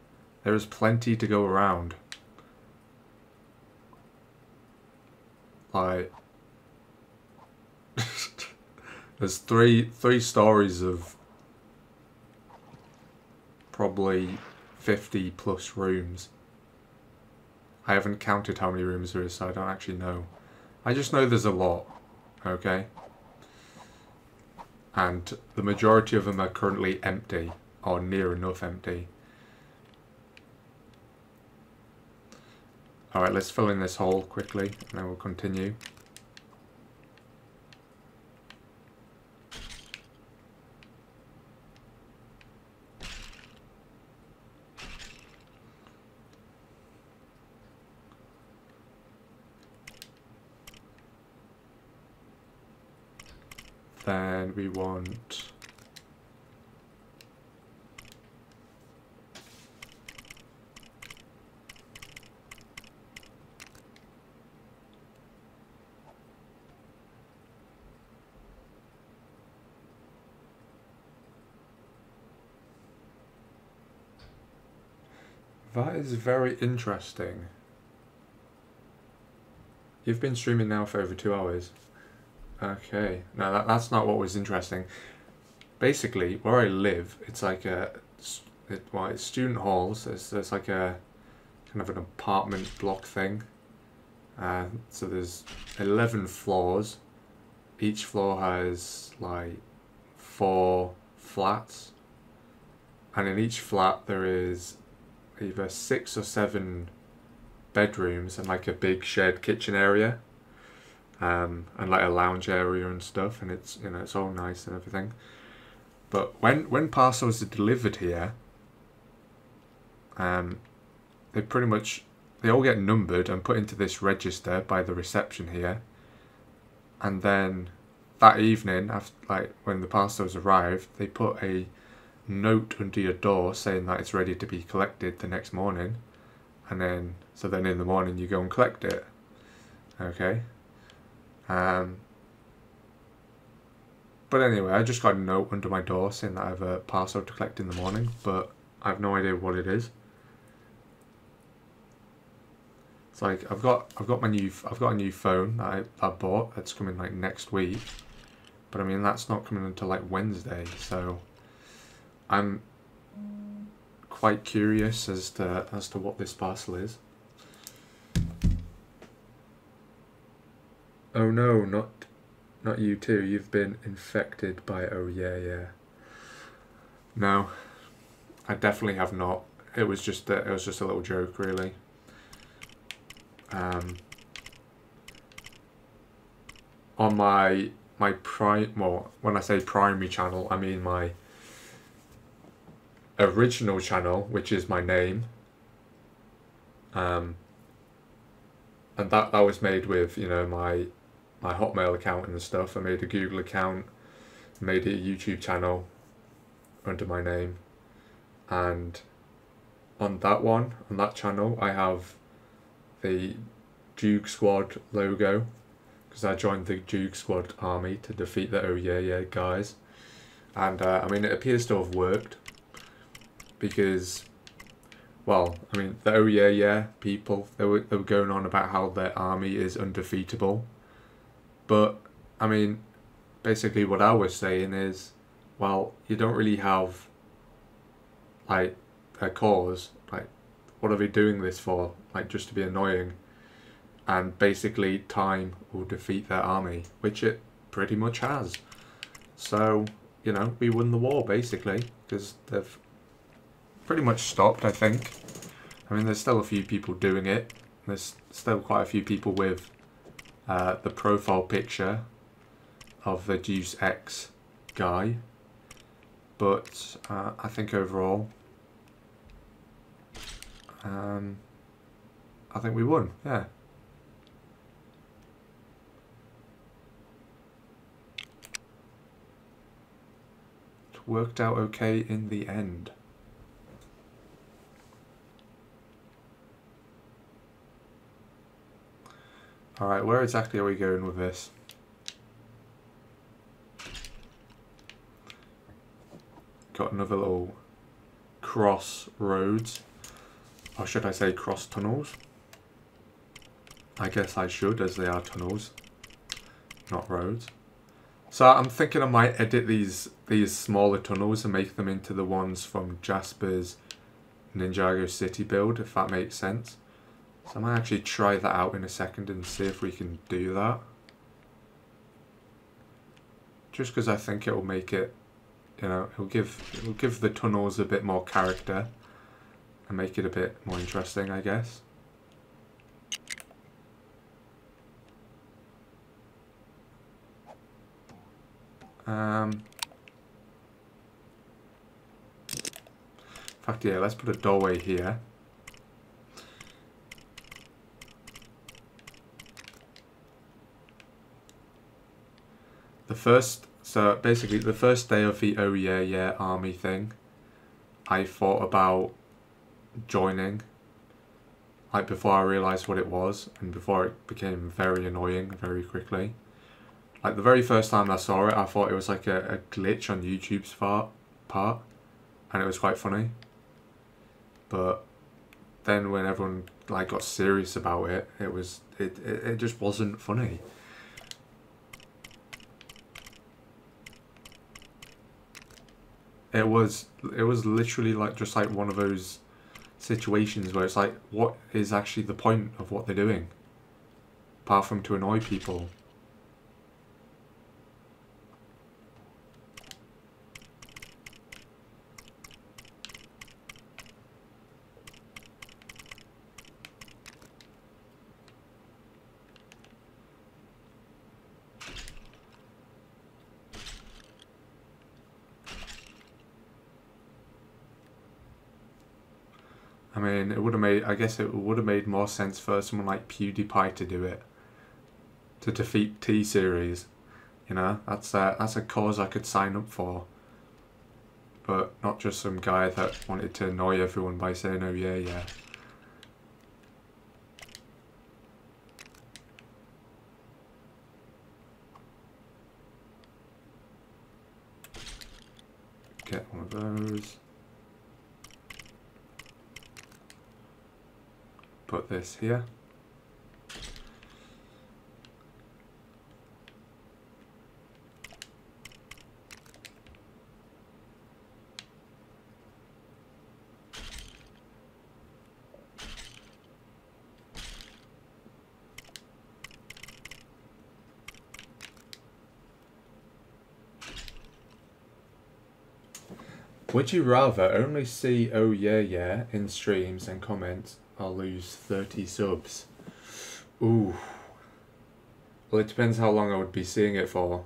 [SPEAKER 1] There is plenty to go around. Like, there's three stories of probably 50 plus rooms. I haven't counted how many rooms there is, so I don't actually know. I just know there's a lot, okay? And the majority of them are currently empty, or near enough empty. Alright, let's fill in this hole quickly, and then we'll continue. Then we want... That is very interesting. You've been streaming now for over 2 hours. Okay, no, that's not what was interesting. Basically, where I live, it's like it's student halls. There's like a kind of an apartment block thing. So there's 11 floors. Each floor has like 4 flats, and in each flat there is either 6 or 7 bedrooms and like a big shared kitchen area, and like a lounge area and stuff, and it's, you know, it's all nice and everything. But when parcels are delivered here, they all get numbered and put into this register by the reception here, and then that evening, after, like, when the parcels arrive, they put a note under your door saying that it's ready to be collected the next morning, and then in the morning you go and collect it. Okay. But anyway, I just got a note under my door saying that I have a parcel to collect in the morning, but I have no idea what it is. It's like I've got a new phone that I bought that's coming like next week, but I mean that's not coming until like Wednesday, so I'm quite curious as to what this parcel is. Oh no, not you too. You've been infected by... Oh yeah. No, I definitely have not. It was just a little joke, really. On my when I say primary channel, I mean my original channel, which is my name, and that was made with, you know, my Hotmail account and stuff. I made a Google account, made a YouTube channel under my name, and on that channel I have the Duke Squad logo, because I joined the Duke Squad army to defeat the Oh Yeah guys, and I mean, it appears to have worked, because, well, I mean, the Oh Yeah people, they were going on about how their army is undefeatable, but I mean, basically what I was saying is, well, you don't really have like a cause. Like, what are they doing this for? Like, just to be annoying? And basically time will defeat their army, which it pretty much has. So, you know, we won the war basically, because they've pretty much stopped, I think. I mean, there's still a few people doing it. There's still quite a few people with the profile picture of the Deus Ex guy. But I think overall, I think we won, yeah. It worked out okay in the end. Alright, where exactly are we going with this? Got another little crossroads. Or should I say cross tunnels? I guess I should, as they are tunnels, not roads. So I'm thinking I might edit these smaller tunnels and make them into the ones from Jasper's Ninjago city build, if that makes sense. So I might actually try that out in a second and see if we can do that. Just because I think it will make it, you know, it will give the tunnels a bit more character and make it a bit more interesting, I guess. In fact, yeah, let's put a doorway here. So basically the first day of the Oh Yeah Yeah army thing, I thought about joining, like before I realised what it was and before it became very annoying very quickly. Like the very first time I saw it, I thought it was like a glitch on YouTube's part, and it was quite funny. But then when everyone like got serious about it, it just wasn't funny. It was literally like just like one of those situations where it's like, what is actually the point of what they're doing, apart from to annoy people? I mean, I guess it would have made more sense for someone like PewDiePie to do it, to defeat T-Series. You know, that's a cause I could sign up for. But not just some guy that wanted to annoy everyone by saying, oh yeah, yeah. Get one of those. Put this here. Would you rather only see oh yeah yeah in streams and comments or lose 30 subs? Ooh. Well, it depends how long I would be seeing it for.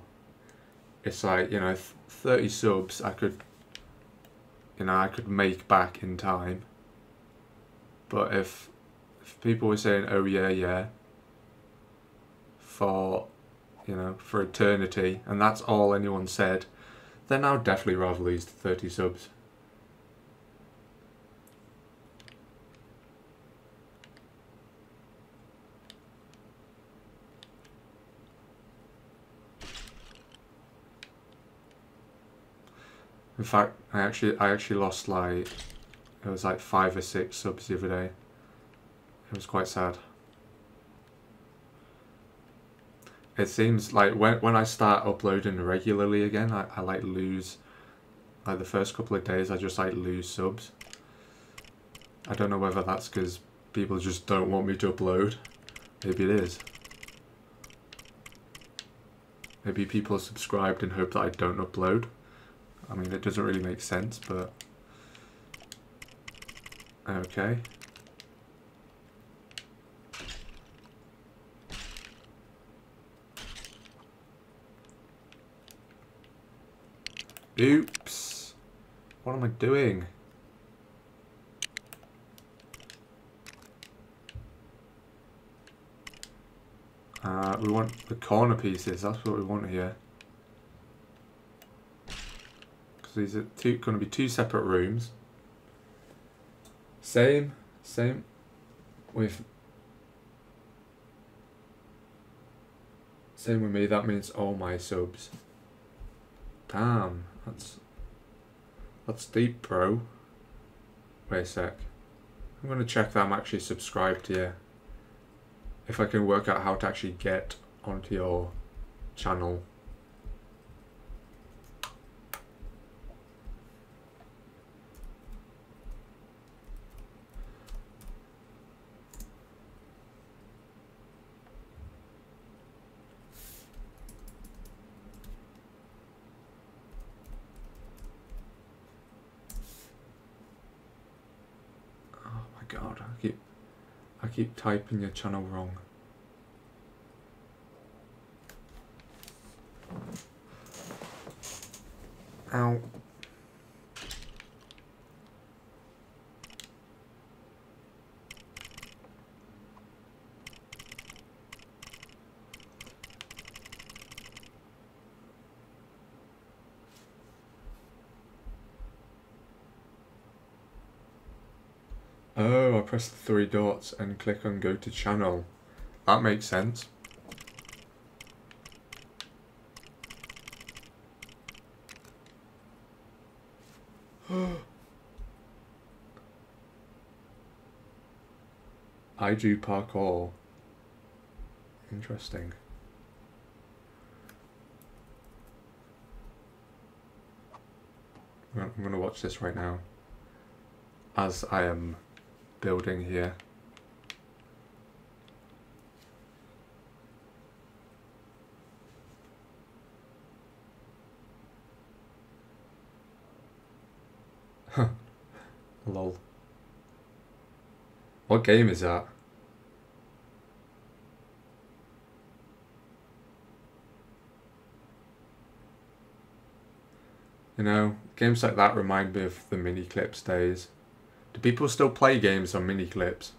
[SPEAKER 1] It's like, you know, 30 subs I could make back in time. But if people were saying oh yeah yeah for, you know, for eternity, and that's all anyone said, then I would definitely rather lose 30 subs. In fact, I actually lost like, it was like 5 or 6 subs the other day. It was quite sad. It seems like when I start uploading regularly again, I like lose, like the first couple of days I just like lose subs. I don't know whether that's because people just don't want me to upload. Maybe it is. Maybe people are subscribed and hope that I don't upload. I mean, it doesn't really make sense, but okay. Oops. What am I doing? We want the corner pieces. That's what we want here. Because these are going to be 2 separate rooms. Same with me. That means all my subs. Damn, that's deep, bro. Wait a sec. I'm going to check that I'm actually subscribed to you. If I can work out how to actually get onto your channel. Oh my god, I keep typing your channel wrong. Ow. Oh, I press the 3 dots and click on go to channel. That makes sense. I do parkour. Interesting. I'm going to watch this right now as I am building here. Huh. Lol. What game is that? You know, games like that remind me of the mini clips days. Do people still play games on mini clips?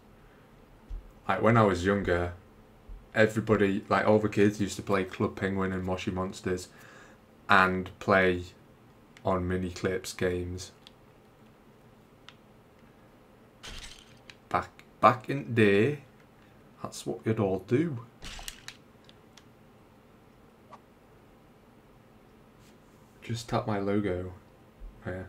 [SPEAKER 1] Like when I was younger, everybody, like all the kids used to play Club Penguin and Moshi Monsters and play on mini clips games. Back in the day, that's what you'd all do. Just tap my logo. Oh, yeah.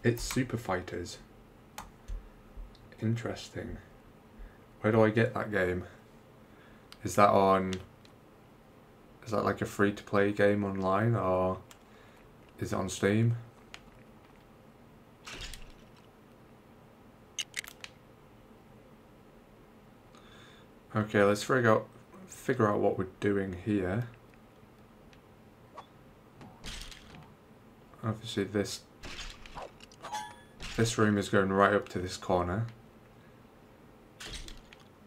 [SPEAKER 1] It's Super Fighters. Interesting. Where do I get that game? Is that on... Is that like a free-to-play game online, or is it on Steam? Okay, let's figure out what we're doing here. Obviously this room is going right up to this corner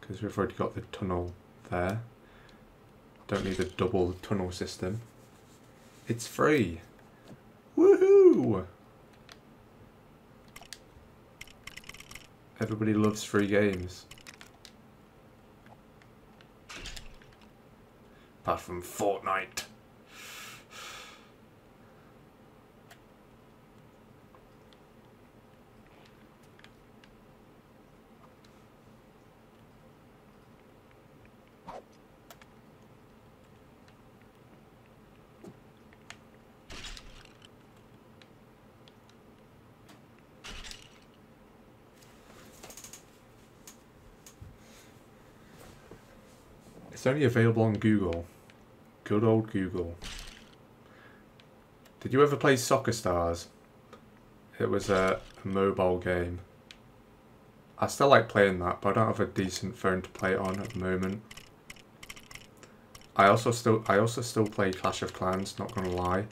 [SPEAKER 1] because we've already got the tunnel there. Don't need a double tunnel system. It's free. Woohoo! Everybody loves free games. Apart from Fortnite. It's only available on Google. Good old Google. Did you ever play Soccer Stars? It was a mobile game. I still like playing that, but I don't have a decent phone to play it on at the moment. I also still play Clash of Clans, not gonna lie.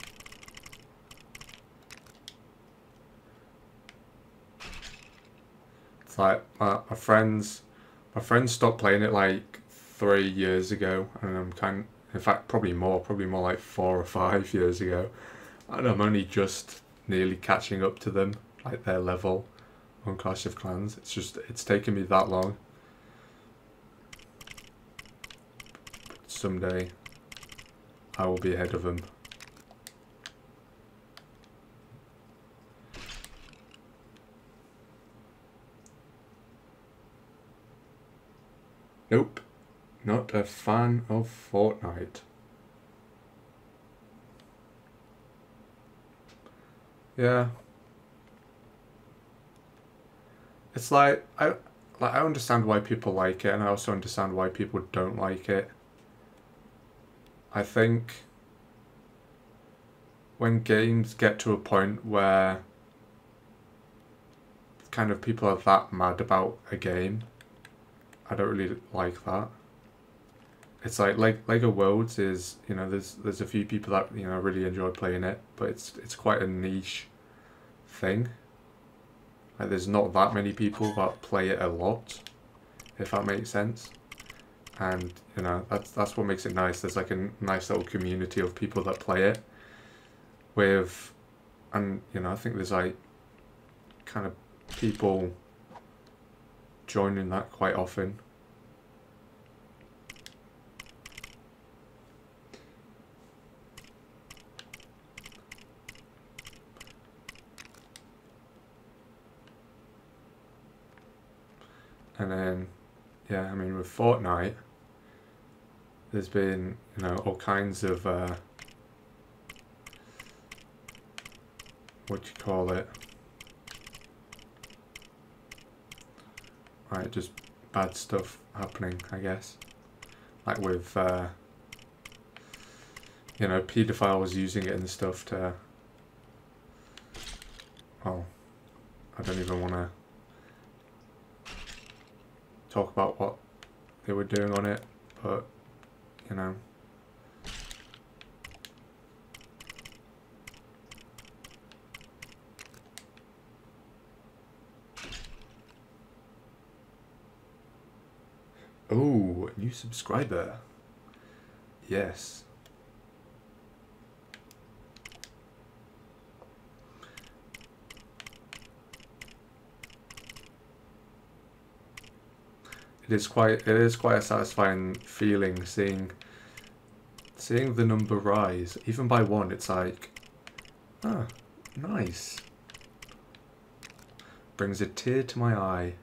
[SPEAKER 1] It's like my friends stopped playing it like 3 years ago, and in fact probably more like 4 or 5 years ago, and I'm only just nearly catching up to them, like their level on Clash of Clans. It's taken me that long. But someday I will be ahead of them. Nope. Not a fan of Fortnite. Yeah. It's like I understand why people like it, and I also understand why people don't like it. I think when games get to a point where kind of people are that mad about a game, I don't really like that. It's like Lego Worlds is, you know, there's a few people that, you know, really enjoy playing it, but it's quite a niche thing. Like, there's not that many people that play it a lot, if that makes sense. And, you know, that's what makes it nice. There's like a nice little community of people that play it with, and, you know, I think there's like kind of people joining that quite often. And then, yeah, I mean, with Fortnite, there's been, you know, all kinds of, what do you call it? Right, just bad stuff happening, I guess. Like with, you know, paedophiles using it and stuff to, well, I don't even want to talk about what they were doing on it, but, you know. Oh, new subscriber. Yes. It is quite a satisfying feeling seeing the number rise. Even by one, it's like, ah, nice. Brings a tear to my eye.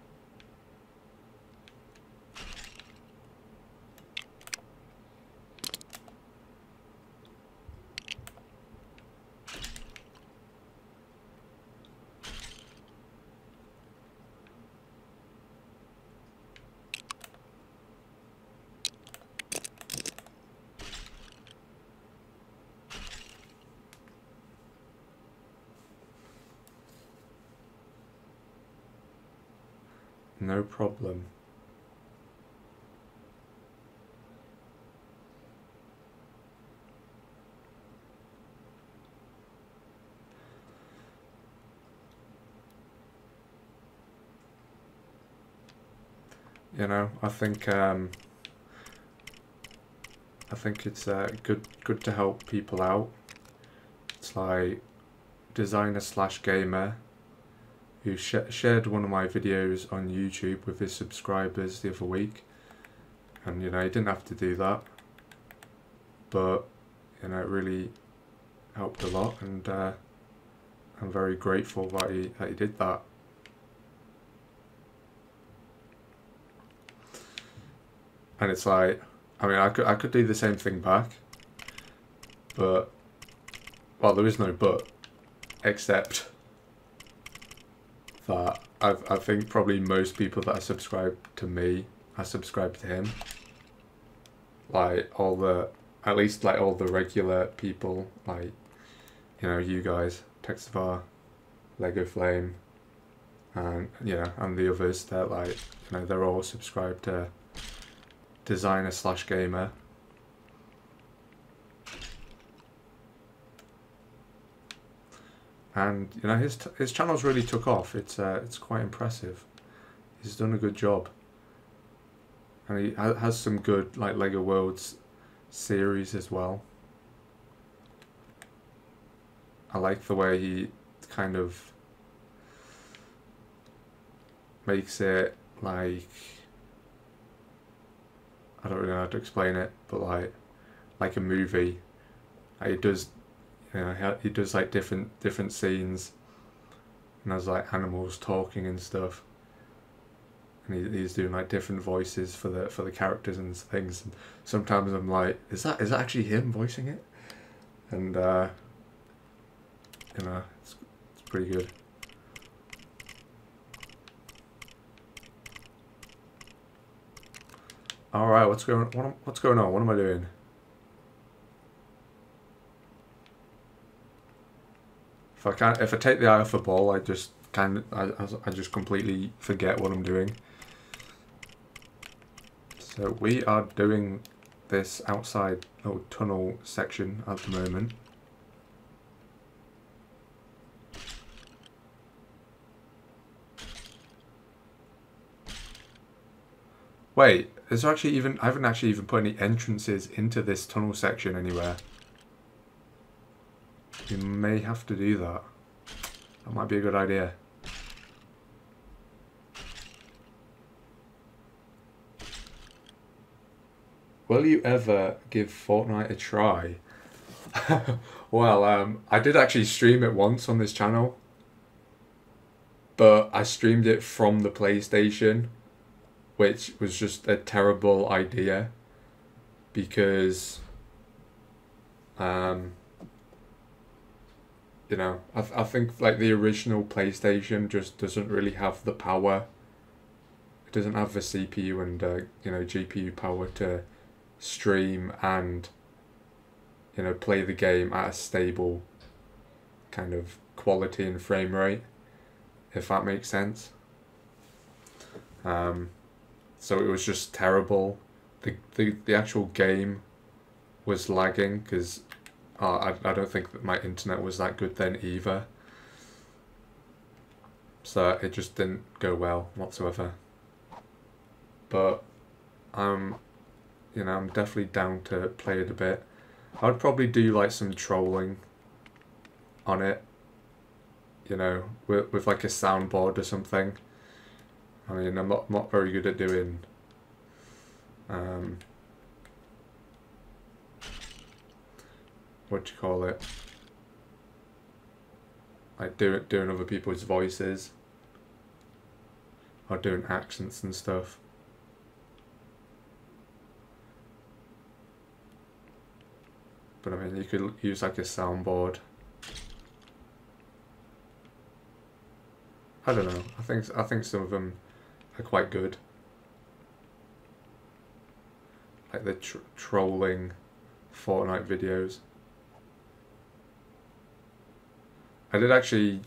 [SPEAKER 1] No problem. You know, I think it's good to help people out. It's like designer/gamer who shared one of my videos on YouTube with his subscribers the other week, and you know, he didn't have to do that, but you know, it really helped a lot, and I'm very grateful that he did that. And it's like, I mean, I could do the same thing back, but, well, there is no but, except that I think probably most people that are subscribed to me are subscribed to him. Like at least like all the regular people, like, you know, you guys, Texavar, Lego Flame, and yeah, and the others, they're like, you know, they're all subscribed to designer/gamer. And you know, his channel's really took off. It's quite impressive. He's done a good job, and he has some good like Lego Worlds series as well. I like the way he kind of makes it like, I don't really know how to explain it, but like a movie. Like, he does, you know, he does like different scenes, and there's like animals talking and stuff, and he's doing like different voices for the characters and things. And sometimes I'm like, is that actually him voicing it? And you know, it's pretty good. All right, what's going on? What am I doing? If I take the eye off the ball, I just I just completely forget what I'm doing. So we are doing this outside little tunnel section at the moment. Wait, there's actually even... I haven't actually even put any entrances into this tunnel section anywhere. We may have to do that. That might be a good idea. Will you ever give Fortnite a try? Well, I did actually stream it once on this channel. But I streamed it from the PlayStation, which was just a terrible idea. Because... you know, I think like the original PlayStation just doesn't really have the power. It doesn't have the CPU and you know, GPU power to stream and, you know, play the game at a stable kind of quality and frame rate, if that makes sense. So it was just terrible. The actual game was lagging because I don't think that my internet was that good then either. So it just didn't go well whatsoever. But you know, I'm definitely down to play it a bit. I'd probably do like some trolling on it, you know, with like a soundboard or something. I mean, I'm not very good at doing what do you call it? Like doing other people's voices or doing accents and stuff. But I mean, you could use like a soundboard. I don't know. I think some of them are quite good. Like the trolling Fortnite videos. I did actually.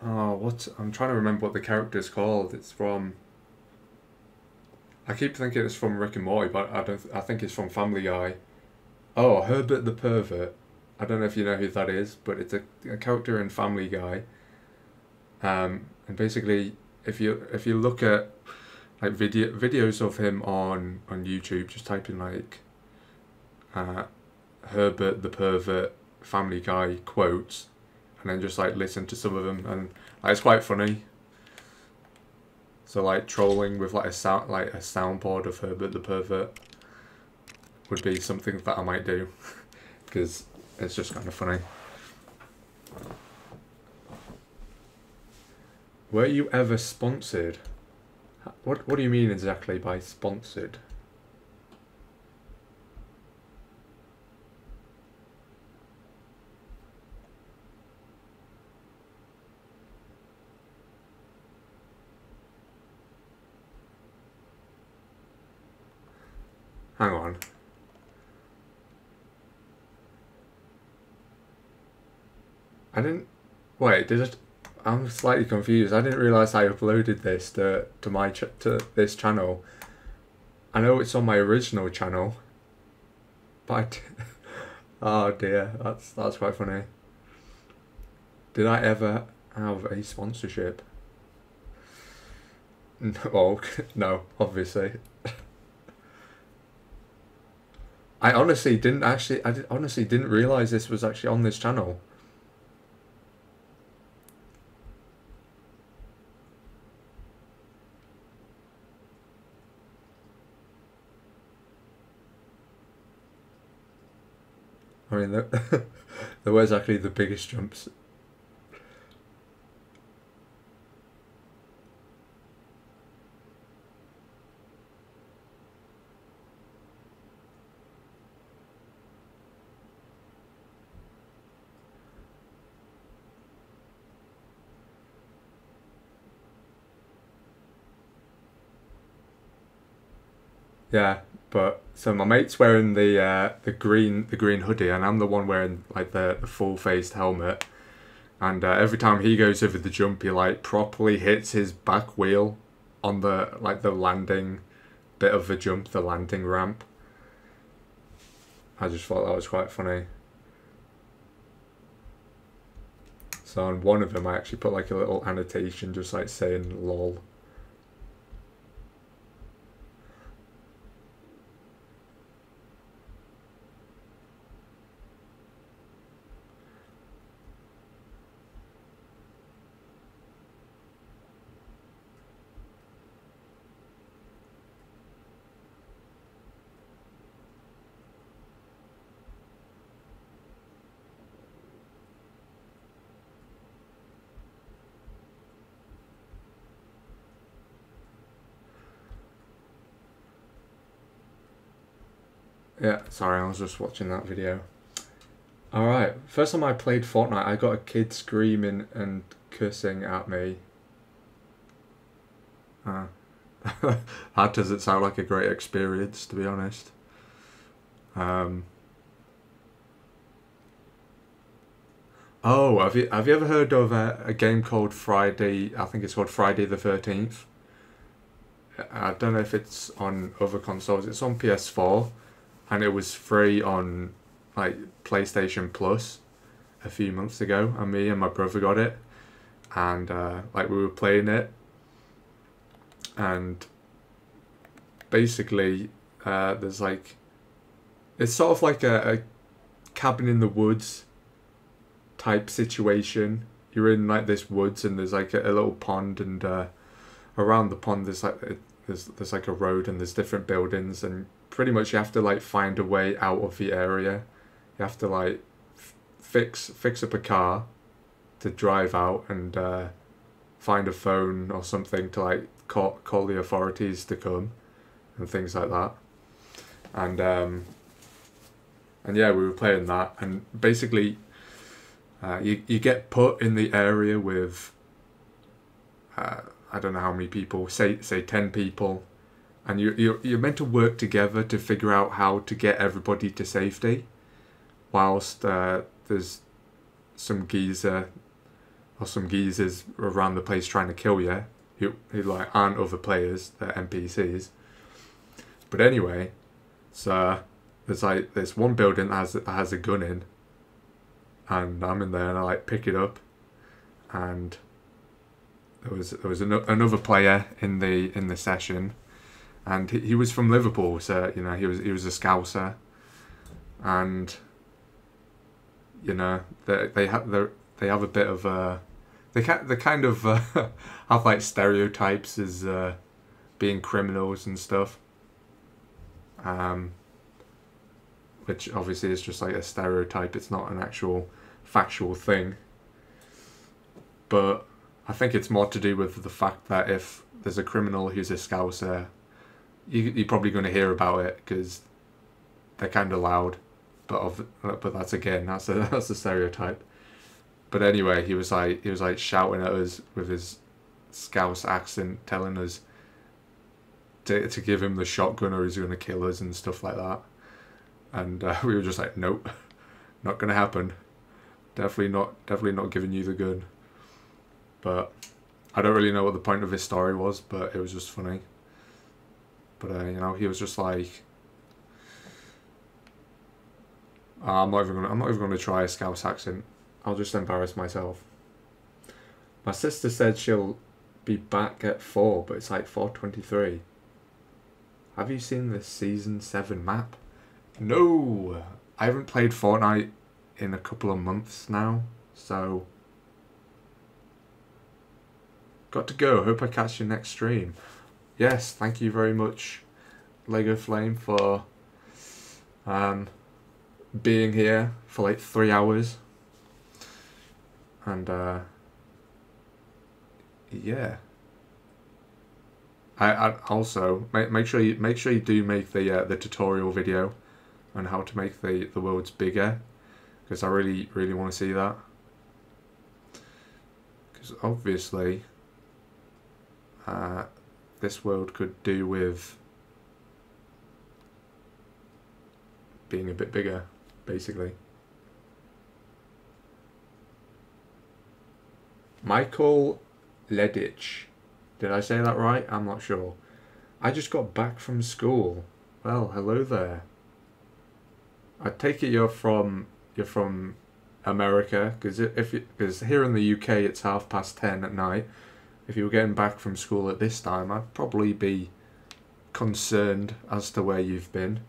[SPEAKER 1] Oh, what? I'm trying to remember what the character's called. It's from. I keep thinking it's from Rick and Morty, but I don't. I think it's from Family Guy. Oh, Herbert the Pervert. I don't know if you know who that is, but it's a character in Family Guy. And basically, if you look at like videos of him on YouTube, just type in like Herbert the Pervert Family Guy quotes, and then just like listen to some of them, and like, it's quite funny. So like trolling with like a soundboard of Herbert the Pervert would be something that I might do, because it's just kind of funny. Were you ever sponsored? What do you mean exactly by sponsored? Hang on. I didn't... Wait, did it... I'm slightly confused. I didn't realise I uploaded this to this channel. I know it's on my original channel, but oh dear, that's quite funny. Did I ever have a sponsorship? No, no, obviously. I honestly didn't realise this was actually on this channel. I mean, there was actually the biggest jumps. Yeah, but so my mate's wearing the green hoodie, and I'm the one wearing like the full faced helmet. And every time he goes over the jump, he like properly hits his back wheel on the the landing bit of the jump, the landing ramp. I just thought that was quite funny. So on one of them, I actually put like a little annotation, just like saying "lol." Yeah, sorry, I was just watching that video. Alright, first time I played Fortnite, I got a kid screaming and cursing at me. That doesn't sound like a great experience, to be honest. Oh, have you ever heard of a game called Friday? I think it's called Friday the 13th. I don't know if it's on other consoles. It's on PS4, and it was free on like PlayStation Plus a few months ago, and me and my brother got it, and like we were playing it, and basically there's like, it's sort of like a cabin in the woods type situation. You're in like this woods, and there's like a little pond, and around the pond there's like there's like a road, and there's different buildings, and pretty much you have to like find a way out of the area. You have to like fix up a car to drive out, and find a phone or something to like call the authorities to come and things like that. And yeah, we were playing that, and basically you get put in the area with I don't know how many people, say 10 people, and you're meant to work together to figure out how to get everybody to safety, whilst there's some geezer or some geezers around the place trying to kill you, who like aren't other players, they're NPCs. But anyway, so there's like this one building that has a gun in, and I'm in there, and I like pick it up, and there was another player in the session, and he was from Liverpool, so you know he was a Scouser, and you know they have a bit of they kind of have like stereotypes as being criminals and stuff, which obviously is just like a stereotype. It's not an actual factual thing, but I think it's more to do with the fact that if there's a criminal who's a Scouser, you're probably going to hear about it because they're kind of loud. But that's a stereotype. But anyway, he was like shouting at us with his Scouse accent, telling us to give him the shotgun or he's going to kill us and stuff like that. And we were just like, nope, not going to happen. Definitely not giving you the gun. But I don't really know what the point of his story was, but it was just funny. But you know, he was just like, I'm not even gonna try a Scouse accent. I'll just embarrass myself. My sister said she'll be back at 4, but it's like 4:23. Have you seen the season 7 map? No, I haven't played Fortnite in a couple of months now, so got to go. Hope I catch you next stream. Yes, thank you very much, Lego Flame, for being here for like 3 hours. And yeah, I also make sure you do make the tutorial video on how to make the worlds bigger, because I really want to see that, because obviously this world could do with being a bit bigger, basically. Michael Ledich. Did I say that right? I'm not sure. I just got back from school. Well, hello there. I take it you're from America, because here in the UK it's 10:30 at night. If you were getting back from school at this time, I'd probably be concerned as to where you've been.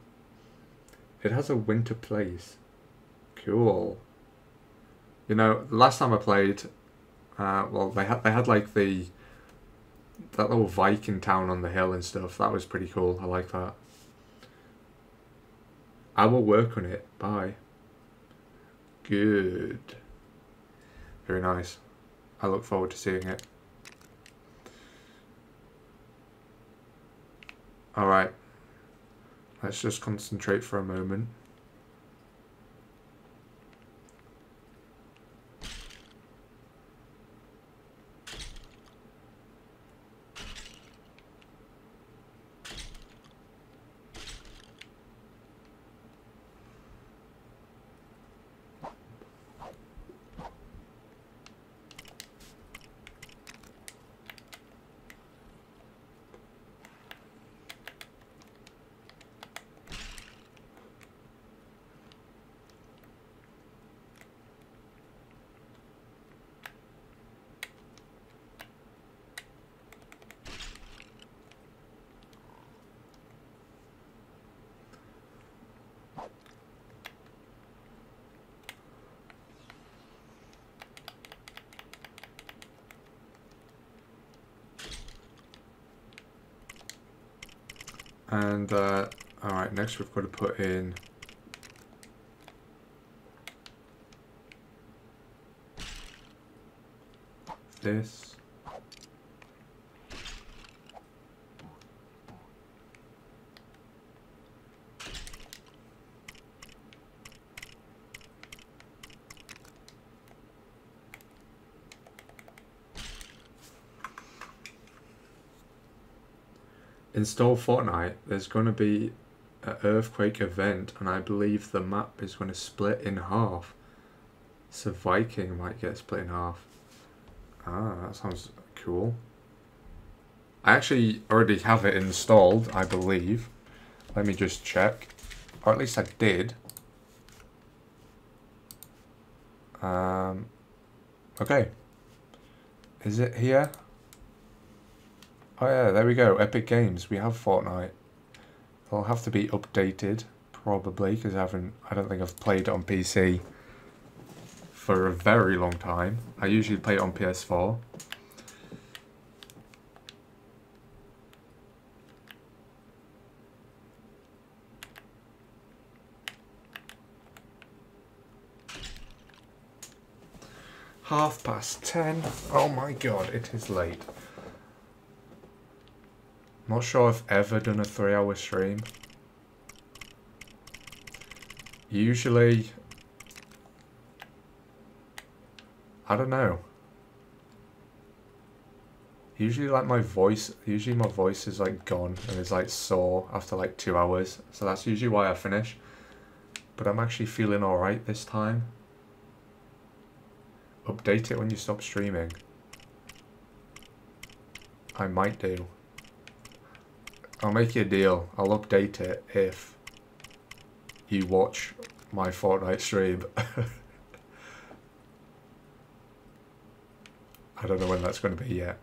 [SPEAKER 1] It has a winter place. Cool. You know, the last time I played, well, they had like that little Viking town on the hill and stuff. That was pretty cool. I like that. I will work on it. Bye. Good. Very nice. I look forward to seeing it. Alright. Let's just concentrate for a moment. And, alright, next we've got to put in this. Install Fortnite. There's going to be an earthquake event, and I believe the map is going to split in half. So Viking might get split in half. Ah, that sounds cool. I actually already have it installed, I believe. Let me just check. Or at least I did. Okay. Is it here? Oh yeah, there we go. Epic Games. We have Fortnite. It'll have to be updated, probably, because I don't think I've played it on PC for a very long time. I usually play it on PS4. Half past 10. Oh my god, it is late. Not sure I've ever done a 3-hour stream. Usually, I don't know. Usually my voice is like gone and it's like sore after like 2 hours. So that's usually why I finish. But I'm actually feeling alright this time. Update it when you stop streaming. I might do. I'll make you a deal. I'll update it if you watch my Fortnite stream. I don't know when that's going to be yet.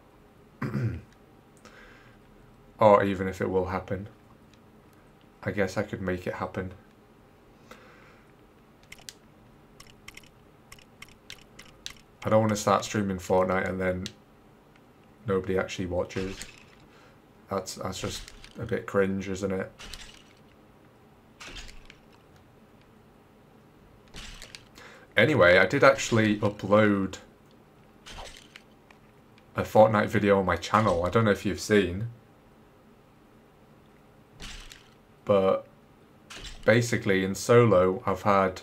[SPEAKER 1] Or even if it will happen. I guess I could make it happen. I don't want to start streaming Fortnite and then nobody actually watches. That's just a bit cringe, isn't it? Anyway, I did actually upload a Fortnite video on my channel. I don't know if you've seen. But basically in solo, I've had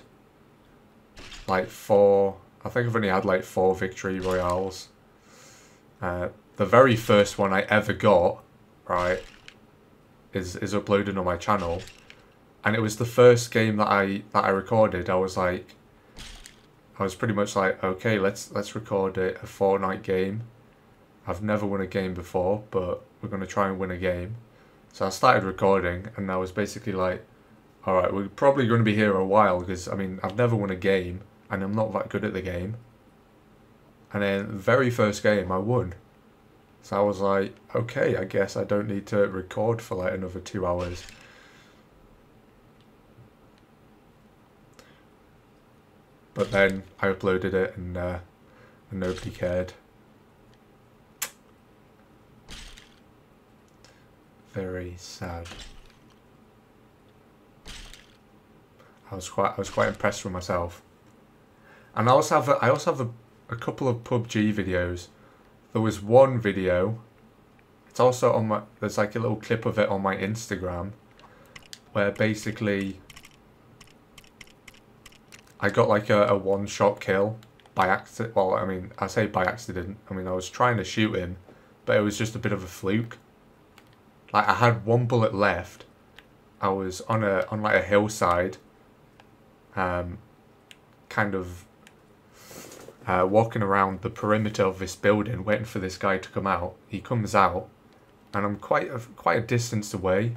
[SPEAKER 1] like I think I've only had like 4 victory royales. The very first one I ever got, right, is uploaded on my channel, and it was the first game that I recorded. I was pretty much like, okay, let's record a Fortnite game. I've never won a game before, but we're gonna try and win a game. So I started recording, and I was basically like, all right, we're probably going to be here a while because I mean I've never won a game, and I'm not that good at the game. And then the very first game I won. So I was like, okay, I guess I don't need to record for like another 2 hours. But then I uploaded it and nobody cared. Very sad. I was quite impressed with myself. And I also have a couple of PUBG videos. There was one video, it's also on there's like a little clip of it on my Instagram, where basically I got like a one-shot kill by accident. Well, I mean, I say by accident. I mean, I was trying to shoot him, but it was just a bit of a fluke. Like, I had one bullet left. I was on like a hillside, kind of walking around the perimeter of this building, waiting for this guy to come out. He comes out, and I'm quite a distance away.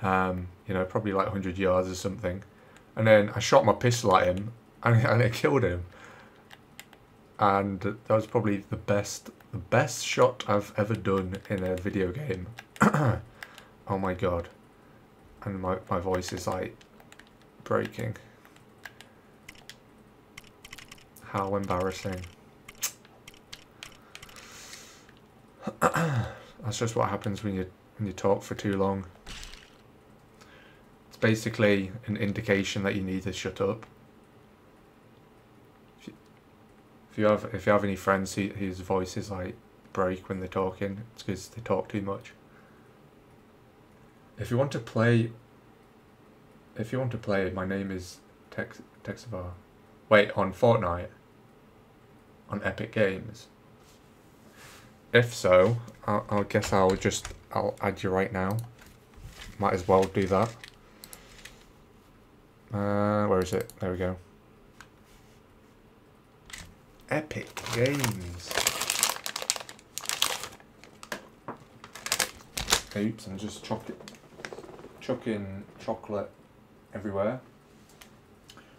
[SPEAKER 1] You know, probably like 100 yards or something. And then I shot my pistol at him, and it killed him. And that was probably the best shot I've ever done in a video game. Oh my god. And my voice is like breaking. How embarrassing. That's just what happens when you talk for too long. It's basically an indication that you need to shut up. If you have any friends whose voices like break when they're talking, it's because they talk too much. If you want to play, my name is Texavar. Wait, on Fortnite? On Epic Games? If so, I guess I'll add you right now. Might as well do that. Where is it? There we go. Epic Games. Oops, I'm just chucking chocolate everywhere.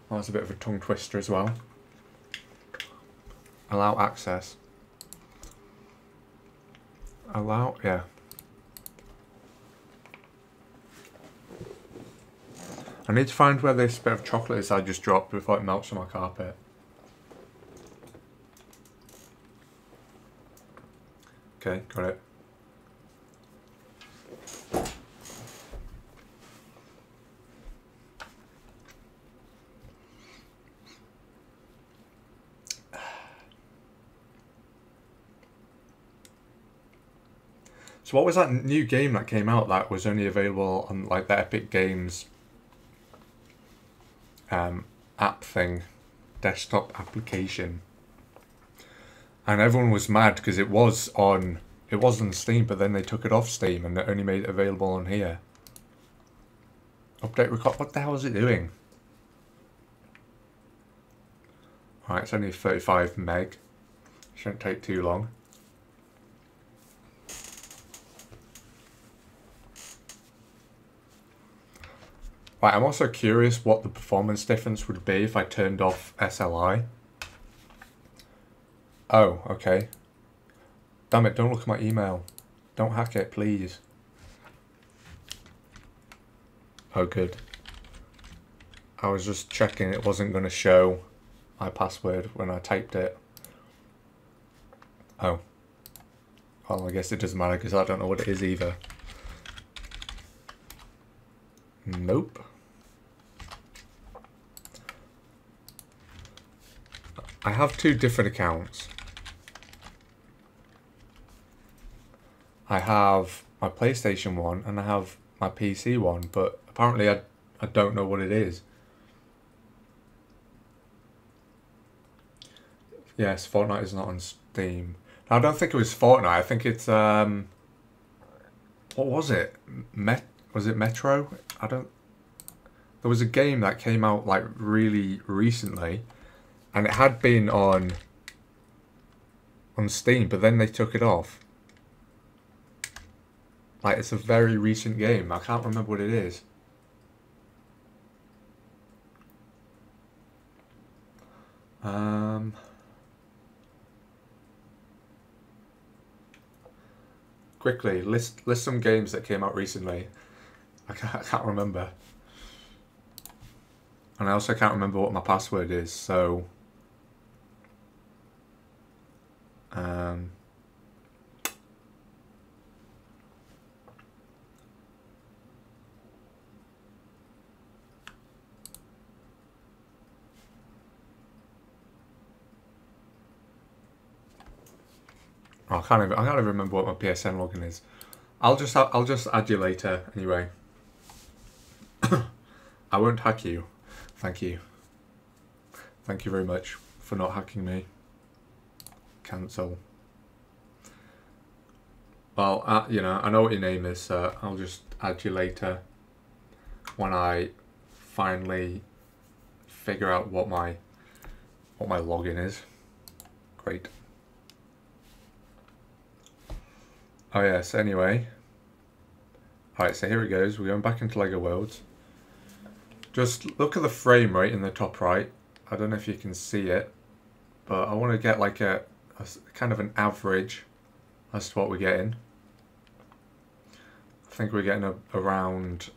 [SPEAKER 1] Oh, that's a bit of a tongue twister as well. Allow access. Allow, yeah. I need to find where this bit of chocolate is I just dropped before it melts on my carpet. Okay, got it. So what was that new game that came out that was only available on like the Epic Games app thing, desktop application? And everyone was mad because it was on Steam, but then they took it off Steam and they only made it available on here. Update record. What the hell is it doing? Alright, it's only 35 meg. Shouldn't take too long. Right, I'm also curious what the performance difference would be if I turned off SLI. Oh, okay. Damn it, don't look at my email. Don't hack it, please. Oh, good. I was just checking it wasn't going to show my password when I typed it. Oh. Well, I guess it doesn't matter because I don't know what it is either. Nope. I have two different accounts. I have my PlayStation one and I have my PC one, but apparently I don't know what it is. Yes, Fortnite is not on Steam. Now, I don't think it was Fortnite. I think it's what was it? Was it Metro? There was a game that came out like really recently, and it had been on Steam, but then they took it off. Like, it's a very recent game. I can't remember what it is. Quickly, list some games that came out recently. I can't remember. And I also can't remember what my password is, so... I can't even remember what my PSN login is. I'll just add you later anyway. I won't hack you. Thank you. Thank you very much for not hacking me. Cancel. Well, you know, I know what your name is, so I'll just add you later when I finally figure out what my login is. Great. Oh yes, anyway. Alright, so here it goes. We're going back into Lego Worlds. Just look at the frame rate in the top right. I don't know if you can see it, but I want to get like a kind of an average as to what we're getting. I think we're getting around,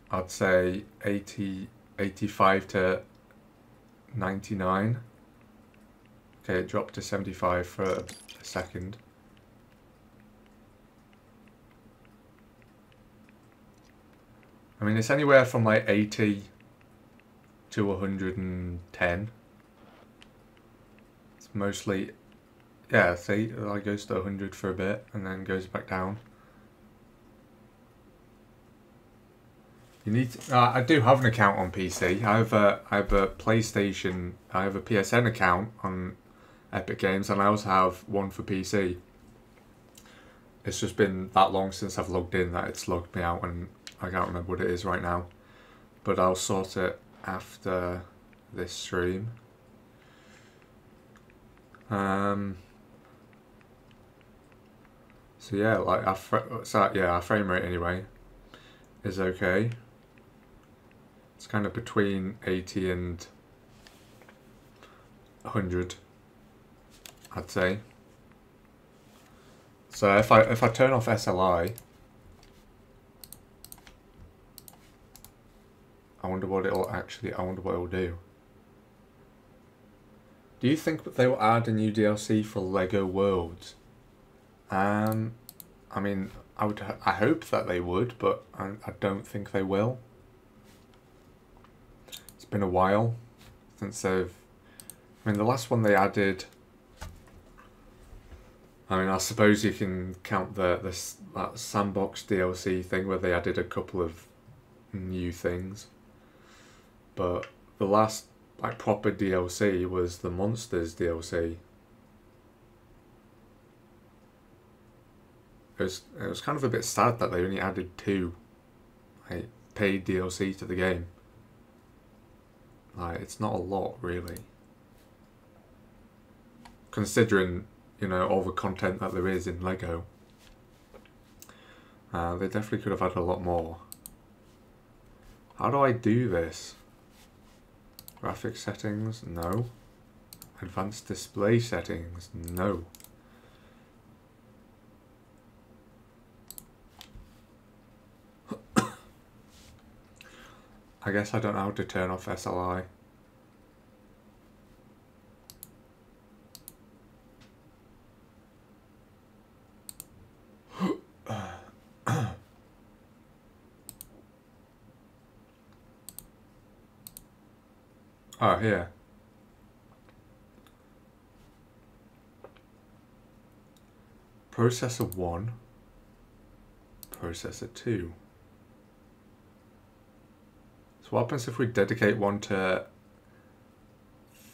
[SPEAKER 1] I'd say 85 to 99. Okay, it dropped to 75 for a second. I mean, it's anywhere from like 80 to 110. It's mostly, yeah, see, it like goes to 100 for a bit and then goes back down. You need to, I do have an account on PC. I have a PlayStation, I have a PSN account on Epic Games, and I also have one for PC. It's just been that long since I've logged in that it's logged me out, and I can't remember what it is right now. But I'll sort it after this stream. So yeah, like our frame rate anyway is okay. It's kind of between 80 and 100, I'd say. So if I turn off SLI, I wonder what it'll do. Do you think that they will add a new DLC for Lego Worlds? I mean, I hope that they would, but I don't think they will. It's been a while since they've... I mean, the last one they added... I mean, I suppose you can count that sandbox DLC thing where they added a couple of new things. But the last like proper DLC was the Monsters DLC. It was kind of a bit sad that they only added 2 like paid DLC to the game. Like, it's not a lot really, considering, you know, all the content that there is in Lego. They definitely could have had a lot more. How do I do this? Graphic settings? No. Advanced display settings? No. I guess I don't know how to turn off SLI. Oh, here. Processor 1. Processor 2. So what happens if we dedicate one to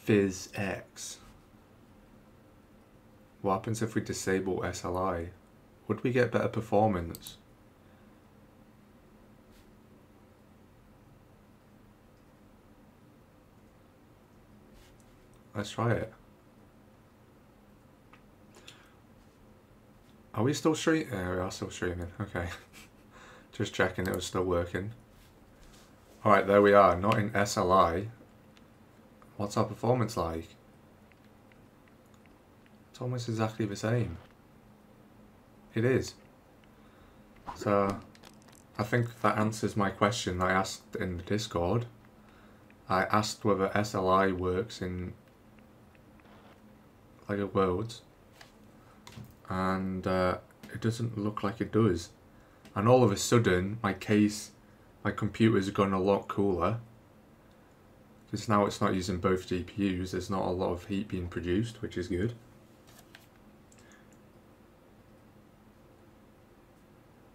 [SPEAKER 1] PhysX? What happens if we disable SLI? Would we get better performance? Let's try it. Are we still streaming? Yeah, we are still streaming. Okay. Just checking it was still working. Alright, there we are. Not in SLI. What's our performance like? It's almost exactly the same. It is. So, I think that answers my question I asked in the Discord. I asked whether SLI works in Lego Worlds, and it doesn't look like it does. And all of a sudden, my computer's gone a lot cooler, because now it's not using both GPUs. There's not a lot of heat being produced, which is good.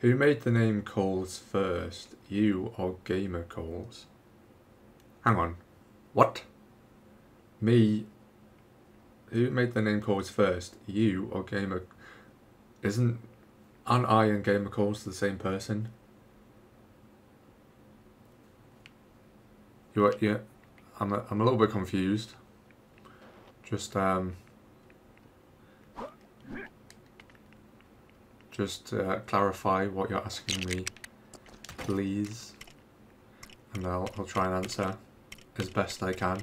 [SPEAKER 1] Who made the name Coles first? You or Gamer Coles? Hang on. What? Me? Who made the name Coles first? You or Gamer? Aren't I and Gamer Coles the same person? Yeah. I'm a little bit confused. Just clarify what you're asking me, please, and I'll try and answer as best I can.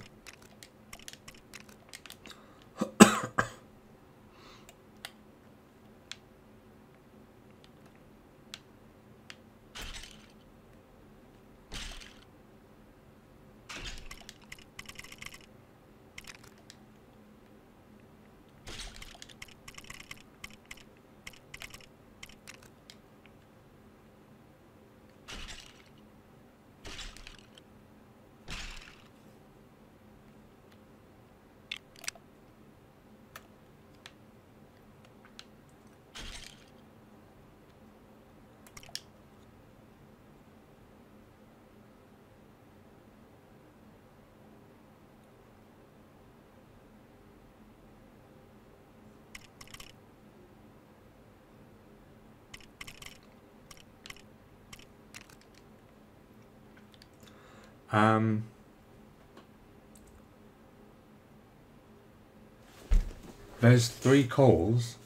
[SPEAKER 1] There's 3 Coles.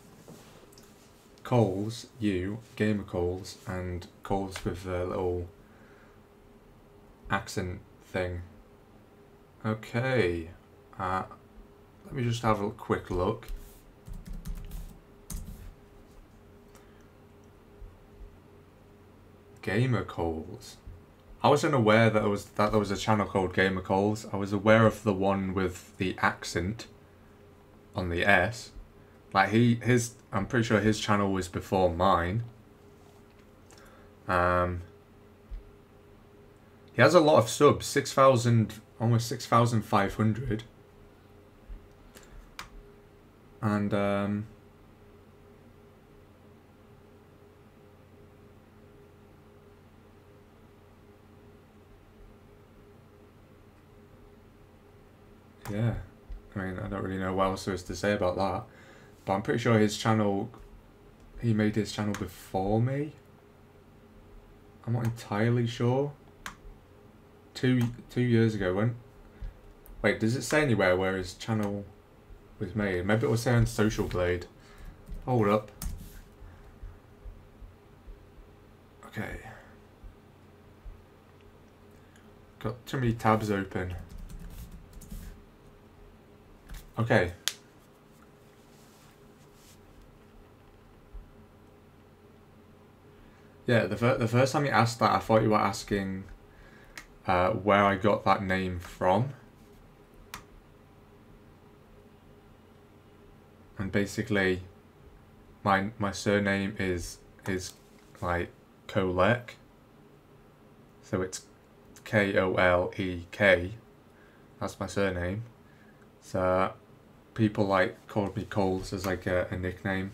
[SPEAKER 1] Coles, you, Gamer Coles, and Coles with a little accent thing. Okay. Let me just have a quick look. Gamer Coles. I wasn't aware that there was a channel called Gamer Coles. I was aware of the one with the accent on the S. Like I'm pretty sure his channel was before mine. He has a lot of subs, 6,000, almost 6,500. And yeah, I mean, I don't really know what else there is to say about that, but I'm pretty sure his channel, he made his channel before me. I'm not entirely sure. 2 years ago. Wait, does it say anywhere where his channel was made? Maybe it will say on Social Blade. Hold up. Okay. Got too many tabs open. Okay. Yeah, the first time you asked that, I thought you were asking where I got that name from. And basically, my surname is like Kolek. So it's K-O-L-E-K. That's my surname. So people like called me Coles as like a nickname.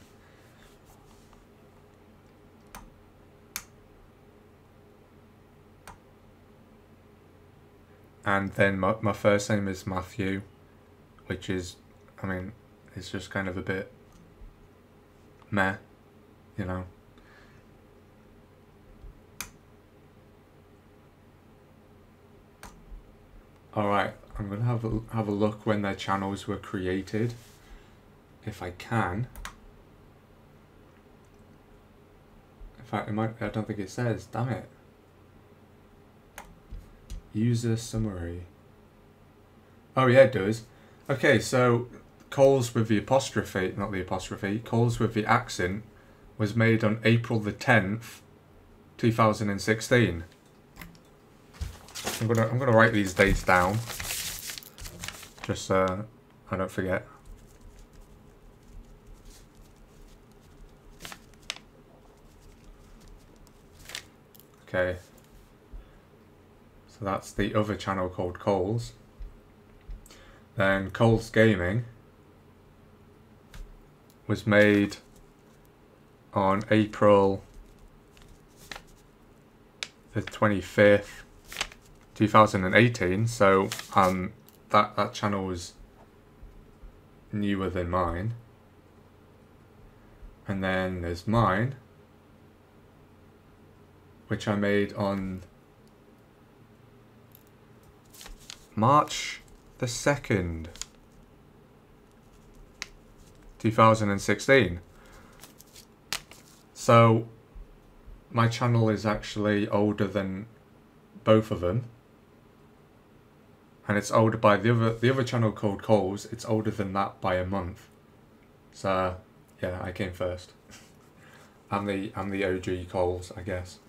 [SPEAKER 1] And then my first name is Matthew, which is, I mean, it's just kind of a bit meh, you know. Alright, I'm going to have a look when their channels were created, if I can. In fact, I don't think it says, damn it. User summary. Oh yeah, it does. Okay, so Coles with the apostrophe, not the apostrophe, Coles with the accent was made on April the 10th, 2016. I'm gonna write these dates down, just so I don't forget. Okay. So that's the other channel called Coles. Then Coles Gaming was made on April the 25th, 2018. So that channel was newer than mine. And then there's mine, which I made on March the 2nd, 2016. So my channel is actually older than both of them, and it's older by the other channel called Coles. It's older than that by a month. So yeah, I came first. I'm the OG Coles, I guess.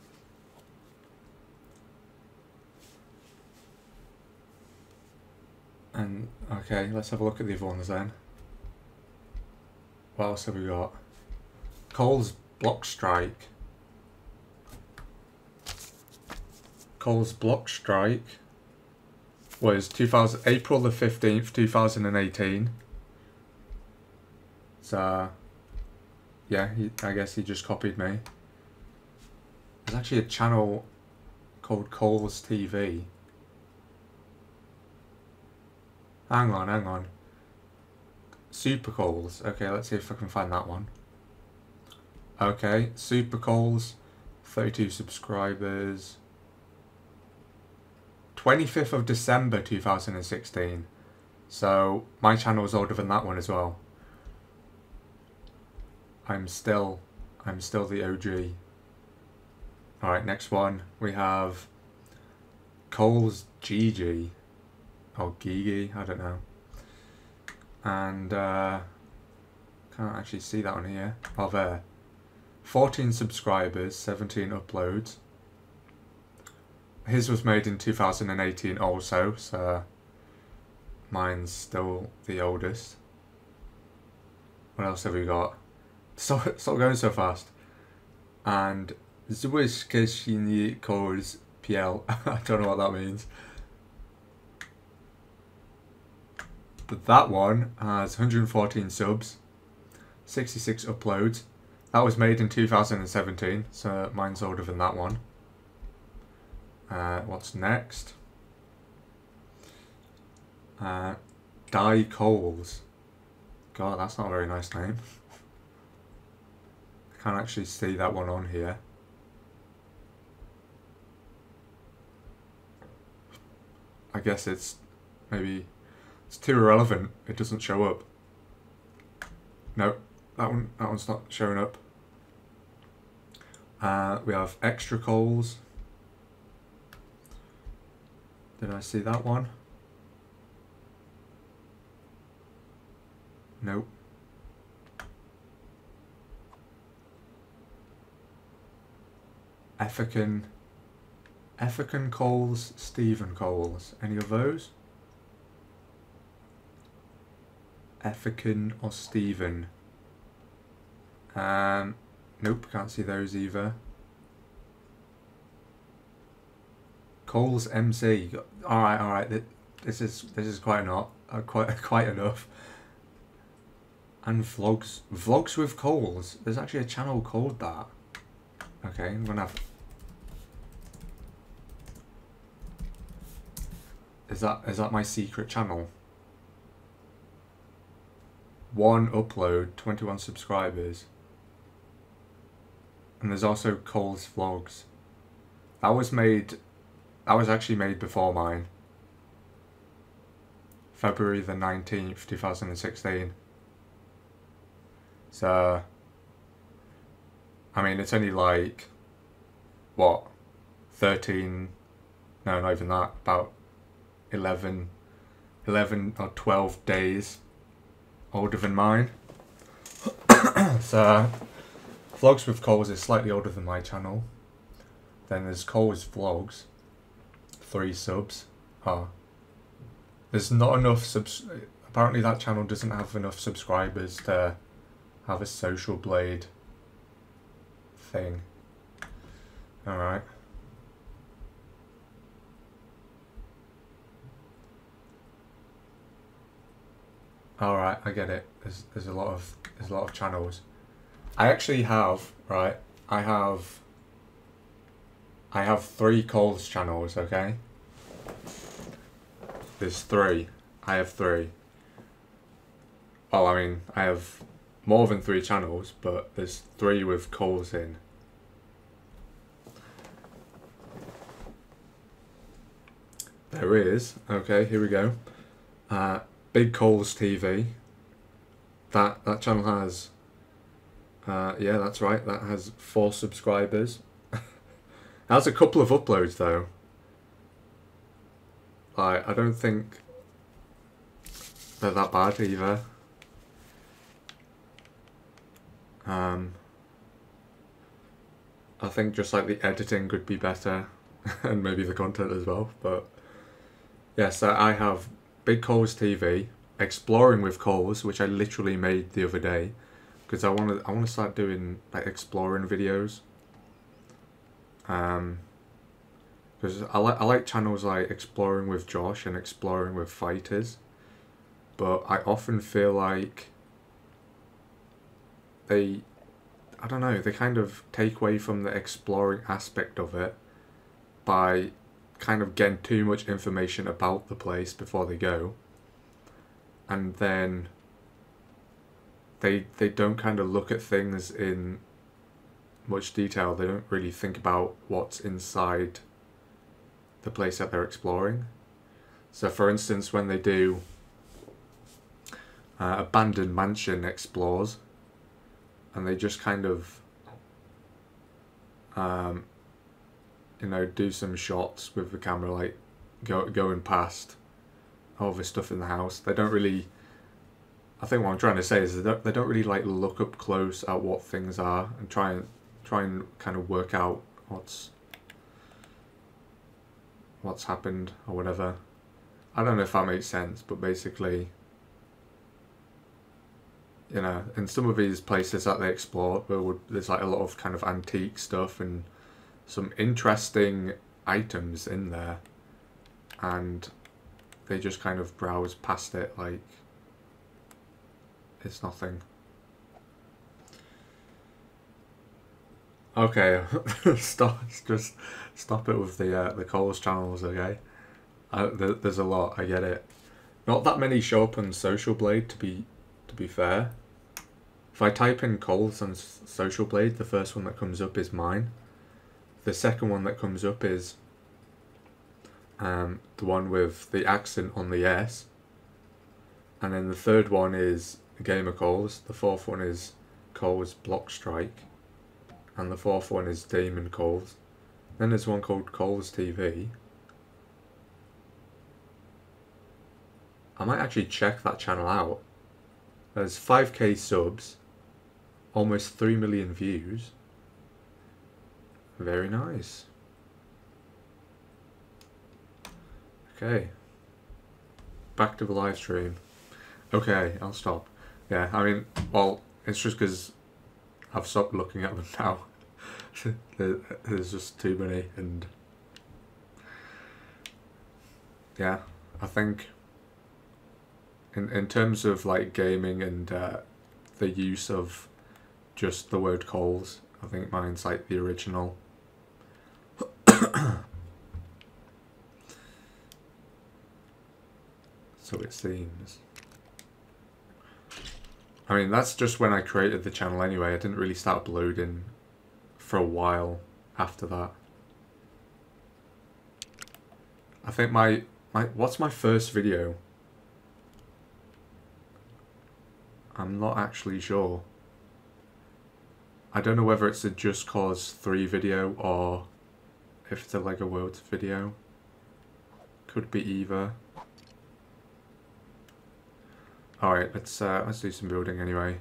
[SPEAKER 1] And okay, let's have a look at the other ones then. What else have we got? Coles Block Strike. Coles Block Strike was April the 15th, 2018. So yeah, I guess he just copied me. There's actually a channel called Coles TV. Hang on. Super Coles. Okay, let's see if I can find that one. Okay, Super Coles, 32 subscribers. 25th of December 2016. So my channel is older than that one as well. I'm still the OG. Alright, next one we have Coles GG. Or Gigi, I don't know. And can't actually see that on here. Oh, there. 14 subscribers, 17 uploads. His was made in 2018 also, so mine's still the oldest. What else have we got? Stop going so fast. And Zwiskeshini Coles PL. I don't know what that means. But that one has 114 subs, 66 uploads. That was made in 2017, so mine's older than that one. What's next? Die Coles. God, that's not a very nice name. I can't actually see that one on here. I guess it's maybe it's too irrelevant. It doesn't show up. No, that one's not showing up. We have Extra Coles. Did I see that one? Nope. Effican Coles, Stephen Coles. Any of those? Effican or Stephen? Nope, can't see those either. Coles MC. Alright. This is quite enough. Quite enough. And vlogs with Coles. There's actually a channel called that. Okay, I'm gonna have. Is that my secret channel? 1 upload, 21 subscribers. And there's also Coles Vlogs. That was actually made before mine. February the 19th, 2016. So, I mean, it's only like, what, 13, no, not even that, about 11 or 12 days older than mine. So, Vlogs with Coles is slightly older than my channel. Then there's Coles Vlogs, 3 subs. There's not enough apparently that channel doesn't have enough subscribers to have a Social Blade thing. Alright. Alright, I get it. There's a lot of channels. I actually have, right, I I have 3 Coles channels, okay? There's 3. I have 3. Well, I mean, I have more than 3 channels, but there's 3 with Coles in. There is. Okay, here we go. Big Coles TV. That channel has... yeah, that's right. That has 4 subscribers. It has a couple of uploads, though. I don't think they're that bad either. I think just like the editing could be better and maybe the content as well, but yes, I have Big Coles TV, Exploring with Coles, which I literally made the other day because I want to start doing like exploring videos. Because I like channels like Exploring with Josh and Exploring with Fighters, but I often feel like I don't know, they kind of take away from the exploring aspect of it by kind of getting too much information about the place before they go, and then they don't kind of look at things in much detail. They don't really think about what's inside the place that they're exploring. So for instance, when they do Abandoned Mansion Explores, and they just kind of you know, do some shots with the camera, like going past all the stuff in the house. They don't really, I think what I'm trying to say is they don't really like look up close at what things are and try and kind of work out what's happened or whatever. I don't know if that makes sense, but basically, you know, in some of these places that they explore, there's like a lot of kind of antique stuff and some interesting items in there, and they just kind of browse past it like it's nothing. Okay, stop it with the Coles channels, okay? There's a lot, I get it. Not that many show up on Social Blade, to be fair. If I type in Coles on Social Blade, the first one that comes up is mine. The second one that comes up is the one with the accent on the S. And then the third one is Gamer Coles. The fourth one is Coles Block Strike. And the fourth one is Damon Coles. Then there's one called Coles TV. I might actually check that channel out. There's 5k subs, almost 3 million views. Very nice. Okay. Back to the live stream. Okay, I'll stop. Yeah, I mean, well, it's just because I've stopped looking at them now. There's just too many, and yeah, I think in terms of like gaming and the use of just the word Coles, I think mine's like the original. So it seems. I mean, that's just when I created the channel anyway. I didn't really start uploading for a while after that. I think what's my first video? I'm not actually sure. I don't know whether it's a Just Cause 3 video or if it's a Lego Worlds video. Could be either. Alright, let's do some building anyway.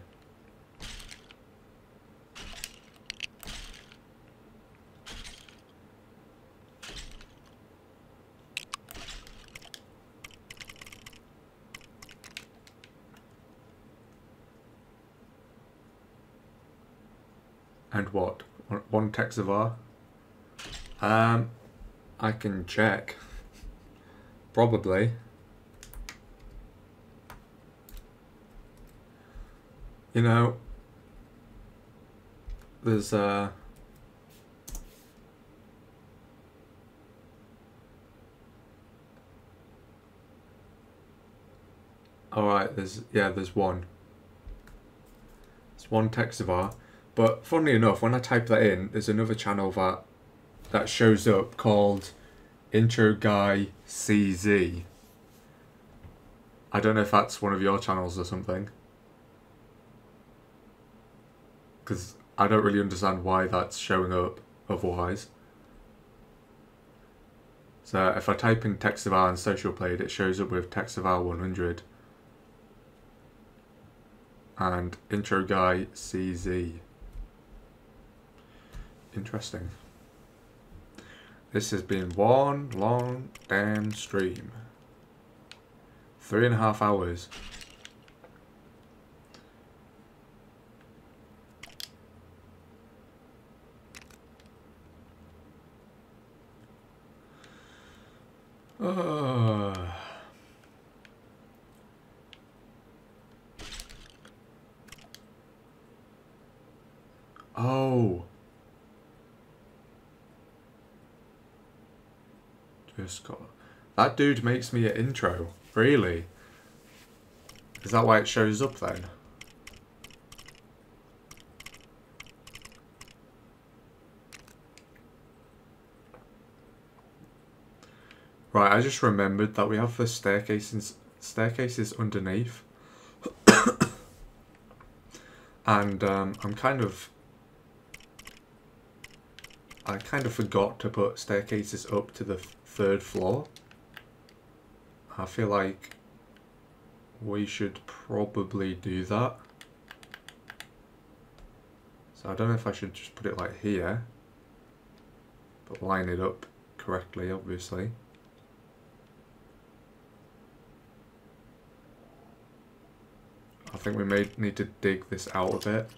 [SPEAKER 1] And what? One Texavar? I can check. Probably. You know, there's Alright, there's one. There's one Texavar. But funnily enough, when I type that in, there's another channel that shows up called Intro Guy CZ. I don't know if that's one of your channels or something. Because I don't really understand why that's showing up otherwise. So if I type in Texavar and Social Played, it shows up with Texavar 100 and Intro Guy CZ. Interesting. This has been one long damn stream. 3.5 hours. Oh. Just got... That dude makes me an intro. Really? Is that why it shows up then? Right, I just remembered that we have the staircases underneath. And I kind of forgot to put staircases up to the 3rd floor. I feel like we should probably do that. So I don't know if I should just put it like here, but line it up correctly, obviously. I think we may need to dig this out a bit.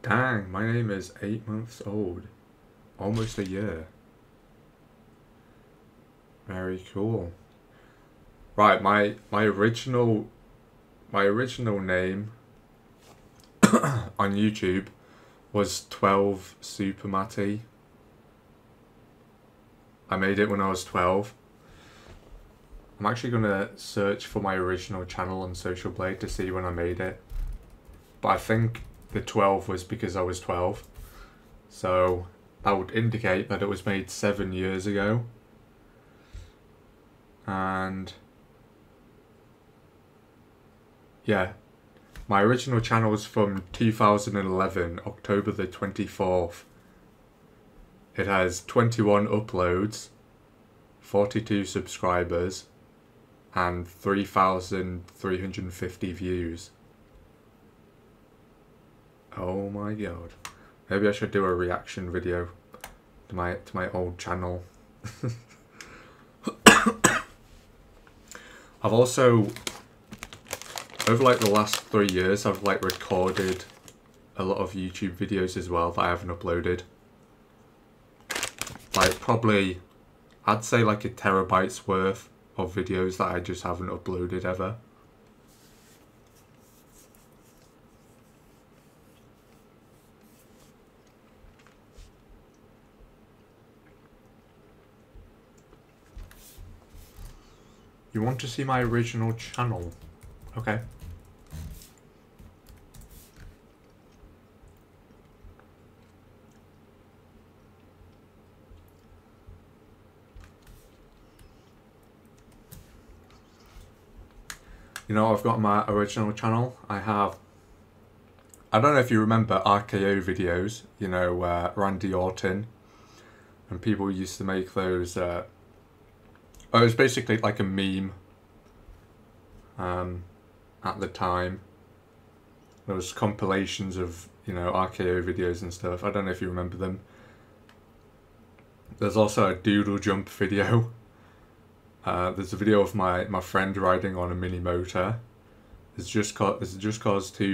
[SPEAKER 1] Dang, my name is 8 months old. Almost a year. Very cool. Right, my original name on YouTube was 12 Supermatty. I made it when I was 12. I'm actually gonna search for my original channel on Social Blade to see when I made it. But I think the 12 was because I was 12. So that would indicate that it was made 7 years ago. And yeah, my original channel was from 2011, October the 24th. It has 21 uploads, 42 subscribers, and 3,350 views. Oh my god. Maybe I should do a reaction video to my old channel. I've also, over like the last 3 years, I've like recorded a lot of YouTube videos as well that I haven't uploaded. Like probably, I'd say like a terabyte's worth of videos that I just haven't uploaded ever. You want to see my original channel? Okay. You know, I've got my original channel. I don't know if you remember RKO videos, you know, Randy Orton, and people used to make those, it was basically like a meme at the time. those compilations of, you know, RKO videos and stuff. I don't know if you remember them. There's also a doodle jump video. There's a video of my friend riding on a mini motor. There's Just Cause 2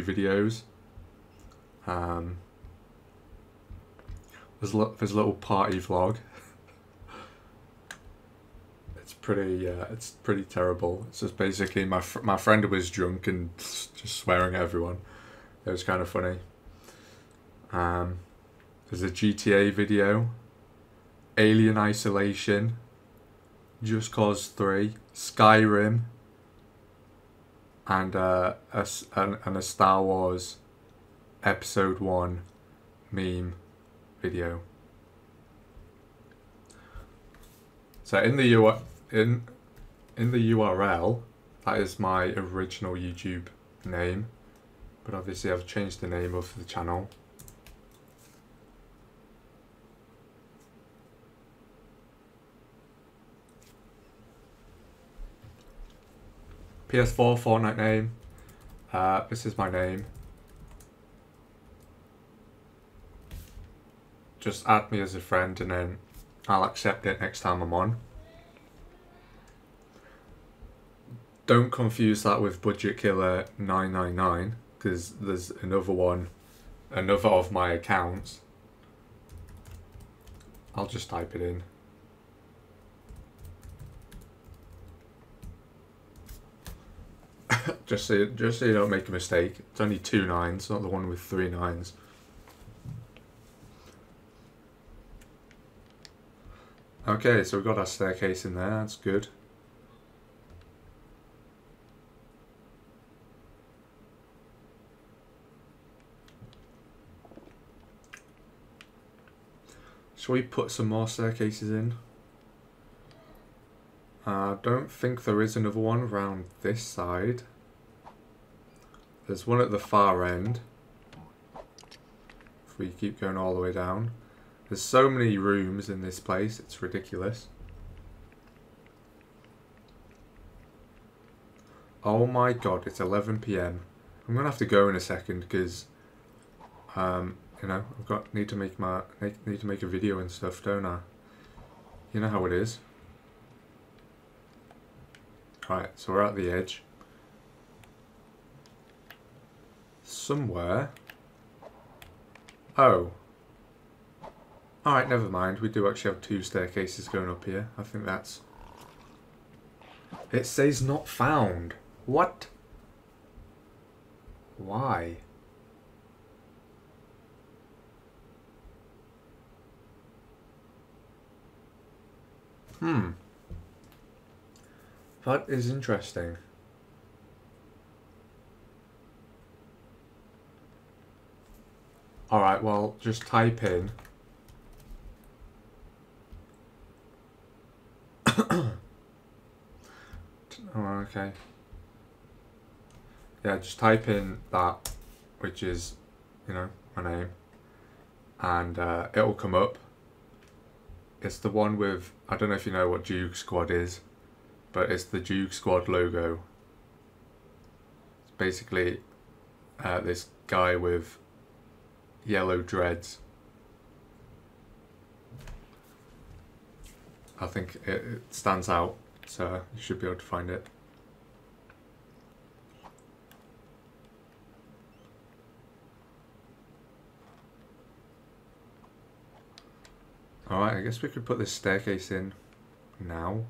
[SPEAKER 1] videos. There's a little party vlog. It's pretty terrible. It's just basically my friend was drunk and just swearing at everyone. It was kind of funny. There's a GTA video, Alien Isolation, Just Cause 3, Skyrim, and a Star Wars Episode 1 meme video. So in the URL, that is my original YouTube name, but obviously I've changed the name of the channel. PS4 Fortnite name. This is my name. Just add me as a friend and then I'll accept it next time I'm on. Don't confuse that with Budget Killer 999 because there's another of my accounts. I'll just type it in. just so you don't make a mistake. It's only 2 9s, not the one with 3 9s. Okay, so we've got our staircase in there, that's good. Shall we put some more staircases in? I don't think there is another one around this side. There's one at the far end. If we keep going all the way down. There's so many rooms in this place, it's ridiculous. Oh my god, it's 11 PM. I'm gonna have to go in a second because, you know, need to make a video and stuff, don't I? You know how it is. Right, so we're at the edge. Somewhere. Oh. Alright, never mind. We do actually have 2 staircases going up here. I think that's... It says not found. What? Why? That is interesting. Alright, well, just type in... Oh, okay. Yeah, just type in that, which is, you know, my name, and it'll come up. It's the one with, I don't know if you know what Duke Squad is, but it's the Duke Squad logo. It's basically this guy with yellow dreads. I think it stands out, so you should be able to find it. Alright, I guess we could put this staircase in now.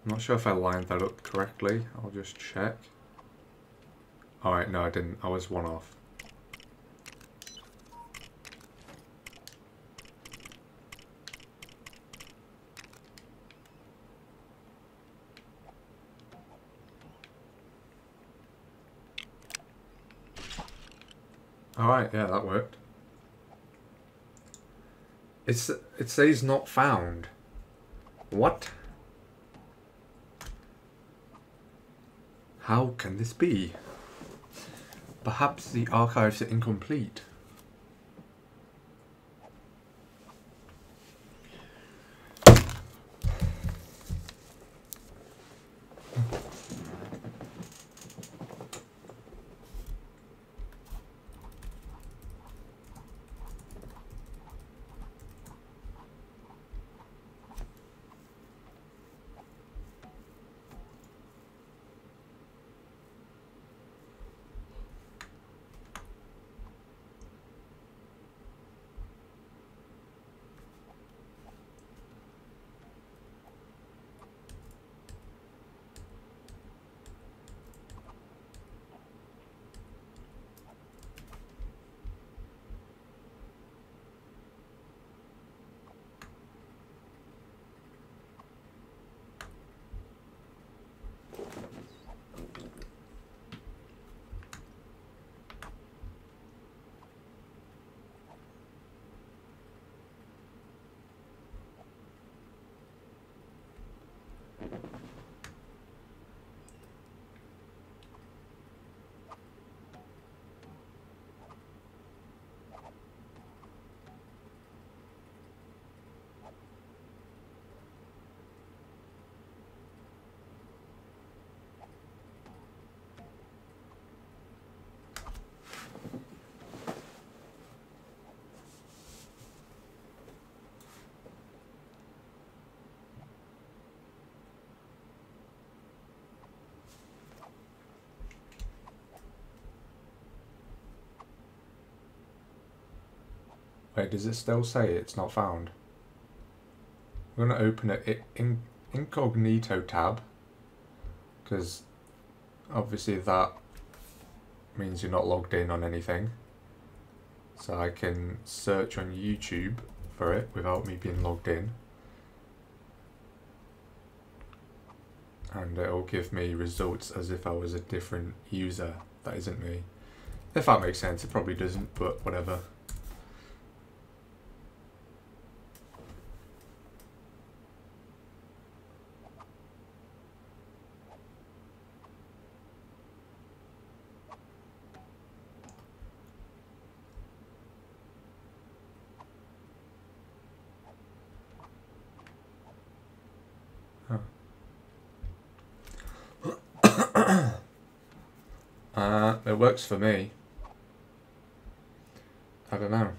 [SPEAKER 1] I'm not sure if I lined that up correctly. I'll just check. Alright, no I didn't. I was one off. Alright, yeah, that worked. It says not found. What? How can this be? Perhaps the archives are incomplete. Wait, does it still say it's not found? I'm going to open it in incognito tab, because obviously that means you're not logged in on anything. So I can search on YouTube for it without me being logged in. And it'll give me results as if I was a different user that isn't me. If that makes sense, it probably doesn't, but whatever. It works for me. I don't know.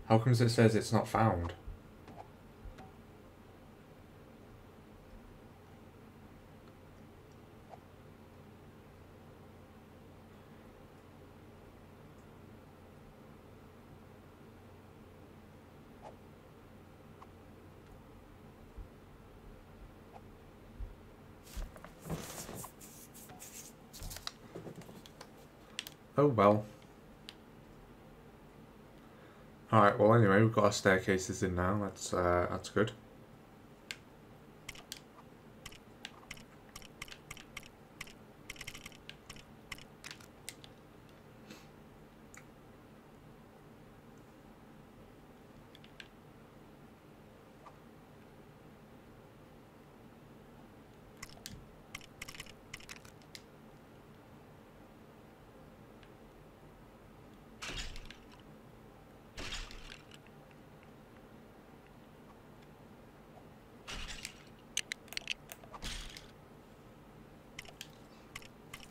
[SPEAKER 1] How comes it says it's not found? Oh well. Alright, well anyway, we've got our staircases in now, that's good.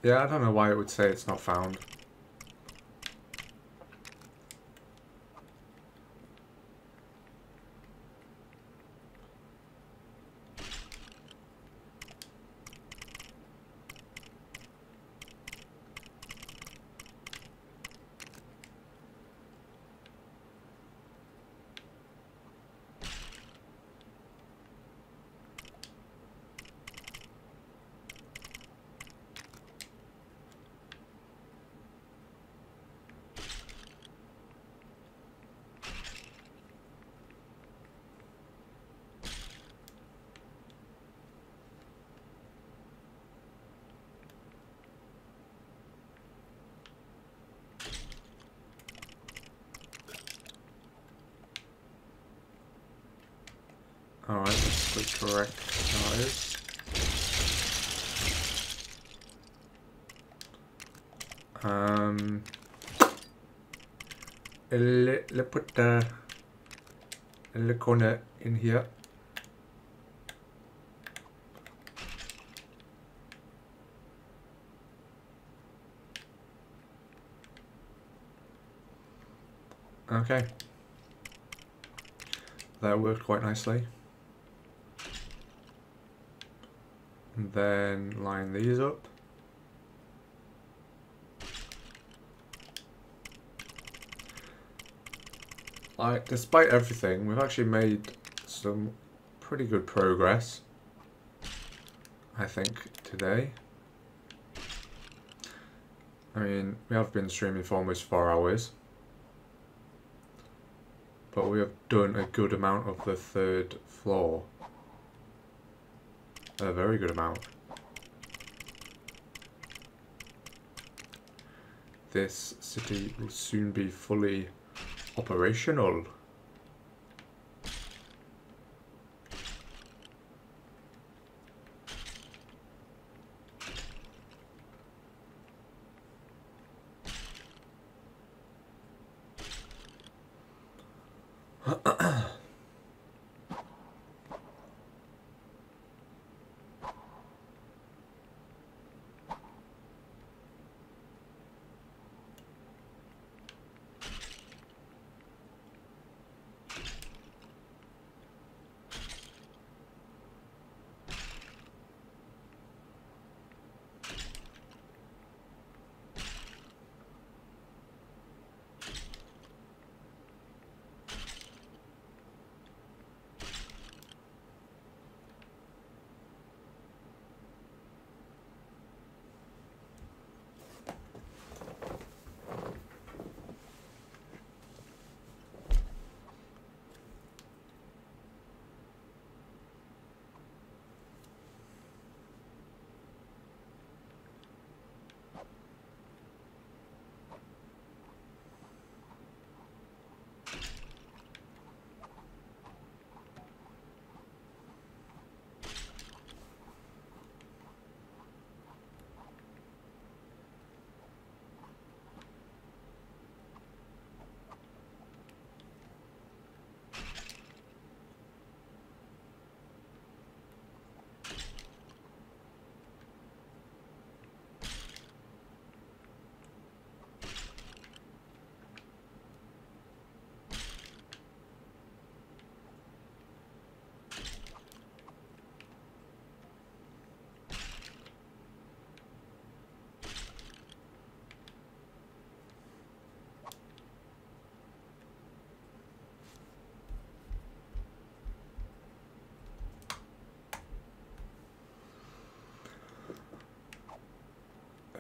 [SPEAKER 1] Yeah, I don't know why it would say it's not found. Alright, let's click correct size. Let's put the corner in here. Okay. That worked quite nicely. And then line these up. Despite everything, we've actually made some pretty good progress, I think, today. I mean, we have been streaming for almost 4 hours, but we have done a good amount of the 3rd floor. A very good amount. This city will soon be fully operational.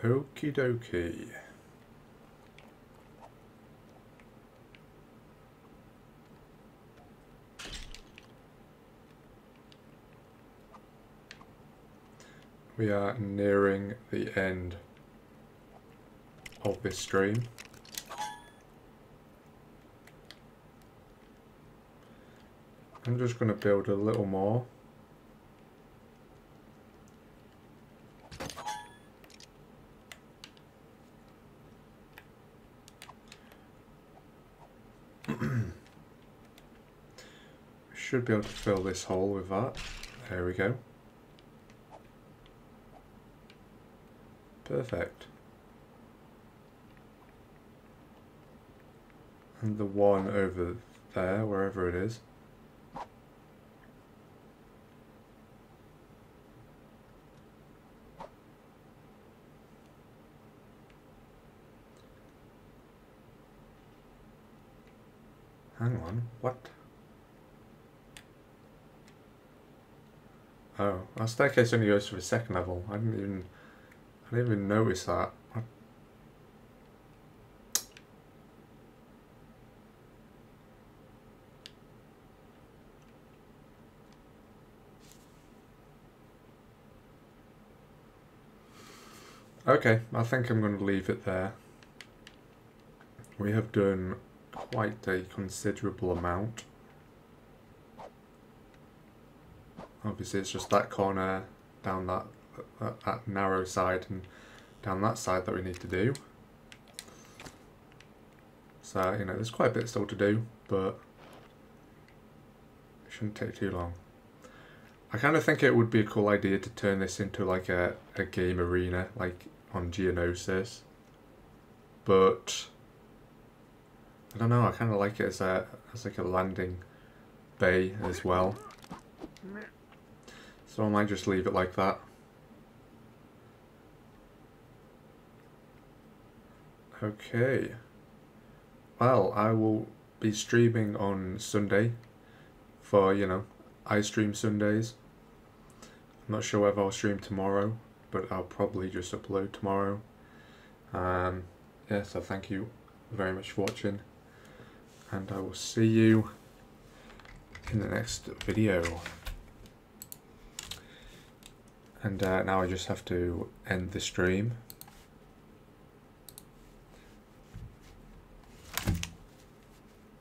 [SPEAKER 1] Okie dokie. We are nearing the end of this stream. I'm just going to build a little more. Should be able to fill this hole with that. There we go. Perfect. And the one over there, wherever it is. Hang on, what? Oh, our staircase only goes to the 2nd level. I didn't even notice that. What? Okay, I think I'm going to leave it there. We have done quite a considerable amount. obviously it's just that corner down that narrow side and down that side that we need to do. So, you know, there's quite a bit still to do, but it shouldn't take too long. I kind of think it would be a cool idea to turn this into like a game arena, like on Geonosis. But I don't know, I kind of like it as like a landing bay as well. So I might just leave it like that. Okay. Well, I will be streaming on Sunday for, you know, I stream Sundays. I'm not sure whether I'll stream tomorrow, but I'll probably just upload tomorrow. Yeah, so thank you very much for watching, and I will see you in the next video. And now I just have to end the stream.